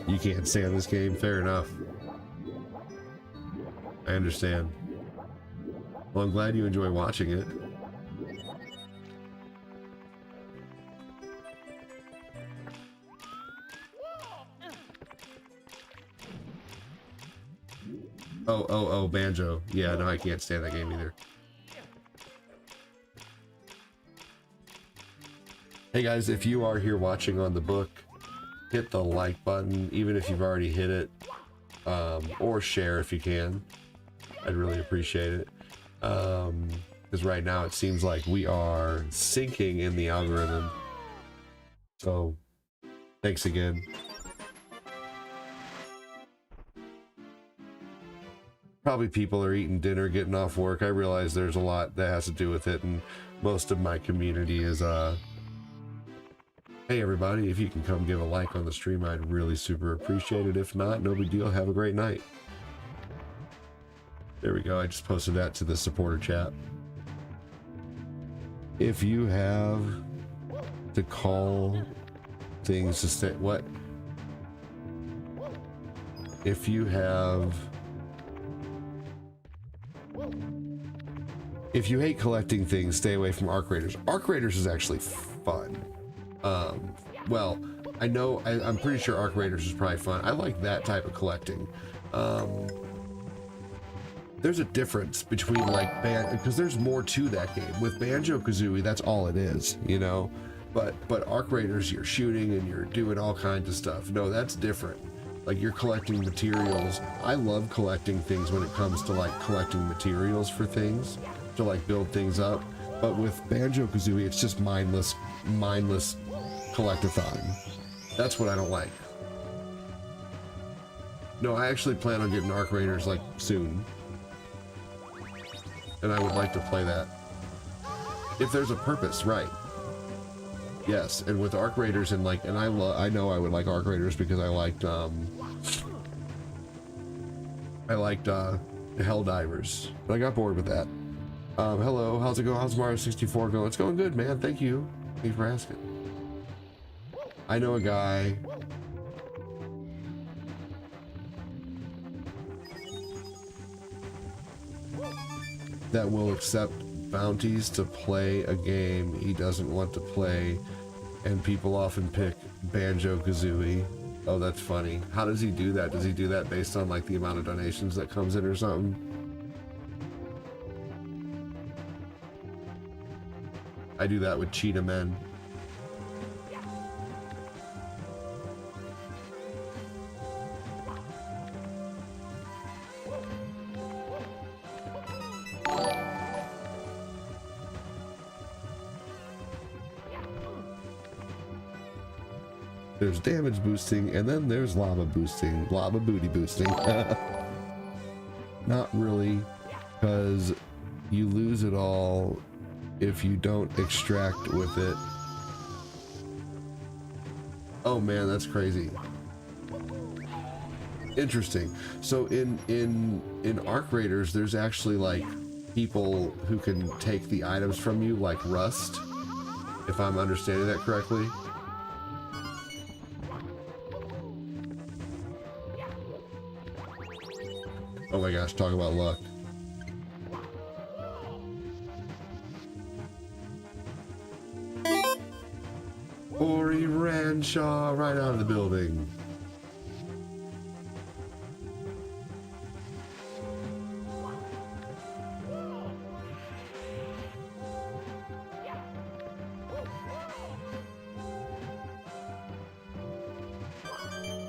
You can't stand this game? Fair enough. I understand. Well, I'm glad you enjoy watching it. Oh, Banjo. Yeah, no, I can't stand that game either. Hey guys, if you are here watching on the book, hit the like button, even if you've already hit it, or share if you can. I'd really appreciate it. Because right now it seems like we are sinking in the algorithm. So, thanks again. Probably people are eating dinner, getting off work. I realize there's a lot that has to do with it, and most of my community is, hey everybody, if you can come give a like on the stream, I'd really super appreciate it. If not, no big deal. Have a great night. There we go. I just posted that to the supporter chat. If you have to call things to stay, what? If you hate collecting things, stay away from Arc Raiders. Arc Raiders is actually fun. Well, I'm pretty sure Arc Raiders is probably fun. I like that type of collecting. There's a difference between like because there's more to that game. With Banjo-Kazooie, that's all it is, you know. But Arc Raiders, you're shooting and you're doing all kinds of stuff. No, that's different. Like you're collecting materials. I love collecting things when it comes to like collecting materials for things to like build things up. But with Banjo-Kazooie, it's just mindless collectathon. That's what I don't like. No, I actually plan on getting Arc Raiders like soon. And I would like to play that. If there's a purpose, right. Yes, and with Arc Raiders and like, and I know I would like Arc Raiders because I liked Helldivers, but I got bored with that. Hello, how's it going? How's Mario 64 going? It's going good, man. Thank you. Thank you for asking. I know a guy. That will accept bounties to play a game he doesn't want to play, and people often pick Banjo-Kazooie. Oh, that's funny. How does he do that? Does he do that based on like the amount of donations that comes in or something? I do that with Cheetah Men. There's damage boosting, and then there's lava boosting, lava booty boosting. Not really, because you lose it all if you don't extract with it. Oh man, that's crazy. Interesting. So in Arc Raiders, there's actually like people who can take the items from you, like Rust, if I'm understanding that correctly. Oh my gosh, talk about luck. Ori Ranshaw right out of the building.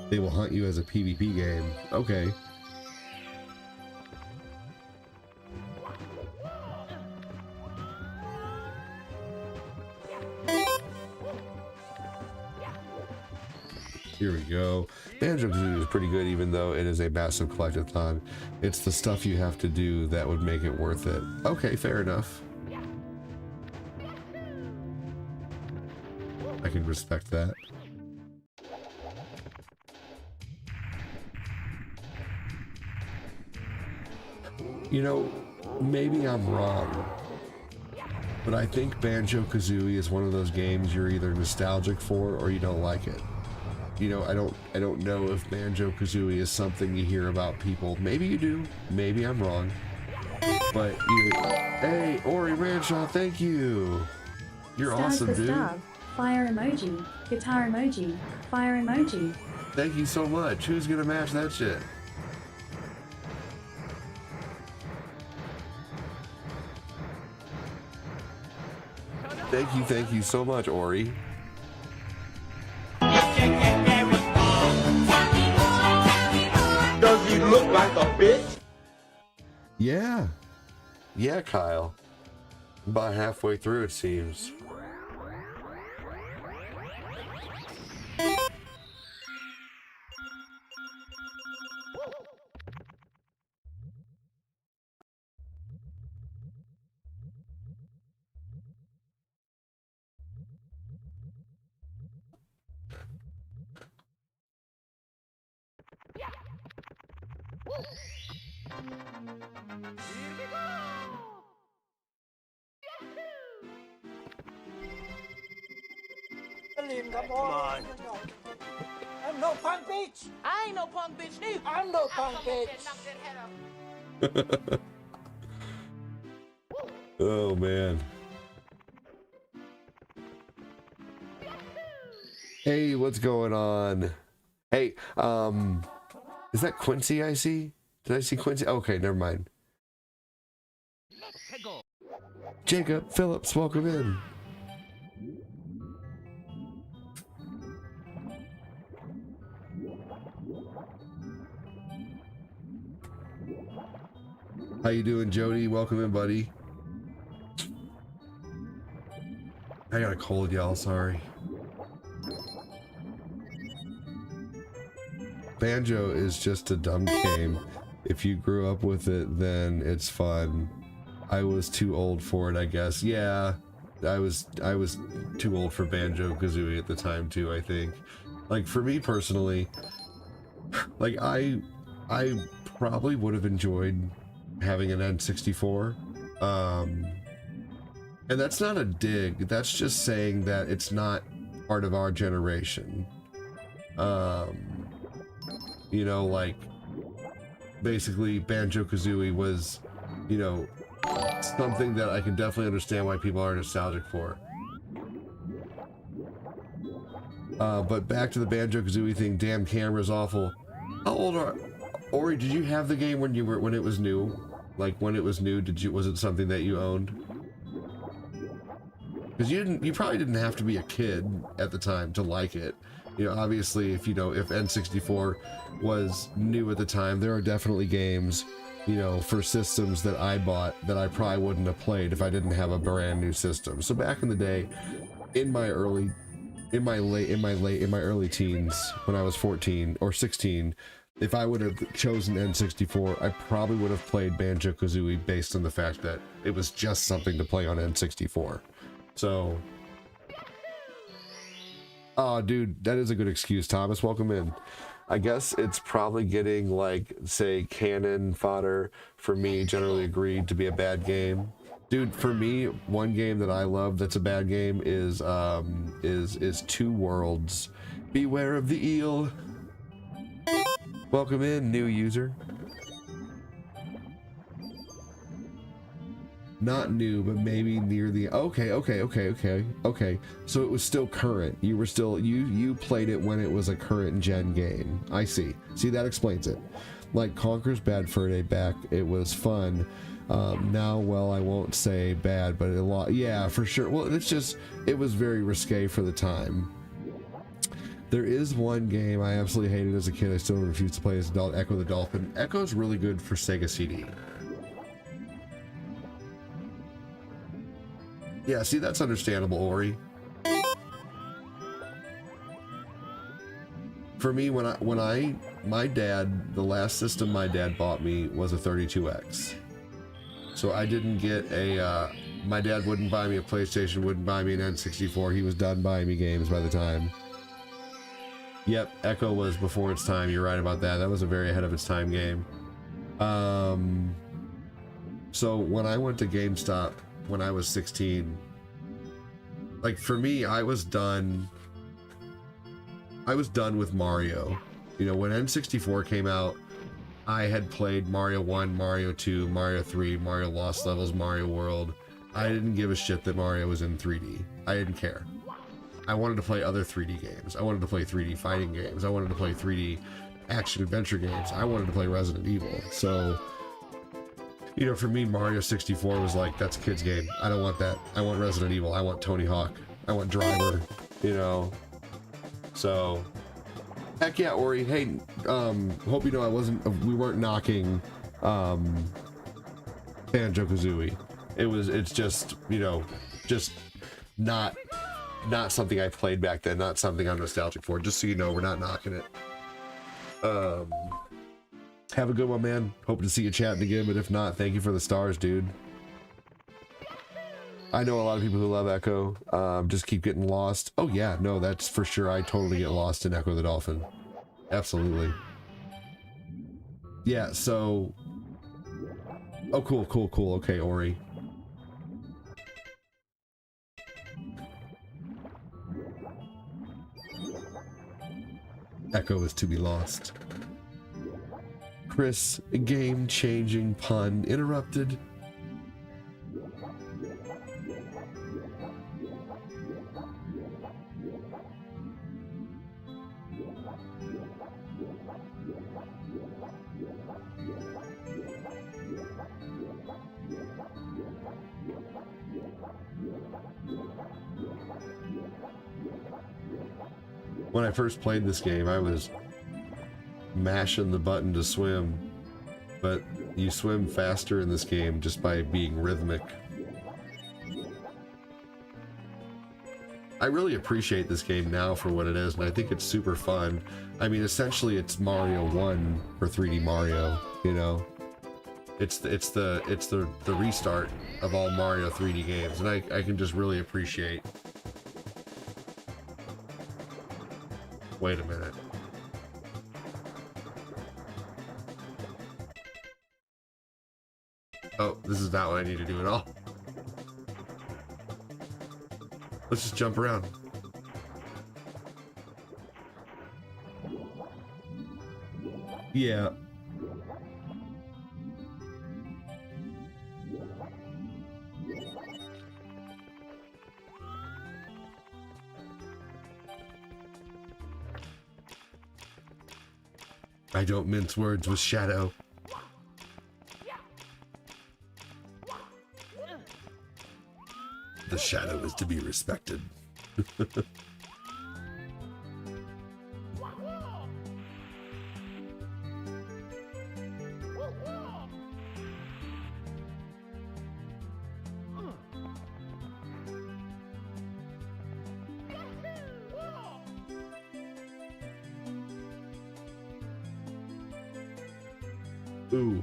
They will hunt you as a PvP game. Okay. Here we go. Banjo-Kazooie is pretty good, even though it is a massive collectathon. It's the stuff you have to do that would make it worth it. Okay, fair enough. I can respect that. You know, maybe I'm wrong, but I think Banjo-Kazooie is one of those games you're either nostalgic for or you don't like it. You know, I don't know if Banjo-Kazooie is something you hear about people. Maybe you do. Maybe I'm wrong. But you, hey, Ori Ranshaw, thank you. You're awesome, dude. Star. Fire emoji. Guitar emoji. Fire emoji. Thank you so much. Who's gonna match that shit? Thank you so much, Ori. Does he look like a bitch? Yeah. Yeah, Kyle. About halfway through, it seems. Come on. I'm no punk bitch. I ain't no punk bitch neither. I'm no punk bitch. Oh man. Hey, what's going on? Hey, is that Quincy I see? Did I see Quincy? Okay, never mind. Jacob Phillips, welcome in. How you doing, Jody? Welcome in, buddy. I got a cold, y'all. Sorry. Banjo is just a dumb game. If you grew up with it, then it's fun. I was too old for it, I guess. Yeah, I was too old for Banjo-Kazooie at the time too, I think. Like, for me personally, like I probably would have enjoyed having an N64. And that's not a dig. That's just saying that it's not part of our generation. You know, like, basically Banjo-Kazooie was, you know, something that I can definitely understand why people are nostalgic for. But back to the Banjo-Kazooie thing, damn camera's awful. How old are Ori, did you have the game when it was new? Like, when it was new, was it something that you owned? Because you probably didn't have to be a kid at the time to like it. You know, obviously, if N64 was new at the time, there are definitely games, you know, for systems that I bought that I probably wouldn't have played if I didn't have a brand new system. So back in the day, in my early teens, when I was 14 or 16, if I would have chosen N64, I probably would have played Banjo-Kazooie based on the fact that it was just something to play on N64. So, oh, dude, that is a good excuse. Thomas, welcome in. I guess it's probably getting, like, say, canon fodder for me, generally agreed to be a bad game. Dude, for me, one game that I love that's a bad game is Two Worlds. Beware of the eel. Welcome in, new user. Not new, but maybe near the... Okay. So it was still current. You were still... You played it when it was a current gen game. I see. See, that explains it. Like Conker's Bad Fur Day back, it was fun. Now, well, I won't say bad, but a lot... Yeah, for sure. Well, it's just... It was very risque for the time. There is one game I absolutely hated as a kid. I still refuse to play as an adult, Echo the Dolphin. Echo's really good for Sega CD. Yeah, see, that's understandable, Ori. For me, my dad, the last system my dad bought me was a 32X. So I didn't get a, my dad wouldn't buy me a PlayStation, wouldn't buy me an N64. He was done buying me games by the time. Yep, Echo was before its time. You're right about that. That was a very ahead of its time game. So when I went to GameStop when I was 16, like for me, I was done with Mario. You know, when N64 came out, I had played Mario 1, Mario 2, Mario 3, Mario Lost Levels, Mario World. I didn't give a shit that Mario was in 3D. I didn't care. I wanted to play other 3D games. I wanted to play 3D fighting games. I wanted to play 3D action adventure games. I wanted to play Resident Evil. So, you know, for me, Mario 64 was like, that's a kid's game. I don't want that. I want Resident Evil. I want Tony Hawk. I want Driver, you know. So, heck yeah, Ori. Hey, hope you know we weren't knocking Banjo-Kazooie. It's just, you know, just not something I played back then, not something I'm nostalgic for. Just so you know, we're not knocking it. Have a good one, man. Hope to see you chatting again, but if not, thank you for the stars, dude. I know a lot of people who love Echo, just keep getting lost. Oh yeah, no, that's for sure. I totally get lost in Echo the Dolphin. Absolutely. Yeah, so... Oh, cool. Okay, Ori. Echo is to be lost. Chris, game-changing pun interrupted. When I first played this game, I was mashing the button to swim, but you swim faster in this game just by being rhythmic. I really appreciate this game now for what it is, and I think it's super fun. I mean, essentially it's Mario 1 for 3D Mario, you know? It's the restart of all Mario 3D games, and I can just really appreciate. Wait a minute. Oh, this is not what I need to do at all. Let's just jump around. Yeah. I don't mince words with Shadow. The Shadow is to be respected. Ooh.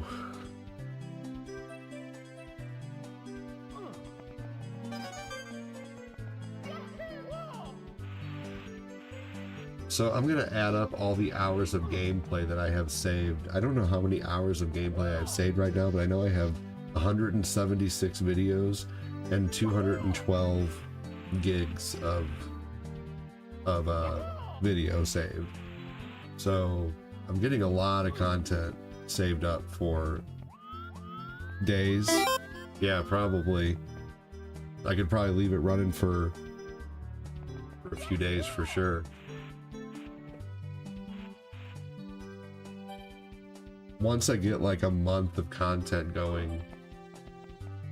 So I'm gonna add up all the hours of gameplay that I have saved. I don't know how many hours of gameplay I've saved right now, but I know I have 176 videos and 212 gigs of video saved. So I'm getting a lot of content saved up for days Yeah, probably. I could probably leave it running for a few days for sure. Once I get like a month of content going,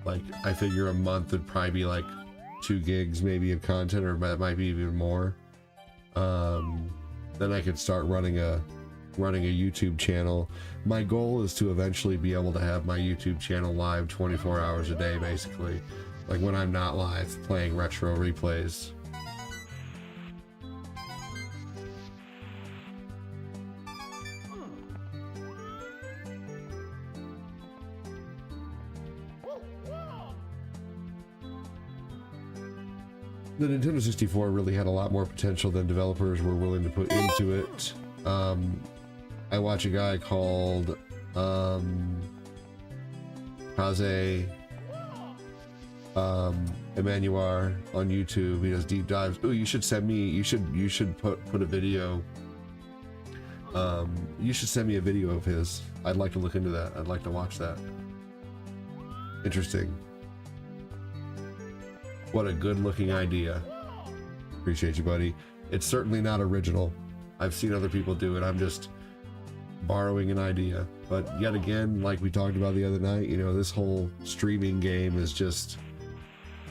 like I figure a month would probably be like 2 gigs maybe of content, or that might be even more. Then I could start running a YouTube channel. My goal is to eventually be able to have my YouTube channel live 24 hours a day, basically. Like when I'm not live playing retro replays. The Nintendo 64 really had a lot more potential than developers were willing to put into it. I watch a guy called Kaze Emmanuel on YouTube. He does deep dives. Oh, you should send me. You should put a video. You should send me a video of his. I'd like to look into that. I'd like to watch that. Interesting. What a good-looking idea. Appreciate you, buddy. It's certainly not original. I've seen other people do it. I'm just borrowing an idea. But yet again, like we talked about the other night, you know, this whole streaming game is just,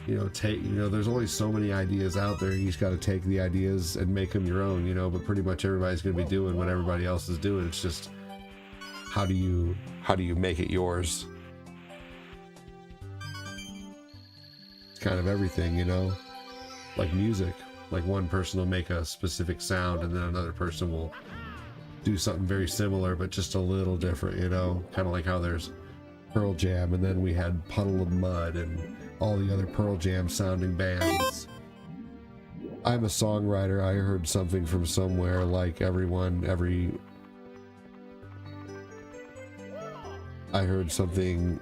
you know, there's only so many ideas out there. You just got to take the ideas and make them your own, you know, but pretty much everybody's going to be doing what everybody else is doing. It's just, how do you make it yours? Kind of everything, you know, like music. Like one person will make a specific sound and then another person will do something very similar but just a little different, you know, kind of like how there's Pearl Jam and then we had Puddle of Mud and all the other Pearl Jam sounding bands. I'm a songwriter. I heard something from somewhere, like I heard something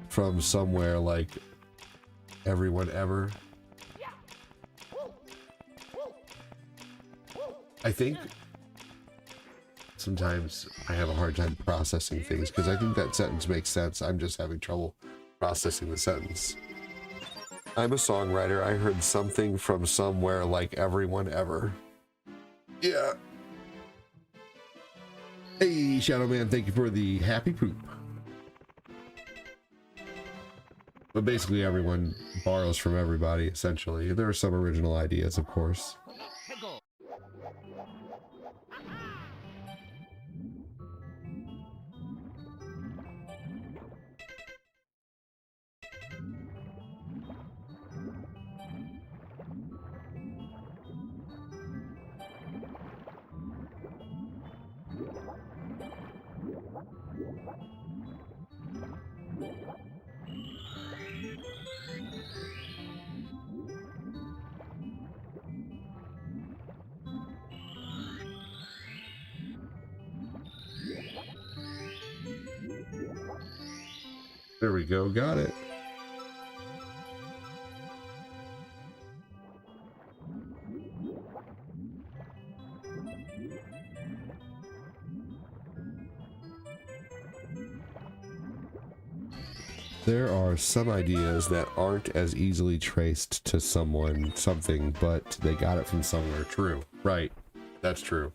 from somewhere like everyone ever. I think sometimes I have a hard time processing things because I think that sentence makes sense. I'm just having trouble processing the sentence. I'm a songwriter. I heard something from somewhere like everyone ever. Yeah. Hey, Shadow Man, thank you for the happy poop. But basically everyone borrows from everybody, essentially. There are some original ideas, of course. There we go, got it. There are some ideas that aren't as easily traced to something, but they got it from somewhere. True. Right. That's true.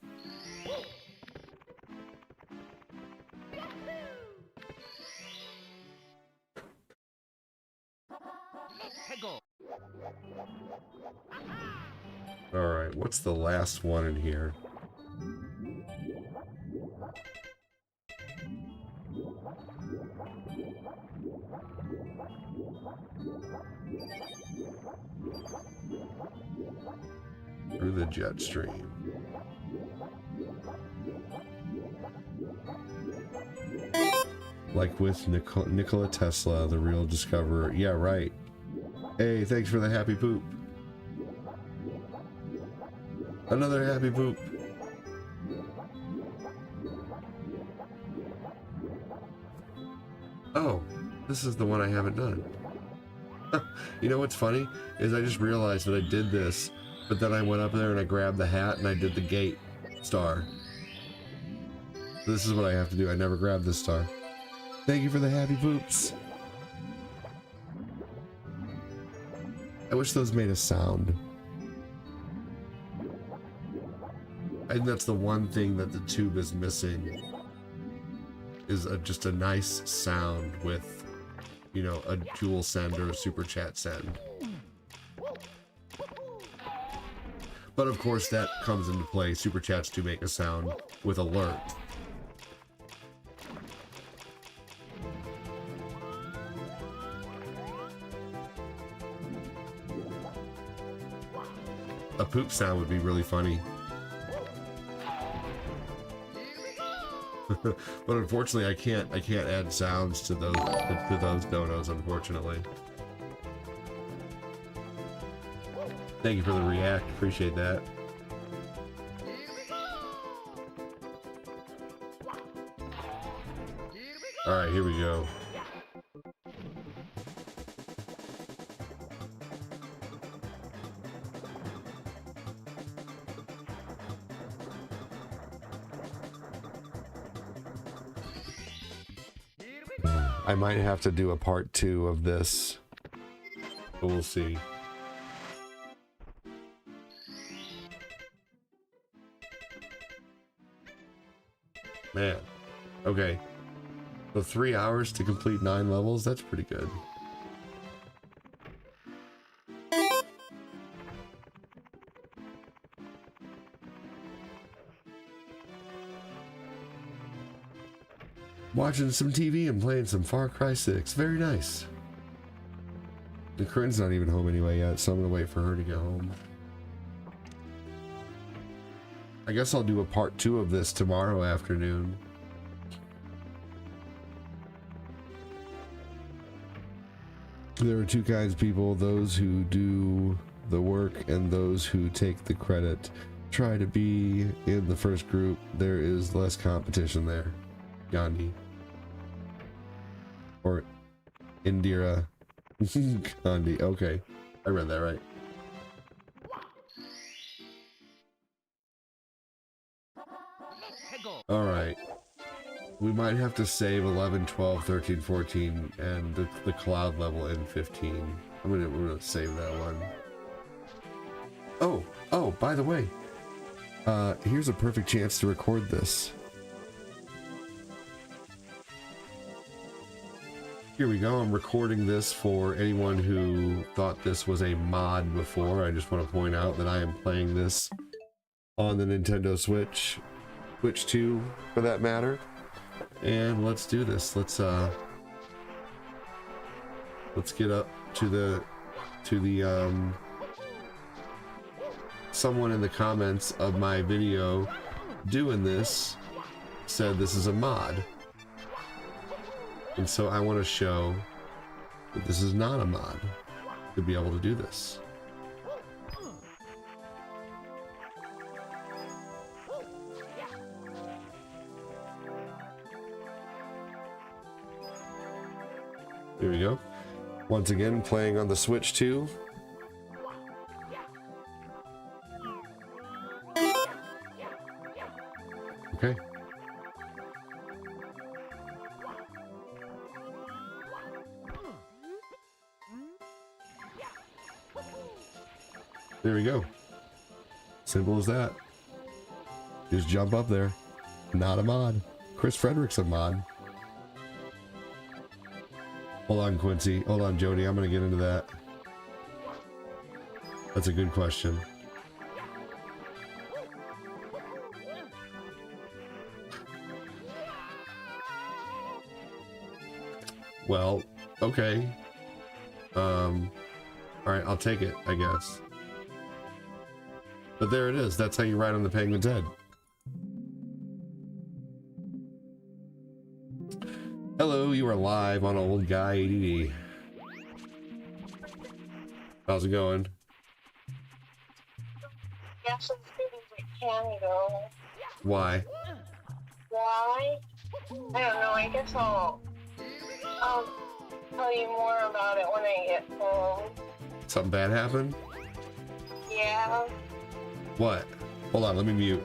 Alright, what's the last one in here? Through the jet stream. Like with Nikola Tesla, the real discoverer. Yeah, right. Hey, thanks for the happy poop. Another happy poop. Oh, this is the one I haven't done. You know what's funny? Is I just realized that I did this, but then I went up there and I grabbed the hat and I did the gate star. This is what I have to do. I never grabbed this star. Thank you for the happy poops. I wish those made a sound. I think that's the one thing that the tube is missing, is just a nice sound with, you know, a dual send or a super chat send. But of course that comes into play. Super chats do make a sound with alert. A poop sound would be really funny. But unfortunately I can't add sounds to those donos, unfortunately. Thank you for the react, appreciate that. Alright, here we go. I might have to do a part 2 of this, but we'll see. Man, okay. So 3 hours to complete 9 levels, that's pretty good. Watching some TV and playing some Far Cry 6. Very nice. And Corinne's not even home anyway yet, so I'm gonna wait for her to get home. I guess I'll do a part 2 of this tomorrow afternoon. There are two kinds of people, those who do the work and those who take the credit. Try to be in the first group. There is less competition there. Gandhi. Or Indira Gandhi. Okay, I read that right. All right. We might have to save 11, 12, 13, 14, and the cloud level in 15. We're gonna save that one. Oh, by the way, here's a perfect chance to record this. Here we go. I'm recording this for anyone who thought this was a mod before. I just want to point out that I am playing this on the Nintendo Switch 2 for that matter. And let's do this. Let's get up to the someone in the comments of my video doing this said this is a mod. And so I want to show that this is not a mod to be able to do this. Here we go. Once again, playing on the Switch 2. Okay. There we go. Simple as that. Just jump up there. Not a mod. Chris Frederick's a mod. Hold on, Quincy. Hold on, Jody. I'm going to get into that. That's a good question. Well, okay. Alright, I'll take it, I guess. But there it is. That's how you ride on the penguin's head. Hello, you are live on Old Guy ADD. How's it going? Yes, we can go. Why? Why? I don't know. I guess I'll tell you more about it when I get home. Something bad happened? Yeah. What? Hold on, let me mute.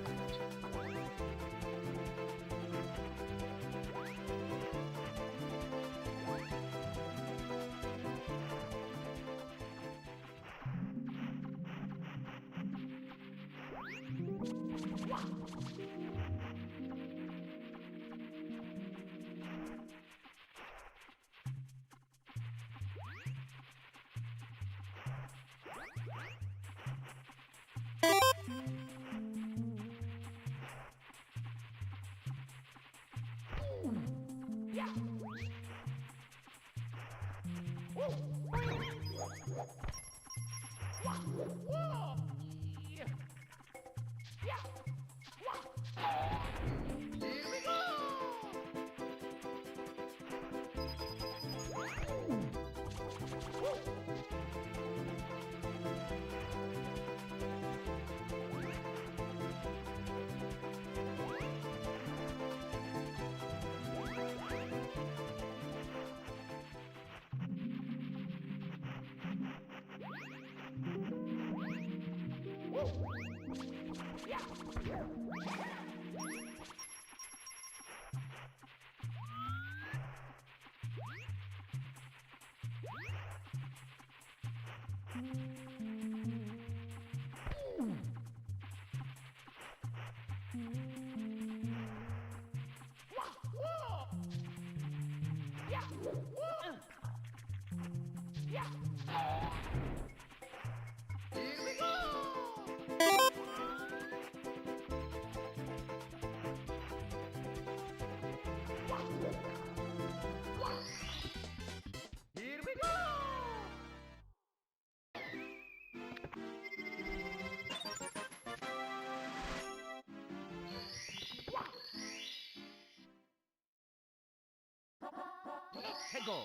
해고.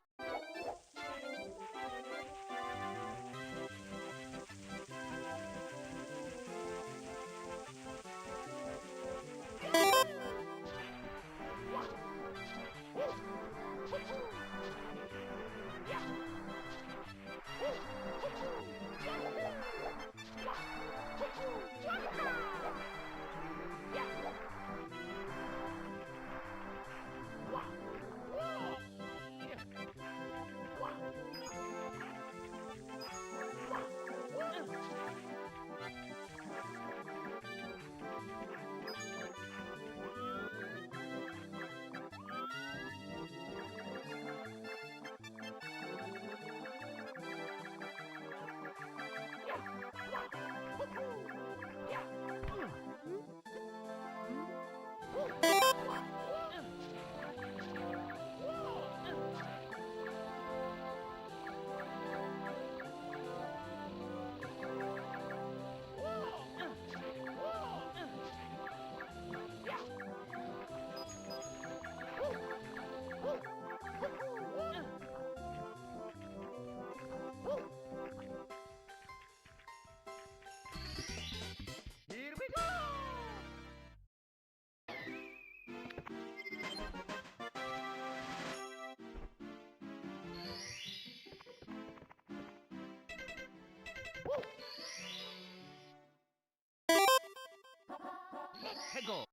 해고.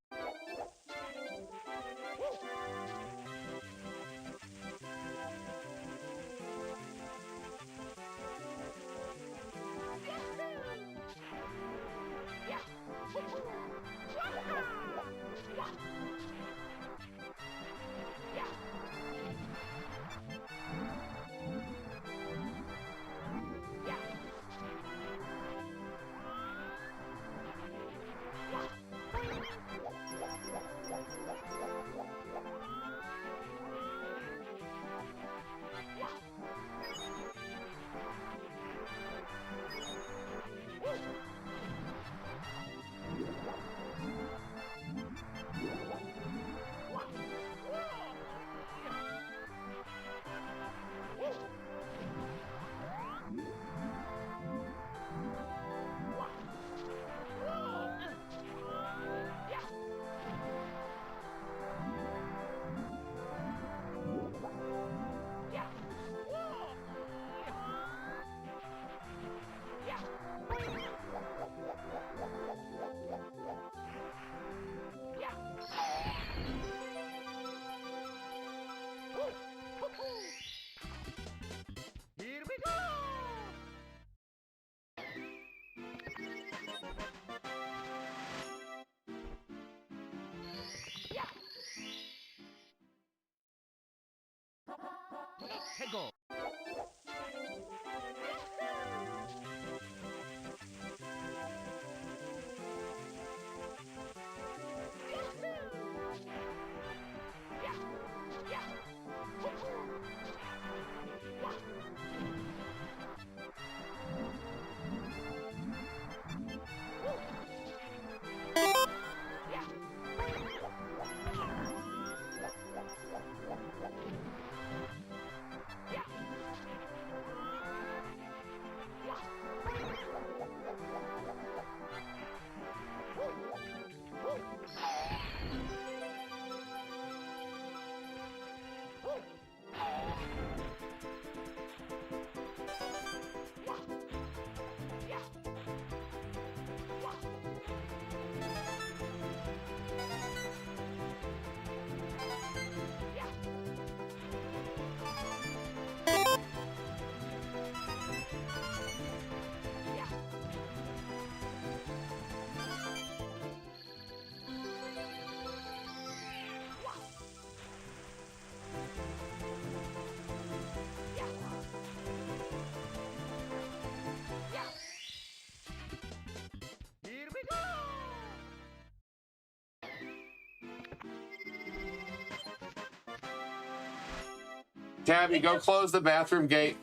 Tabby, go close the bathroom gate,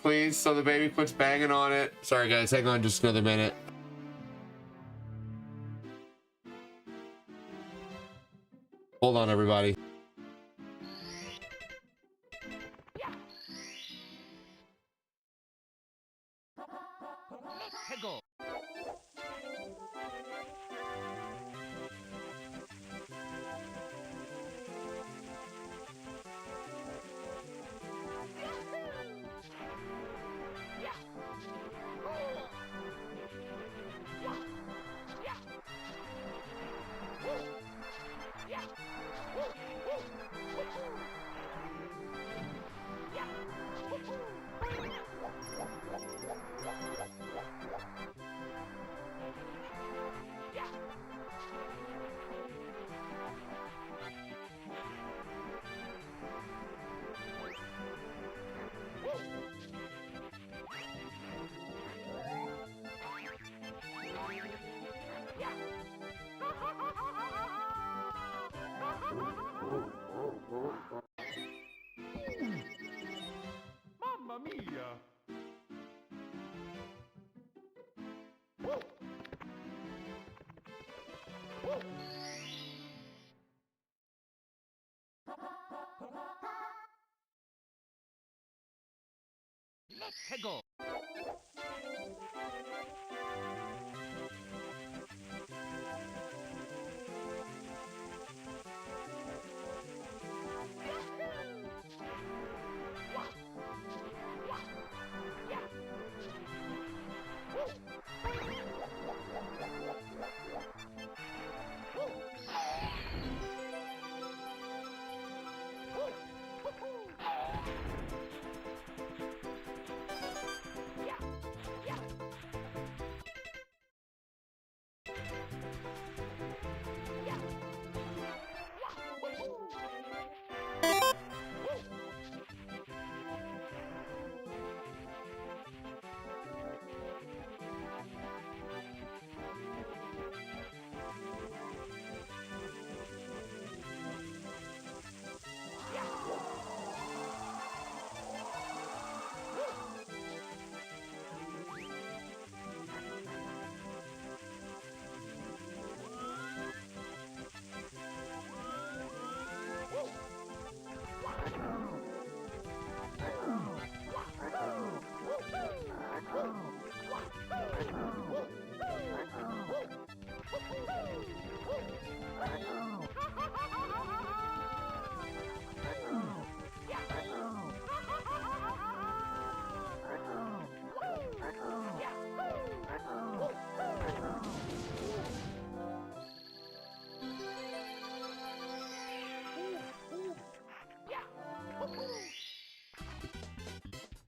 please, so the baby quits banging on it. Sorry, guys, hang on just another minute. Hold on, everybody. Mamma mia! Let's go!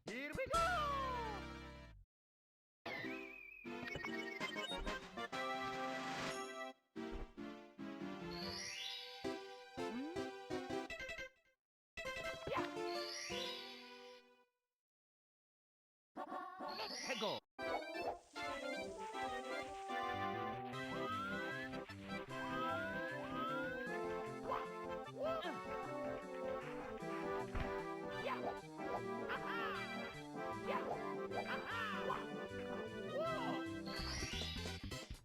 Here we go! Let's go!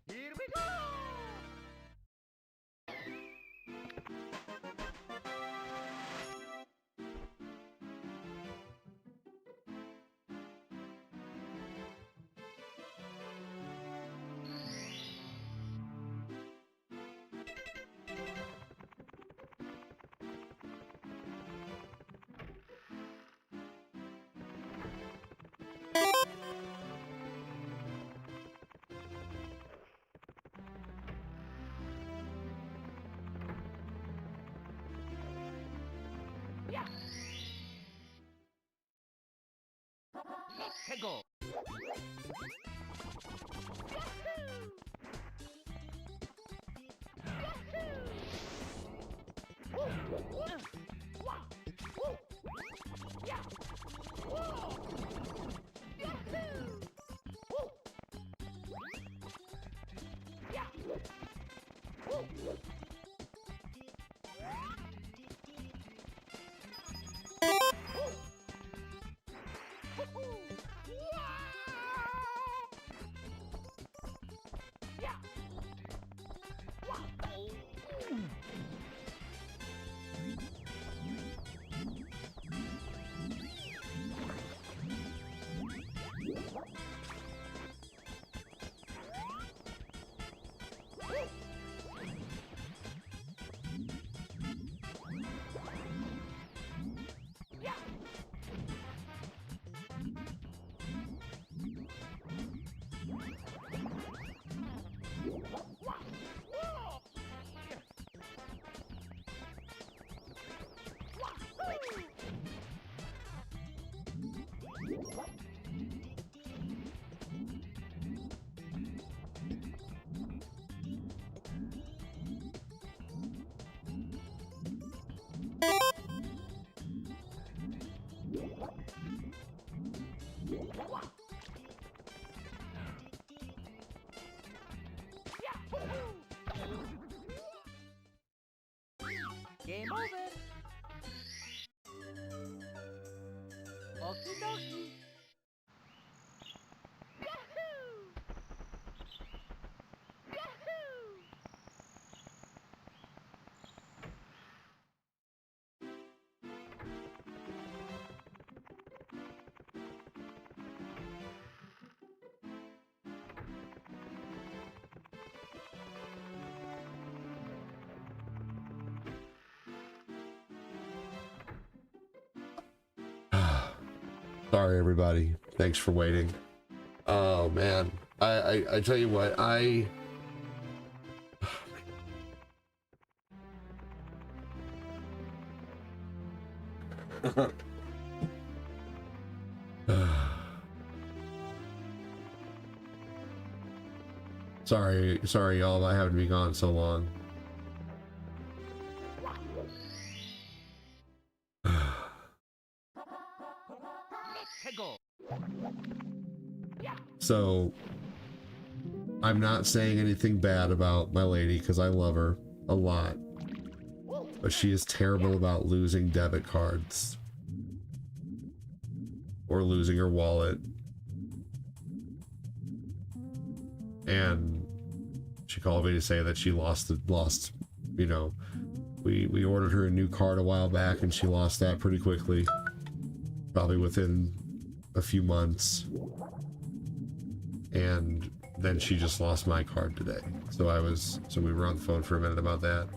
Here we go! Let's go! Game over. Okie dokie. Sorry, everybody. Thanks for waiting. Oh man, I tell you what, sorry, y'all, about having to be gone so long. So, I'm not saying anything bad about my lady because I love her a lot, but she is terrible about losing debit cards or losing her wallet. And she called me to say that she lost, you know, we ordered her a new card a while back and she lost that pretty quickly, probably within a few months. And then she just lost my card today. So we were on the phone for a minute about that.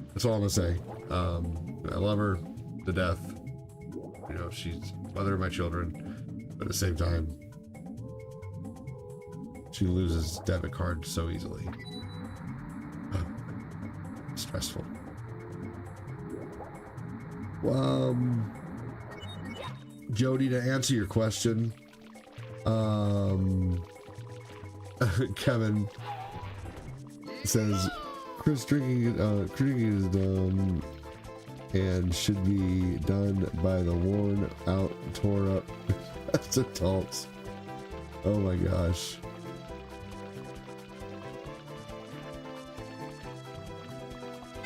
That's all I'm gonna say. I love her to death. You know, she's mother of my children, but at the same time, she loses debit cards so easily. Stressful. Jody, to answer your question, Kevin says Chris drinking is dumb and should be done by the worn out, tore up as adults. Oh my gosh.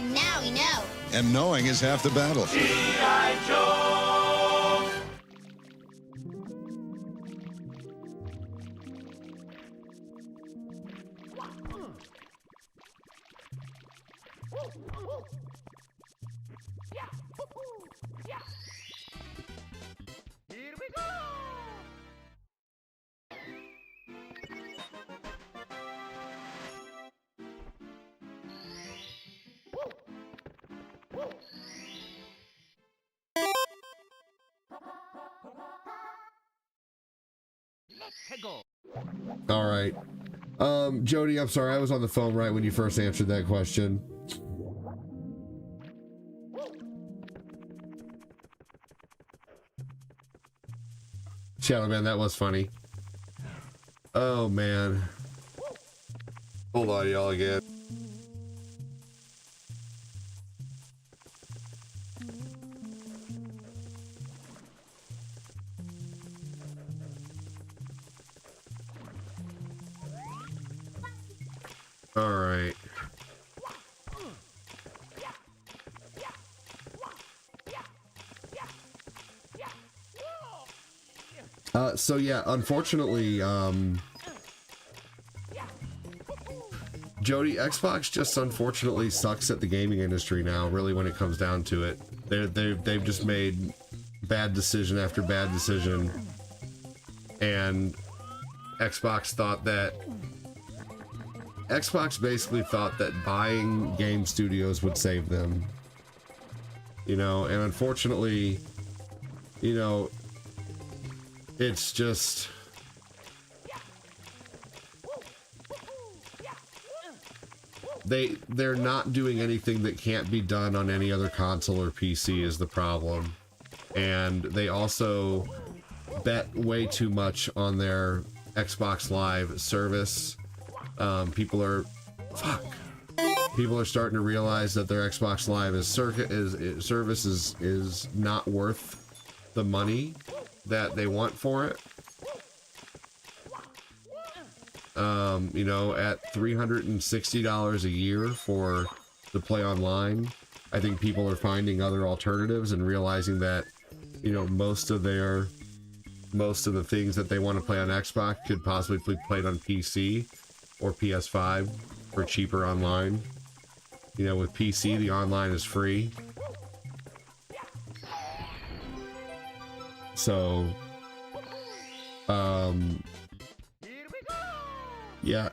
Now we know. And knowing is half the battle. G.I. Joe! Here we go! Let's go. All right. Jody, I'm sorry, I was on the phone right when you first answered that question. Shadow Man, that was funny. Oh man. Hold on, y'all, again. All right. So yeah, unfortunately, Jody, Xbox just unfortunately sucks at the gaming industry now, really, when it comes down to it. They've just made bad decision after bad decision, and Xbox basically thought that buying game studios would save them, you know, and unfortunately, you know, it's just they're not doing anything that can't be done on any other console or PC is the problem. And they also bet way too much on their Xbox Live service. People are starting to realize that their Xbox Live service is not worth the money that they want for it. you know, at $360 a year to play online. I think people are finding other alternatives and realizing that, you know, most of the things that they want to play on Xbox could possibly be played on PC or PS5 for cheaper online. You know, with PC, the online is free. So, yeah,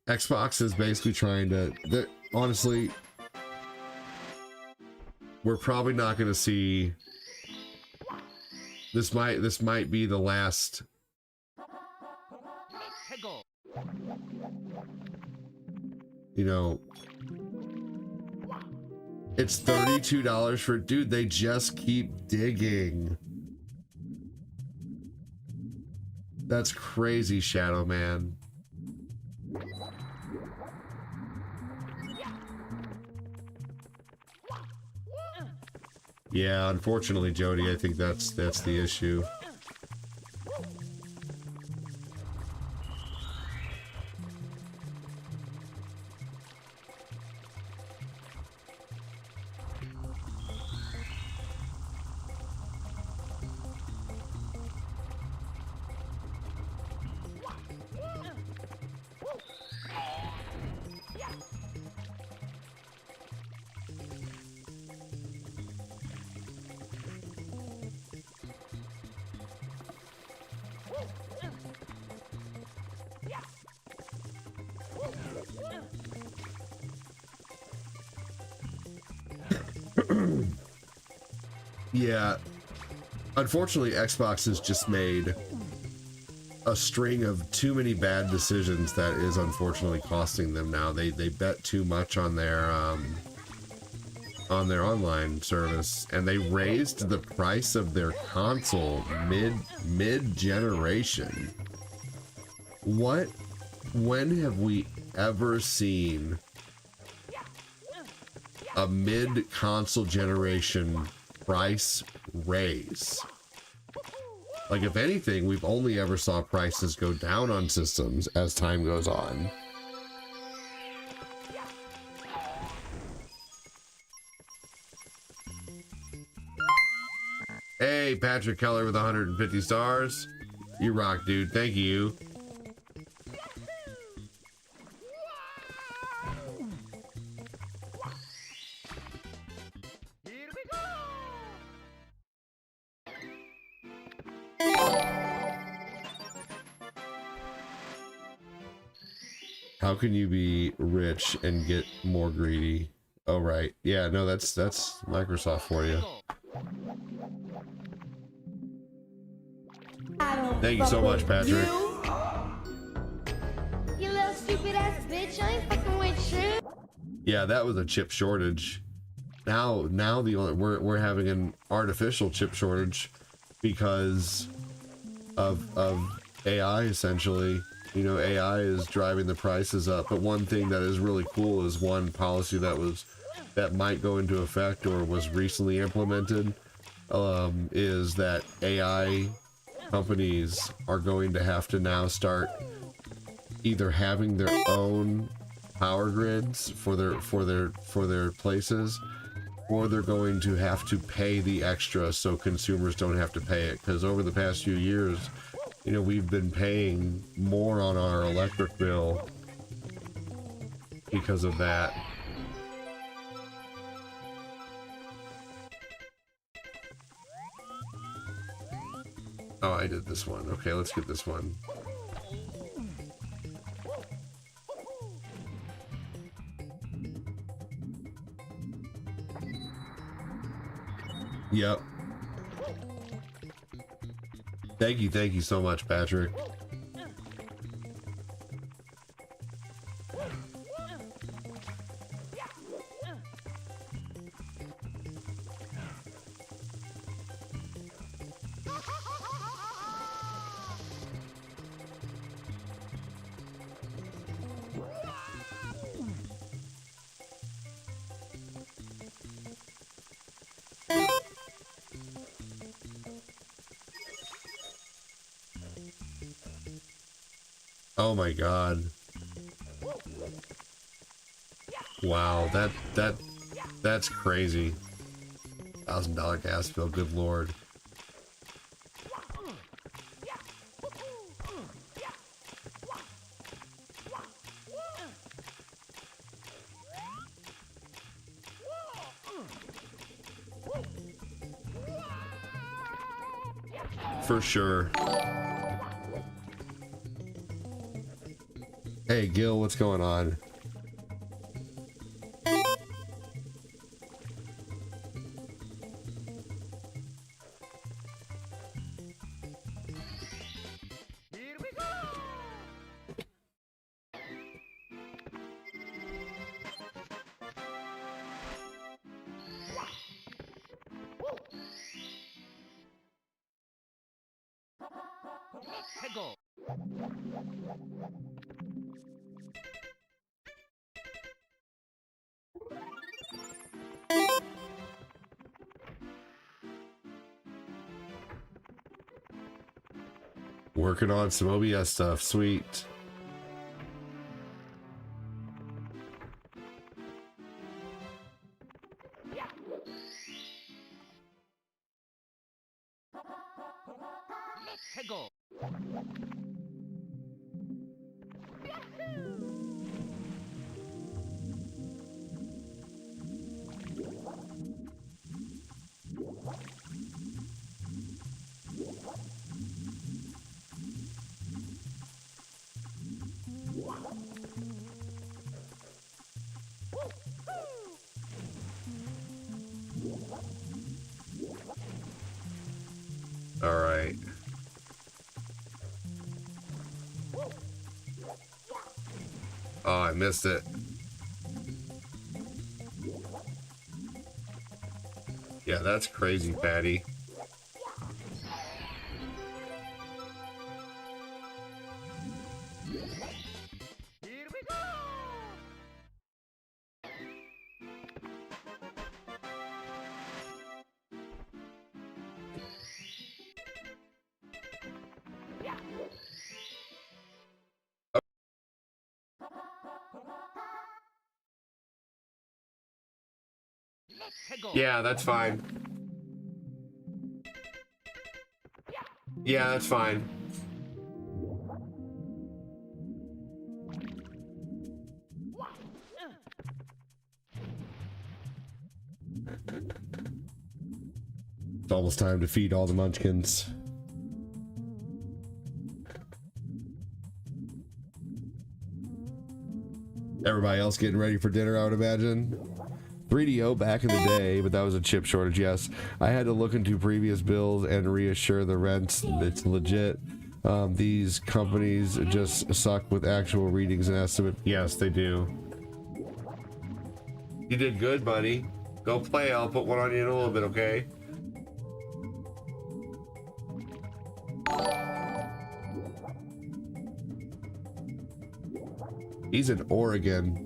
Xbox is basically trying to, honestly, we're probably not going to see, this might be the last, you know, it's $32 for, dude, they just keep digging. That's crazy, Shadow Man. Yeah, unfortunately, Jody, I think that's the issue. Yeah, unfortunately, Xbox has just made a string of too many bad decisions that is unfortunately costing them now. They bet too much on their online service, and they raised the price of their console mid generation. When have we ever seen a mid console generation price raise? Like, if anything, we've only ever saw prices go down on systems as time goes on. Hey, Patrick Keller with 150 stars. You rock, dude. Thank you. How can you be rich and get more greedy? Oh, right. Yeah, no, that's Microsoft for you. Thank you so much, Patrick. You little stupid ass bitch, I ain't fucking with you. Yeah, that was a chip shortage. Now we're having an artificial chip shortage because of AI, essentially. You know, AI is driving the prices up. But one thing that is really cool is one policy that might go into effect or was recently implemented, is that AI companies are going to have to now start either having their own power grids for their places, or they're going to have to pay the extra so consumers don't have to pay it. Because over the past few years, you know, we've been paying more on our electric bill because of that. Oh, I did this one. Okay, let's get this one. Yep. Thank you so much, Patrick. Oh my God. Wow, that's crazy. $1,000 gas bill, good lord. For sure. Hey Gil, what's going on? Working on some OBS stuff, sweet. All right. Oh, I missed it. Yeah, that's crazy, Patty. Yeah, that's fine. Yeah, that's fine. It's almost time to feed all the munchkins. Everybody else getting ready for dinner, I would imagine. 3DO back in the day, but that was a chip shortage, yes. I had to look into previous bills and reassure the rents it's legit. These companies just suck with actual readings and estimates. Yes, they do. You did good, buddy. Go play. I'll put one on you in a little bit, okay? He's in Oregon.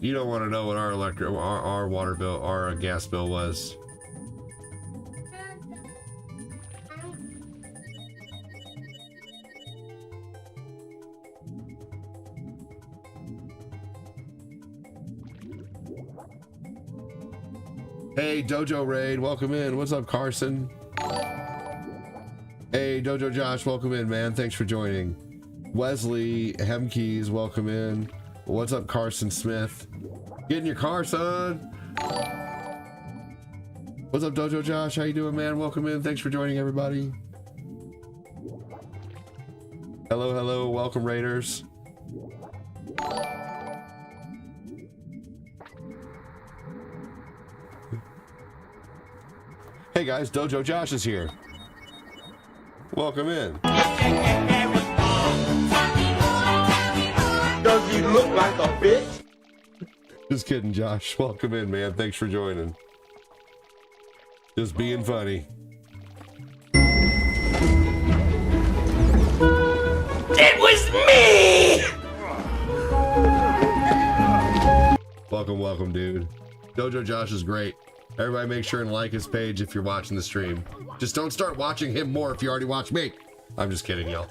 You don't want to know what our our water bill, our gas bill was. Hey, Dojo Raid, welcome in. What's up, Carson? Hey, Dojo Josh, welcome in, man. Thanks for joining. Wesley Hemkeys, welcome in. What's up, Carson Smith? Get in your car, son. What's up, Dojo Josh? How you doing, man? Welcome in. Thanks for joining, everybody. Hello, hello. Welcome, Raiders. Hey, guys. Dojo Josh is here. Welcome in. Does he look like a bitch? Just kidding, Josh. Welcome in, man. Thanks for joining. Just being funny. It was me! Welcome, welcome, dude. Dojo Josh is great. Everybody make sure and like his page if you're watching the stream. Just don't start watching him more if you already watch me. I'm just kidding, y'all.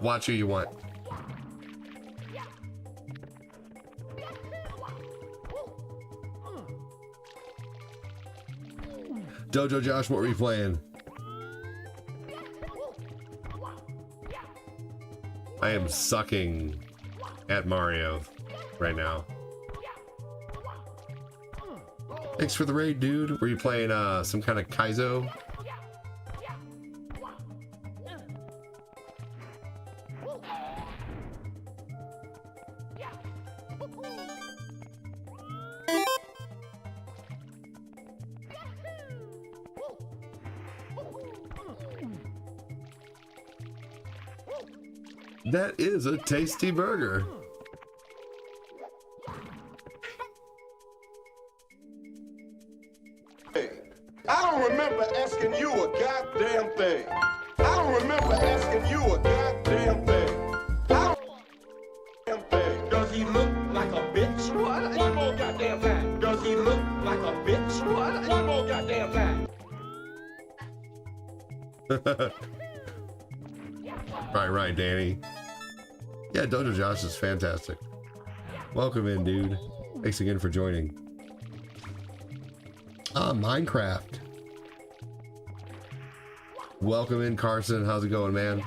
Watch who you want. Dojo Josh, what were you playing? I am sucking at Mario right now. Thanks for the raid, dude. Were you playing some kind of Kaizo? That is a tasty burger. Hey, I don't remember asking you a goddamn thing. I don't remember asking you a goddamn thing. I don't thing. Does he look like a bitch? What? One more goddamn time. Does he look like a bitch? What? One more goddamn time. Right, Danny. Yeah, Dojo Josh is fantastic. Welcome in, dude. Thanks again for joining. Minecraft. Welcome in, Carson. How's it going, man?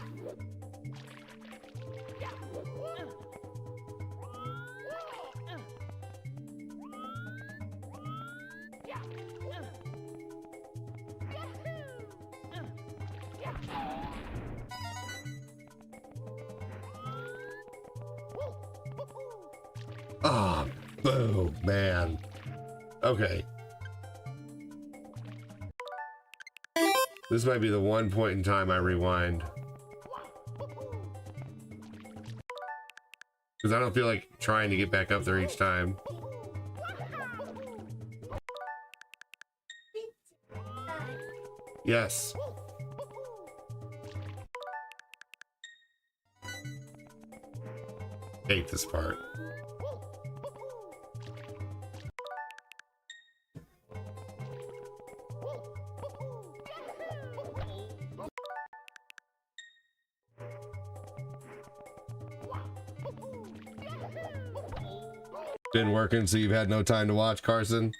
Ah, boom, man. Okay. This might be the one point in time I rewind. Because I don't feel like trying to get back up there each time. Yes. Hate this part. Been working, so you've had no time to watch, Carson?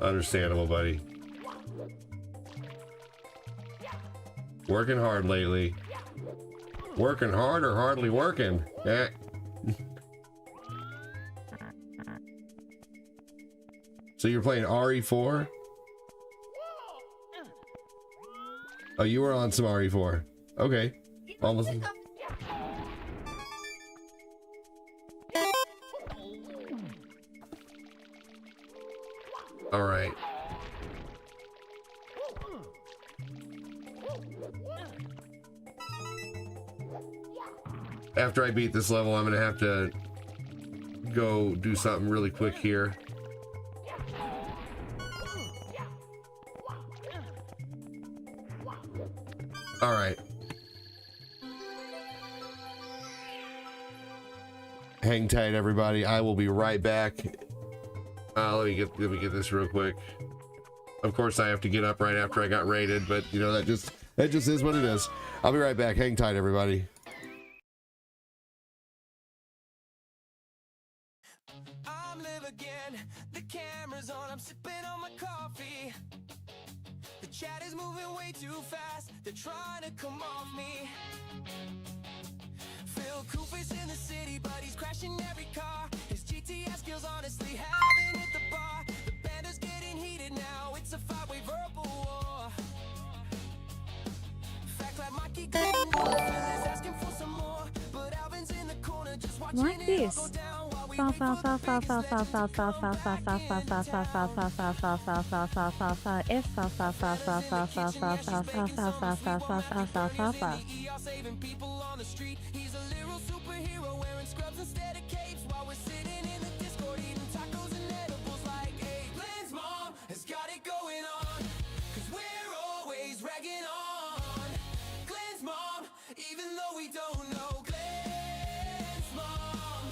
Understandable, buddy. Working hard lately. Working hard or hardly working? Eh. So you're playing RE4? Oh, you were on some RE4. Okay. Almost. All right. After I beat this level, I'm gonna have to go do something really quick here. All right. Hang tight, everybody. I will be right back. Let me get this real quick. Of course, I have to get up right after I got raided, but you know that just is what it is. I'll be right back. Hang tight, everybody. I'm live again. The camera's on. I'm sipping on my coffee. The chat is moving way too fast. They're trying to come off me. Phil Koof's in the city, but he's crashing every car. His GTS skills honestly haven't hit the bar. The banter's getting heated now. It's a five-way verbal war. Fact like Mikey Green, Phil is asking for some more, but Alvin's in the corner just watching Like it this. all go down while we Fa wait fa for fa the fa ratings fa to fa fa fa fa fa fa fa fa fa fa fa fa fa fa fa fa fa fa F fa fa fa fa fa fa fa fa fa fa fa fa fa fa fa fa. Y'all saving people on the street. He's a literal superhero wearing scrubs instead of capes while we're sitting in the Discord eating tacos and edibles like, hey, Glenn's mom has got it going on, cause we're always ragging on Glenn's mom, even though we don't know Glenn's mom.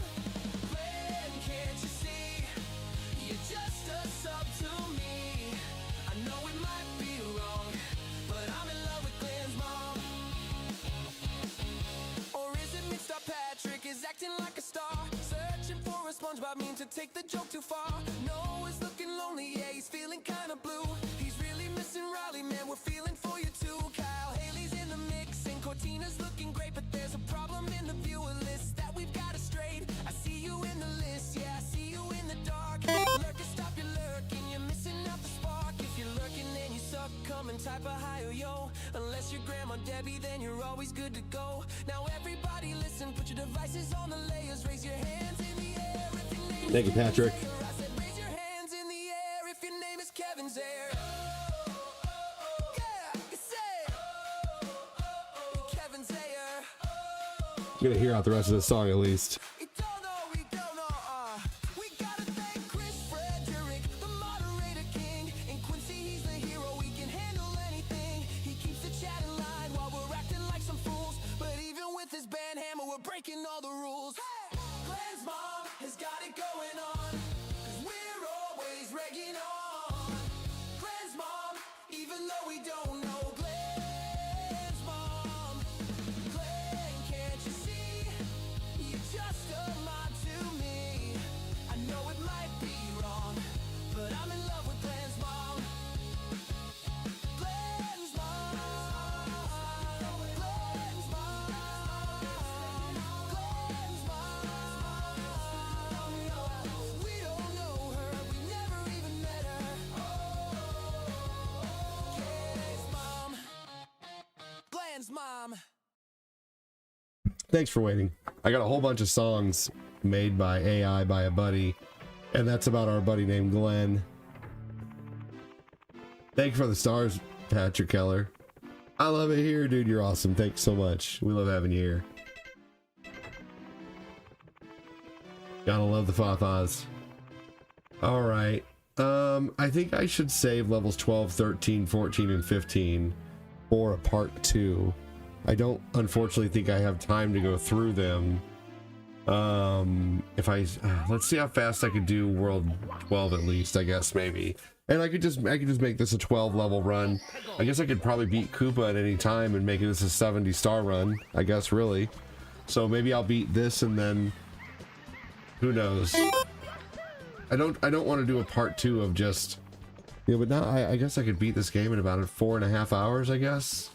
Glenn, can't you see? You're just a sub to me. I know it might be wrong, but I'm in love with Glenn's SpongeBob mean to take the joke too far. Noah's looking lonely, yeah, he's feeling kinda blue. He's really missing Riley, man, we're feeling for you too. Kyle Haley's in the mix and Cortina's looking great, but there's a problem in the viewer list that we've got to straight. I see you in the list, yeah, I see you in the dark. Lurking, stop your lurking, you're missing out the spark. If you're lurking, then you suck, come and type a hi or yo. Unless you're Grandma Debbie, then you're always good to go. Now everybody listen, put your devices on the layers, raise your hands in the air if your name Thank you, Patrick. I said raise your hands in the air if your name is Kevin Zare. Yeah, you say Kevin Zare. I'm gonna hear out the rest of the song at least. Breaking all the rules. Glenn's mom has got it going on, 'cause we're always regging on. Glenn's mom, even though we don't know Glenn's mom. Glenn, can't you see? You're just a mom to me. I know it might be wrong, but I'm in love with Glenn's mom. Glenn's mom. Glenn's mom. We don't know her, we never even met her. Glenn's mom. Glenn's mom. Thanks for waiting. I got a whole bunch of songs made by AI by a buddy, and that's about our buddy named Glenn. Thank you for the stars, Patrick Keller. I love it here, dude. You're awesome. Thanks so much. We love having you here. Gotta love the Fa-Fas. All right. I think I should save levels 12, 13, 14, and 15 for a part 2. I don't unfortunately think I have time to go through them. If I let's see how fast I could do world 12 at least, I guess maybe. And I could just make this a 12 level run. I guess I could probably beat Koopa at any time and make this a 70 star run, I guess, really. So maybe I'll beat this and then who knows. I don't want to do a part 2 of just, yeah, but now I guess I could beat this game in about 4.5 hours, I guess.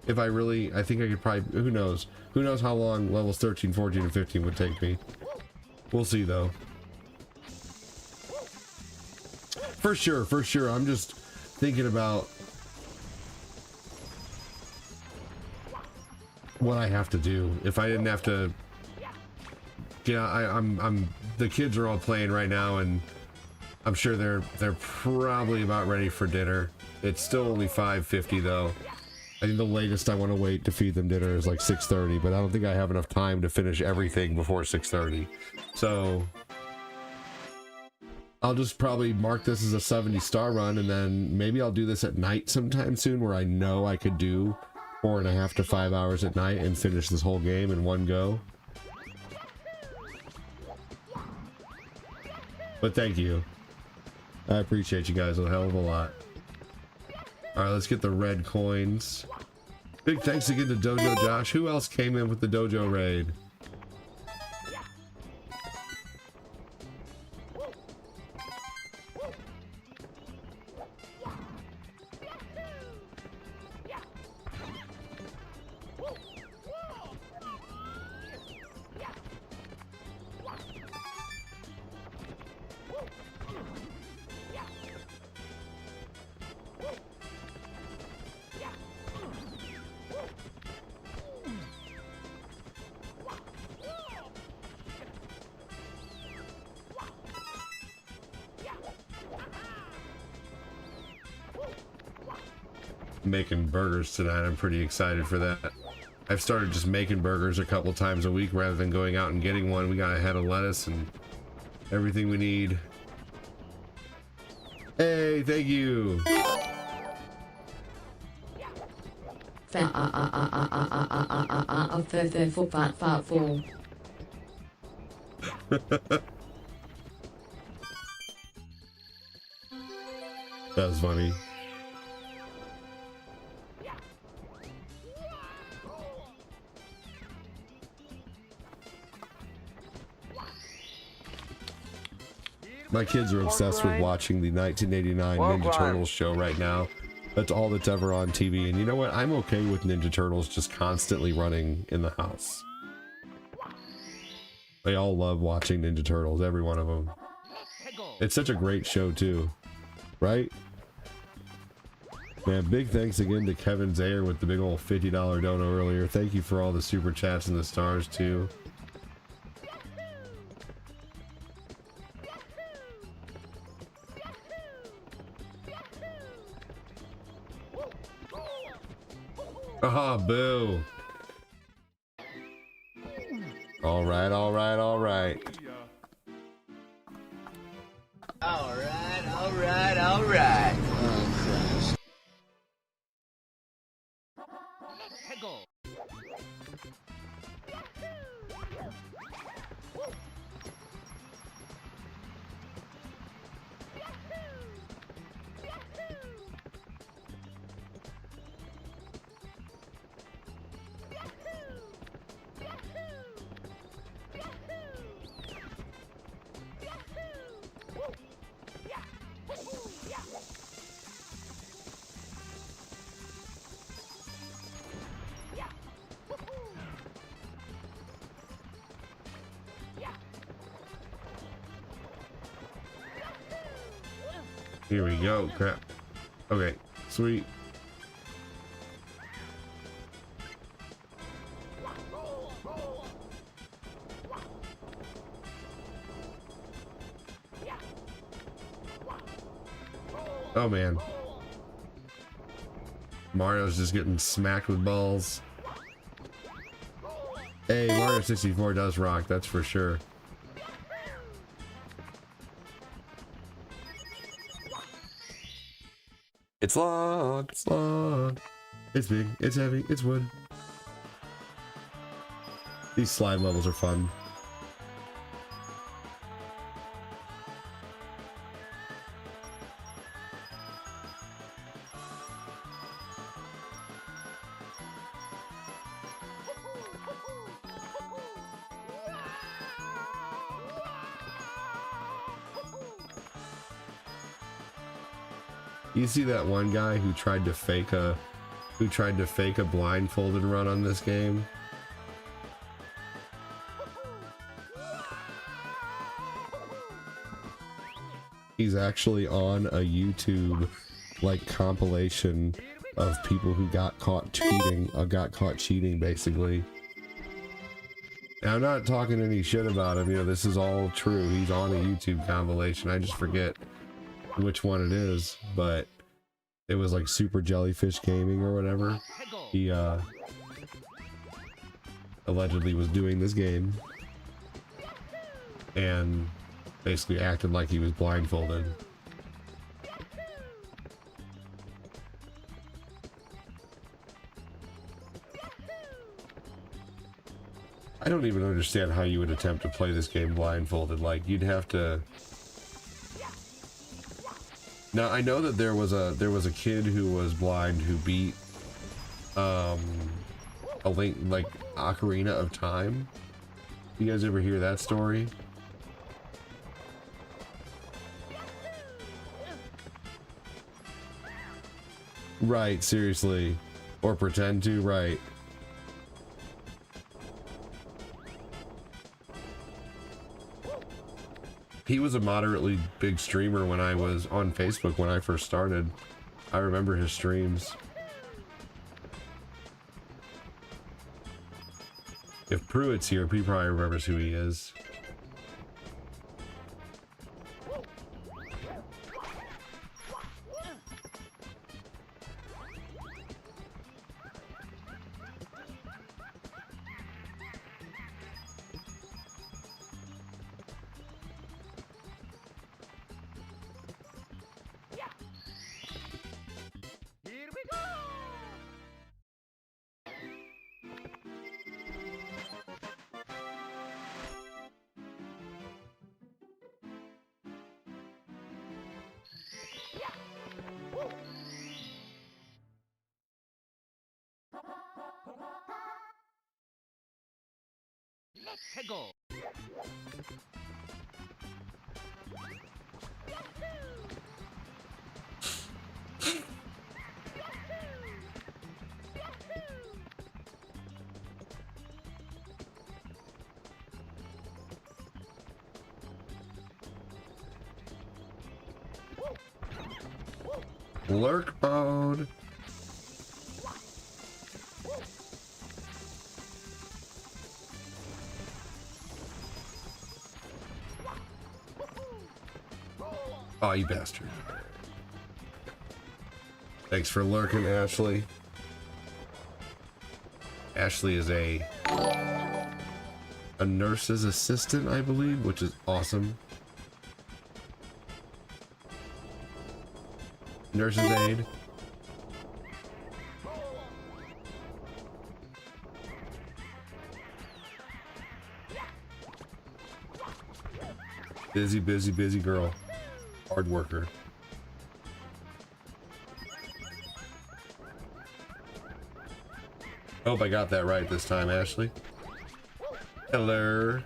If I really, I think I could probably, who knows how long levels 13, 14, and 15 would take me. We'll see though. For sure. I'm just thinking about what I have to do. If I didn't have to, yeah, I'm the kids are all playing right now, and I'm sure they're probably about ready for dinner. It's still only 5:50 though. I think the latest I want to wait to feed them dinner is like 6:30, but I don't think I have enough time to finish everything before 6:30. So I'll just probably mark this as a 70 star run, and then maybe I'll do this at night sometime soon where I know I could do 4.5 to 5 hours at night and finish this whole game in one go. But thank you. I appreciate you guys a hell of a lot. Alright, let's get the red coins. Big thanks again to Dojo Josh. Who else came in with the Dojo raid? Making burgers tonight. I'm pretty excited for that. I've started just making burgers a couple times a week rather than going out and getting one. We got a head of lettuce and everything we need. Hey, thank you. That was funny. My kids are obsessed with watching the 1989 Ninja Turtles show right now. That's all that's ever on TV. And you know what? I'm okay with Ninja Turtles just constantly running in the house. They all love watching Ninja Turtles, every one of them. It's such a great show too, right? Man, big thanks again to Kevin Zayer with the big old $50 dono earlier. Thank you for all the super chats and the stars too. Ah, boo. All right, all right, all right. All right, all right, all right. Here we go. Crap. Okay, sweet. Oh man. Mario's just getting smacked with balls. Hey, Mario 64 does rock, that's for sure. It's locked. It's locked. It's big. It's heavy. It's wood. These slide levels are fun. You see that one guy who tried to fake a blindfolded run on this game? He's actually on a YouTube like compilation of people who got caught cheating basically. And I'm not talking any shit about him, you know, this is all true. He's on a YouTube compilation. I just forget which one it is, but it was like Super Jellyfish Gaming or whatever. He allegedly was doing this game and basically acted like he was blindfolded. I don't even understand how you would attempt to play this game blindfolded. Like, you'd have to... Now, I know that there was a kid who was blind who beat a Link, like Ocarina of Time. You guys ever hear that story? Right, seriously. Or pretend to, right. He was a moderately big streamer when I was on Facebook when I first started. I remember his streams. If Pruitt's here, he probably remembers who he is. Let's go. Lurk mode. Oh, you bastard. Thanks for lurking, Ashley. Ashley is a nurse's assistant, I believe, which is awesome. Nurse's aide. Busy, busy, busy girl. Hard worker. Hope I got that right this time, Ashley. Hello.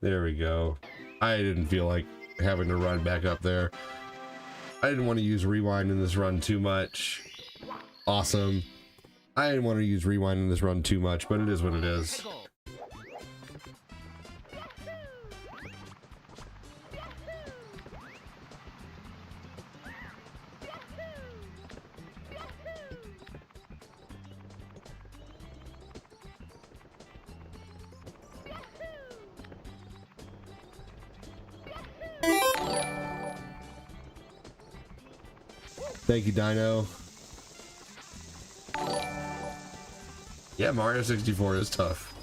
There we go. I didn't feel like having to run back up there. I didn't want to use rewind in this run too much. Awesome. I didn't want to use rewind in this run too much, but it is what it is. Thank you, Dino. Yeah, Mario 64 is tough.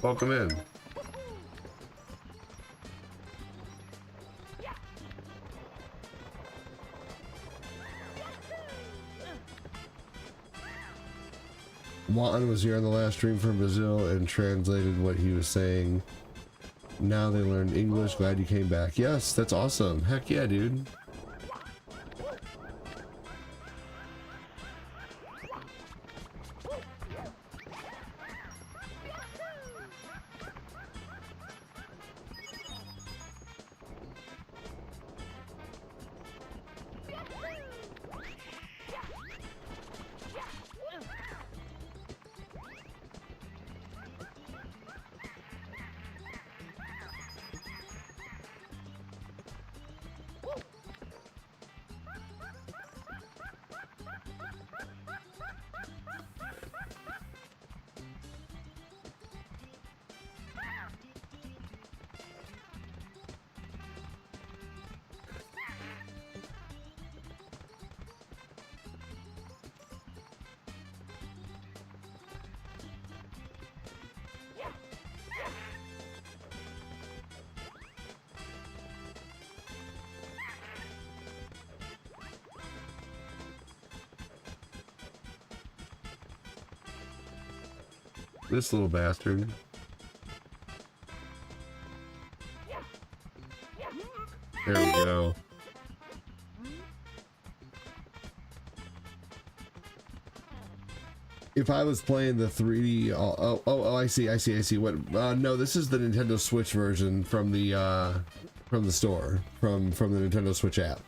Welcome in. Juan was here on the last stream from Brazil and translated what he was saying. Now they learned English. Glad you came back. Yes, that's awesome. Heck yeah, dude. This little bastard. There we go. If I was playing the 3D, oh, I see. What? No, this is the Nintendo Switch version from the store, from the Nintendo Switch app.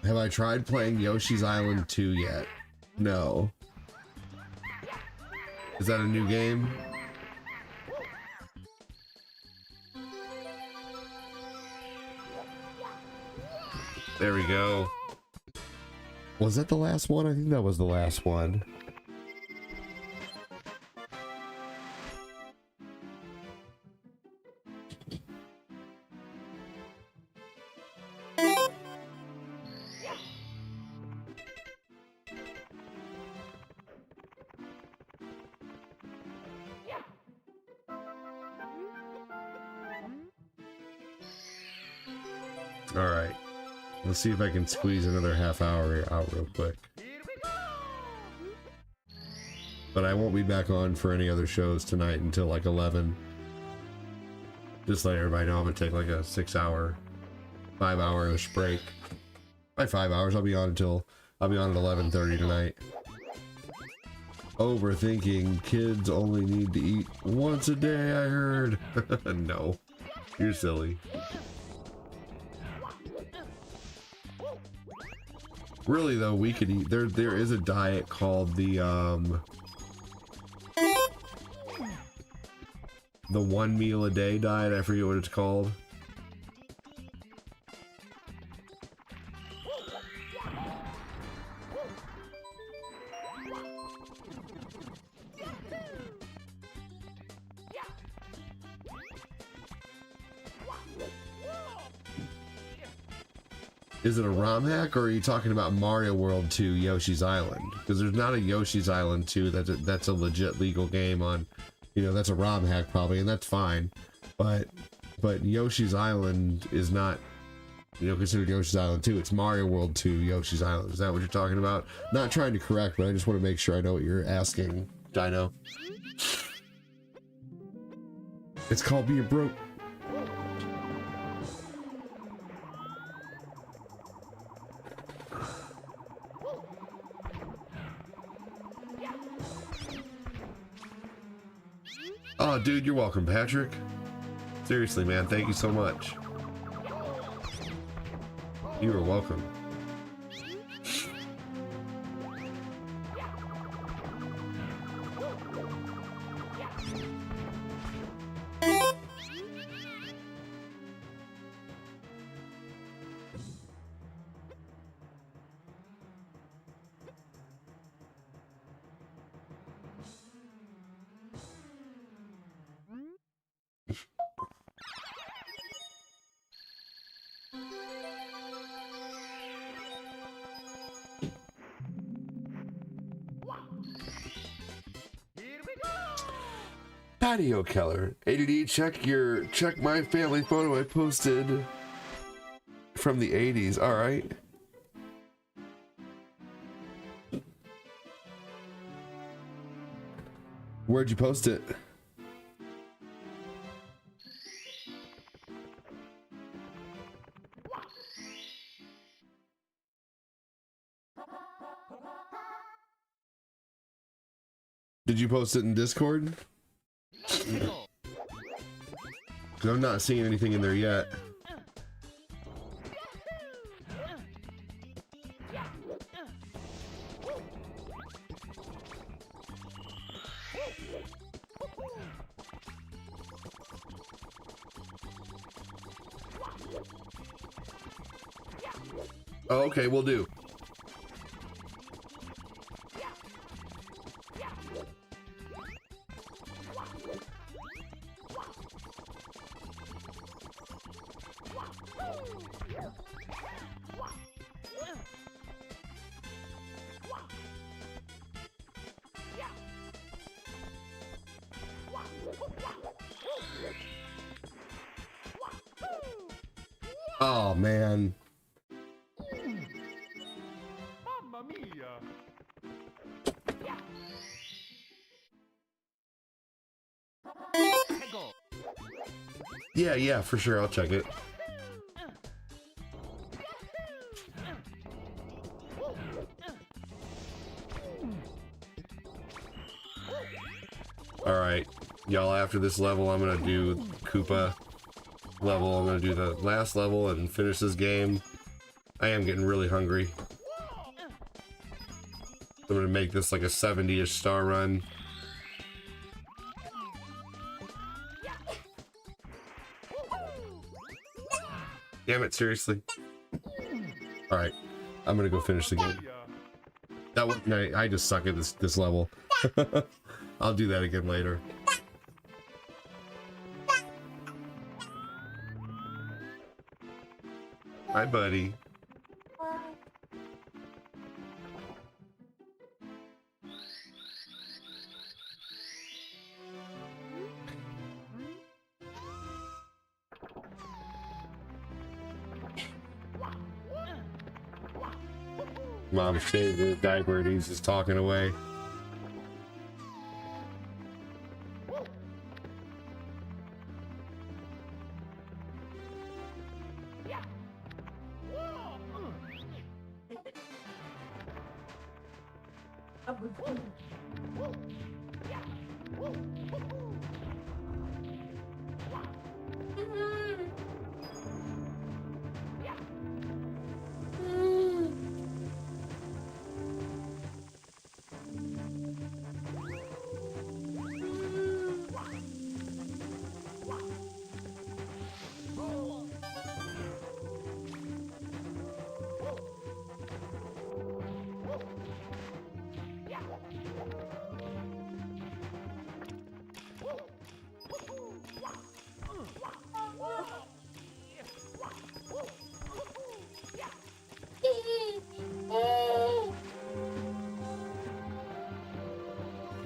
Have I tried playing Yoshi's Island 2 yet? No. Is that a new game? There we go. Was that the last one? I think that was the last one. Alright, let's see if I can squeeze another half hour out real quick. But I won't be back on for any other shows tonight until like 11. Just let everybody know I'm gonna take like a 5-hour-ish break. By 5 hours, I'll be on at 11:30 tonight. Overthinking, kids only need to eat once a day, I heard. No, you're silly. Really though, we could eat. There is a diet called the 1 meal a day diet. I forget what it's called. Is it a ROM hack, or are you talking about Mario World 2 Yoshi's Island? Because there's not a Yoshi's Island 2 that's a legit legal game on, you know, that's a ROM hack probably, and that's fine. But Yoshi's Island is not, you know, considered Yoshi's Island 2. It's Mario World 2 Yoshi's Island. Is that what you're talking about? Not trying to correct, but I just want to make sure I know what you're asking, Dino. It's called being broke. Oh, dude, you're welcome, Patrick. Seriously, man, thank you so much. You are welcome. Patio Keller. ADD, check my family photo I posted from the 80s. All right. Where'd you post it? Did you post it in Discord? Because I'm not seeing anything in there yet. Oh, okay, we'll do. Oh, man. Mamma mia. Yeah, for sure. I'll check it. All right, y'all, after this level, I'm gonna do Koopa level. I'm gonna do the last level and finish this game. I am getting really hungry. I'm gonna make this like a 70-ish star run. Damn it, seriously. All right, I'm gonna go finish the game. That was, I just suck at this level. I'll do that again later. Hi, buddy. Mom shaved the diaper and he's just talking away.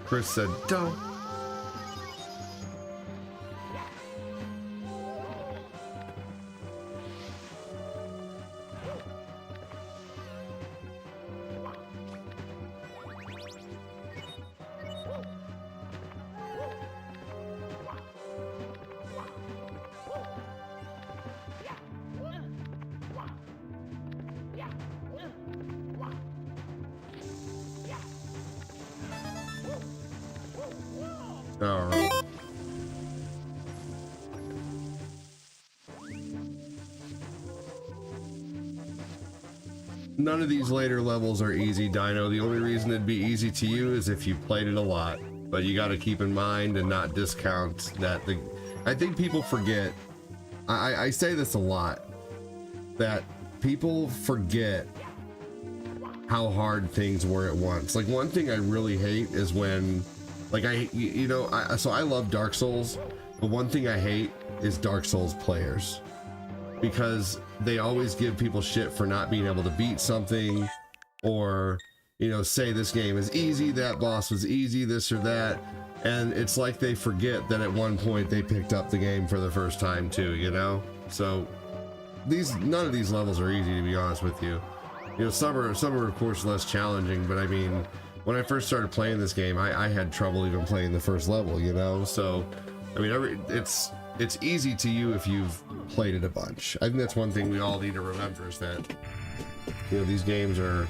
Chris said, don't. All right. None of these later levels are easy, Dino. The only reason it'd be easy to you is if you played it a lot. But you got to keep in mind and not discount that I think people forget. I say this a lot, that people forget how hard things were at once. Like, one thing I really hate is when, like, so I love Dark Souls, but one thing I hate is Dark Souls players, because they always give people shit for not being able to beat something, or, you know, say this game is easy, that boss was easy, this or that, and it's like they forget that at one point they picked up the game for the first time too, you know? So none of these levels are easy, to be honest with you. You know, some are of course less challenging, but I mean, when I first started playing this game, I had trouble even playing the first level, you know? So, I mean, it's easy to you if you've played it a bunch. I think that's one thing we all need to remember, is that, you know, these games are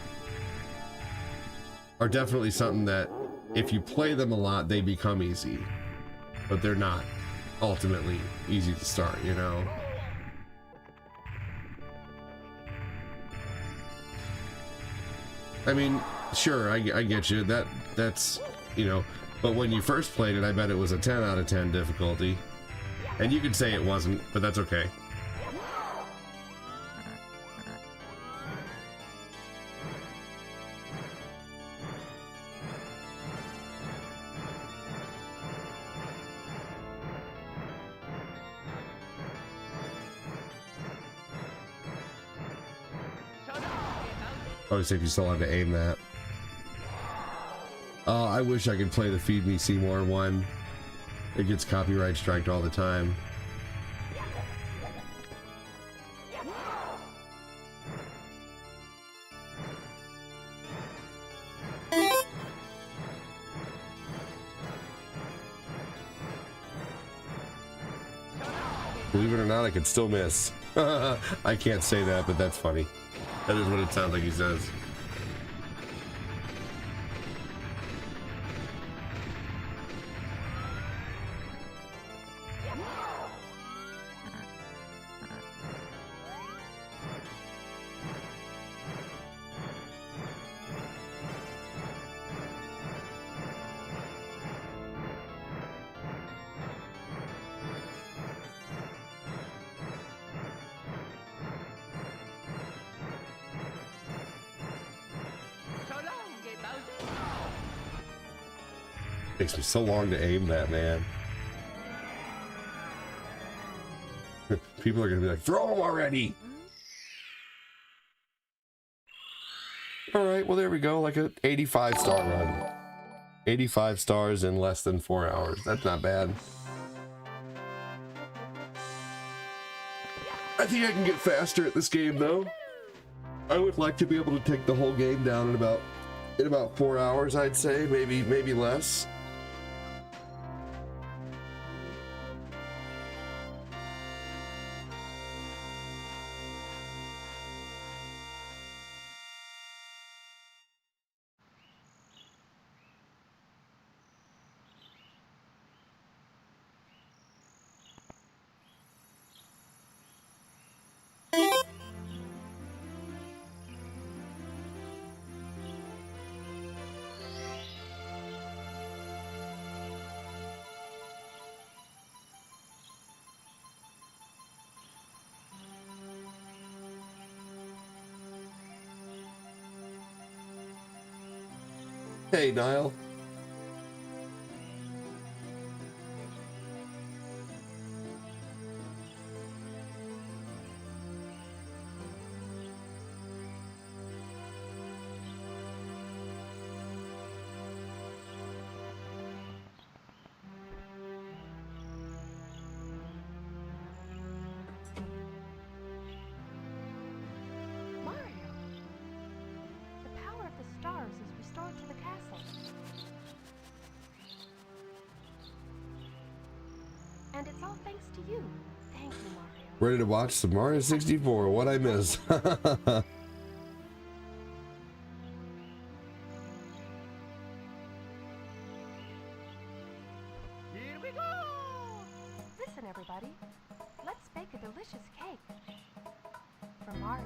definitely something that if you play them a lot, they become easy, but they're not ultimately easy to start, you know? I mean, sure, I get you. That's, you know, but when you first played it, I bet it was a 10 out of 10 difficulty. And you could say it wasn't, but that's okay. Obviously, if you still have to aim that. Oh, I wish I could play the Feed Me Seymour one. It gets copyright striked all the time. Believe it or not, I could still miss. I can't say that, but that's funny. That is what it sounds like he says. Takes me so long to aim that, man. People are gonna be like, throw him already! Alright, well there we go, like a 85-star run. 85 stars in less than 4 hours. That's not bad. I think I can get faster at this game, though. I would like to be able to take the whole game down in about 4 hours, I'd say, maybe less. Hey, Niall. road to the castle. And it's all thanks to you. Thank you, Mario. Ready to watch some Mario 64? What I miss? Here we go! Listen, everybody. Let's bake a delicious cake. For Mario.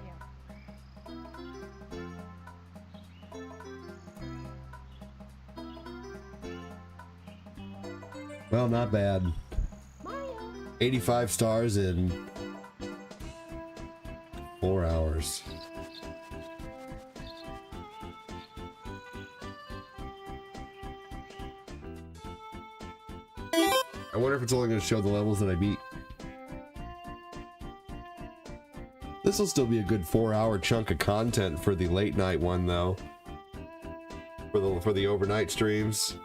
Well, not bad. 85 stars in 4 hours. I wonder if it's only going to show the levels that I beat. This will still be a good 4-hour chunk of content for the late night one, though. For the overnight streams.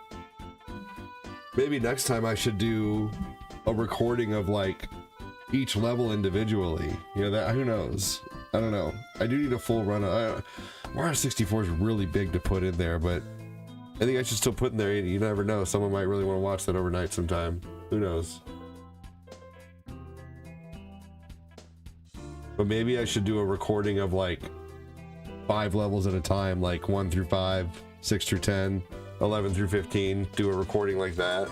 Maybe next time I should do a recording of like each level individually. You know, that, who knows? I don't know. I do need a full run of Mario 64 is really big to put in there, but I think I should still put in there 80. You never know. Someone might really want to watch that overnight sometime. Who knows? But maybe I should do a recording of like 5 levels at a time, like 1 through 5, 6 through 10, 11 through 15. Do a recording like that.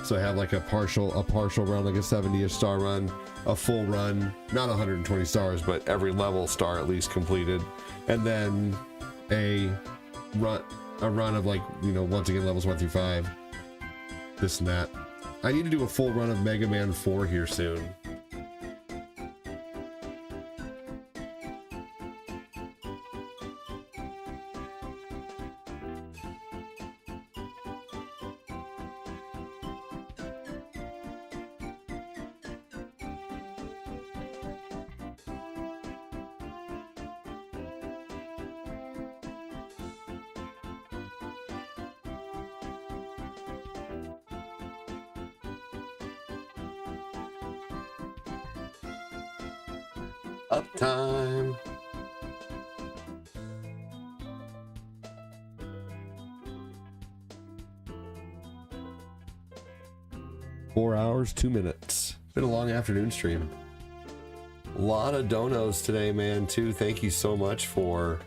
So I have like a partial run, like a 70-ish star run, a full run, not 120 stars, but every level star at least completed, and then a run of like, you know, once again levels 1 through 5, this and that. I need to do a full run of Mega Man 4 here soon. Uptime. Four hours, 2 minutes. Been a long afternoon stream. A lot of donos today, man, too. Thank you so much for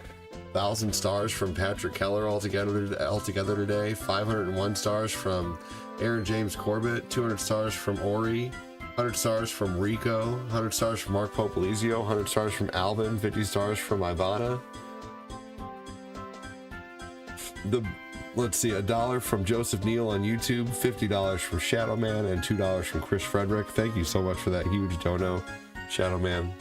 1,000 stars from Patrick Keller altogether today. 501 stars from Aaron James Corbett. 200 stars from Ori. 100 stars from Rico, 100 stars from Mark Popolizio, 100 stars from Alvin, 50 stars from Ivana. Let's see, $1 from Joseph Neal on YouTube, $50 from Shadowman, and $2 from Chris Frederick. Thank you so much for that huge dono, Shadowman.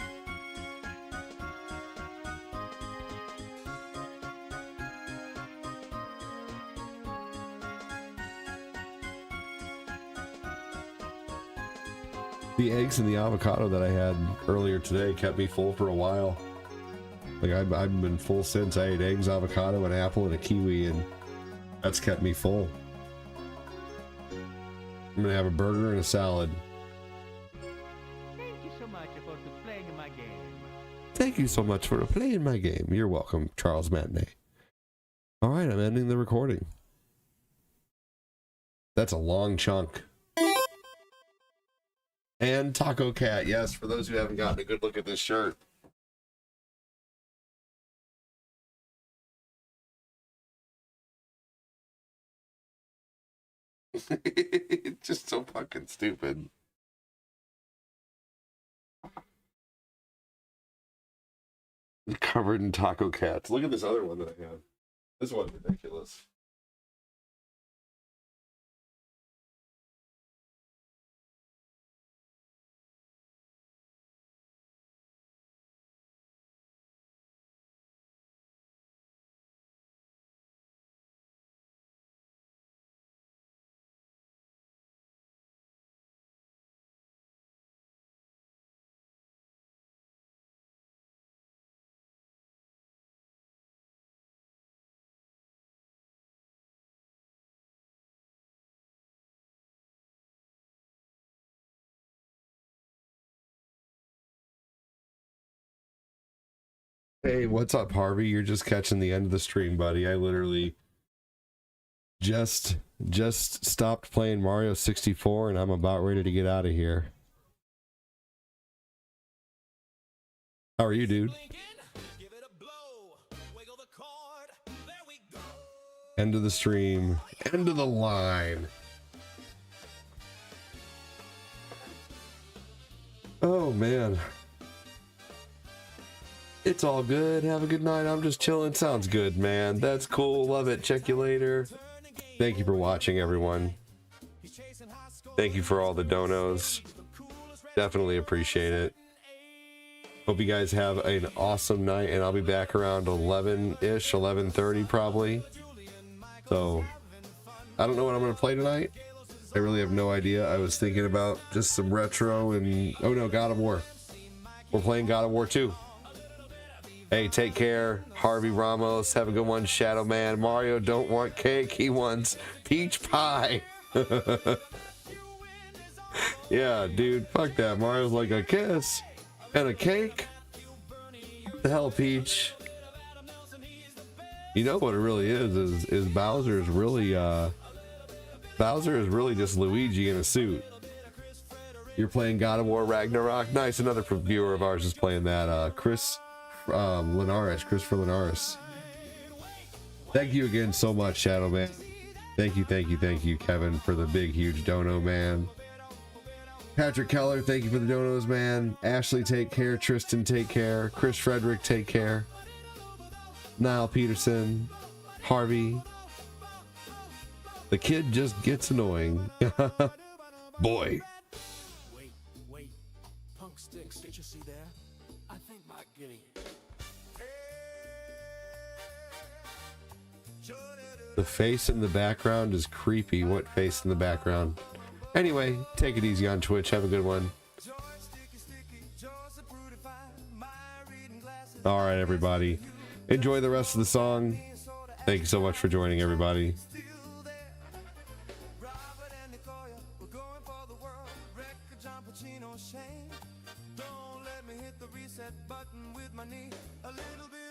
The eggs and the avocado that I had earlier today kept me full for a while. Like I've been full since. I ate eggs, avocado, an apple, and a kiwi, and that's kept me full. I'm gonna have a burger and a salad. Thank you so much for playing my game. Thank you so much for playing my game. You're welcome, Charles Matinee. All right, I'm ending the recording. That's a long chunk. And Taco Cat, yes, for those who haven't gotten a good look at this shirt. It's just so fucking stupid. Covered in Taco Cats. Look at this other one that I have. This one's ridiculous. Hey, what's up, Harvey? You're just catching the end of the stream, buddy. I literally Just stopped playing Mario 64 and I'm about ready to get out of here. How are you, dude? End of the stream. End of the line. Oh, man. It's all good. Have a good night. I'm just chilling. Sounds good, man. That's cool. Love it. Check you later. Thank you for watching, everyone. Thank you for all the donos. Definitely appreciate it. Hope you guys have an awesome night, and I'll be back around 11-ish, 11:30 probably. So, I don't know what I'm going to play tonight. I really have no idea. I was thinking about just some retro and... Oh no, God of War. We're playing God of War 2. Hey, take care. Harvey Ramos, have a good one. Shadow Man. Mario don't want cake. He wants peach pie. Yeah, dude. Fuck that. Mario's like a kiss and a cake. The hell, Peach? You know what it really is Bowser is really just Luigi in a suit. You're playing God of War Ragnarok. Nice. Another viewer of ours is playing that. Chris Christopher Linares. Thank you again so much, Shadow Man. Thank you, Kevin, for the big, huge dono, man. Patrick Keller, thank you for the donos, man. Ashley, take care. Tristan, take care. Chris Frederick, take care. Niall Peterson, Harvey. The kid just gets annoying. Boy. Wait. Punk sticks, did you see there? I think my guinea. The face in the background is creepy. What face in the background? Anyway, take it easy on Twitch. Have a good one. All right, everybody. Enjoy the rest of the song. Thank you so much for joining, everybody. Don't let me hit the reset button with my knee. A little bit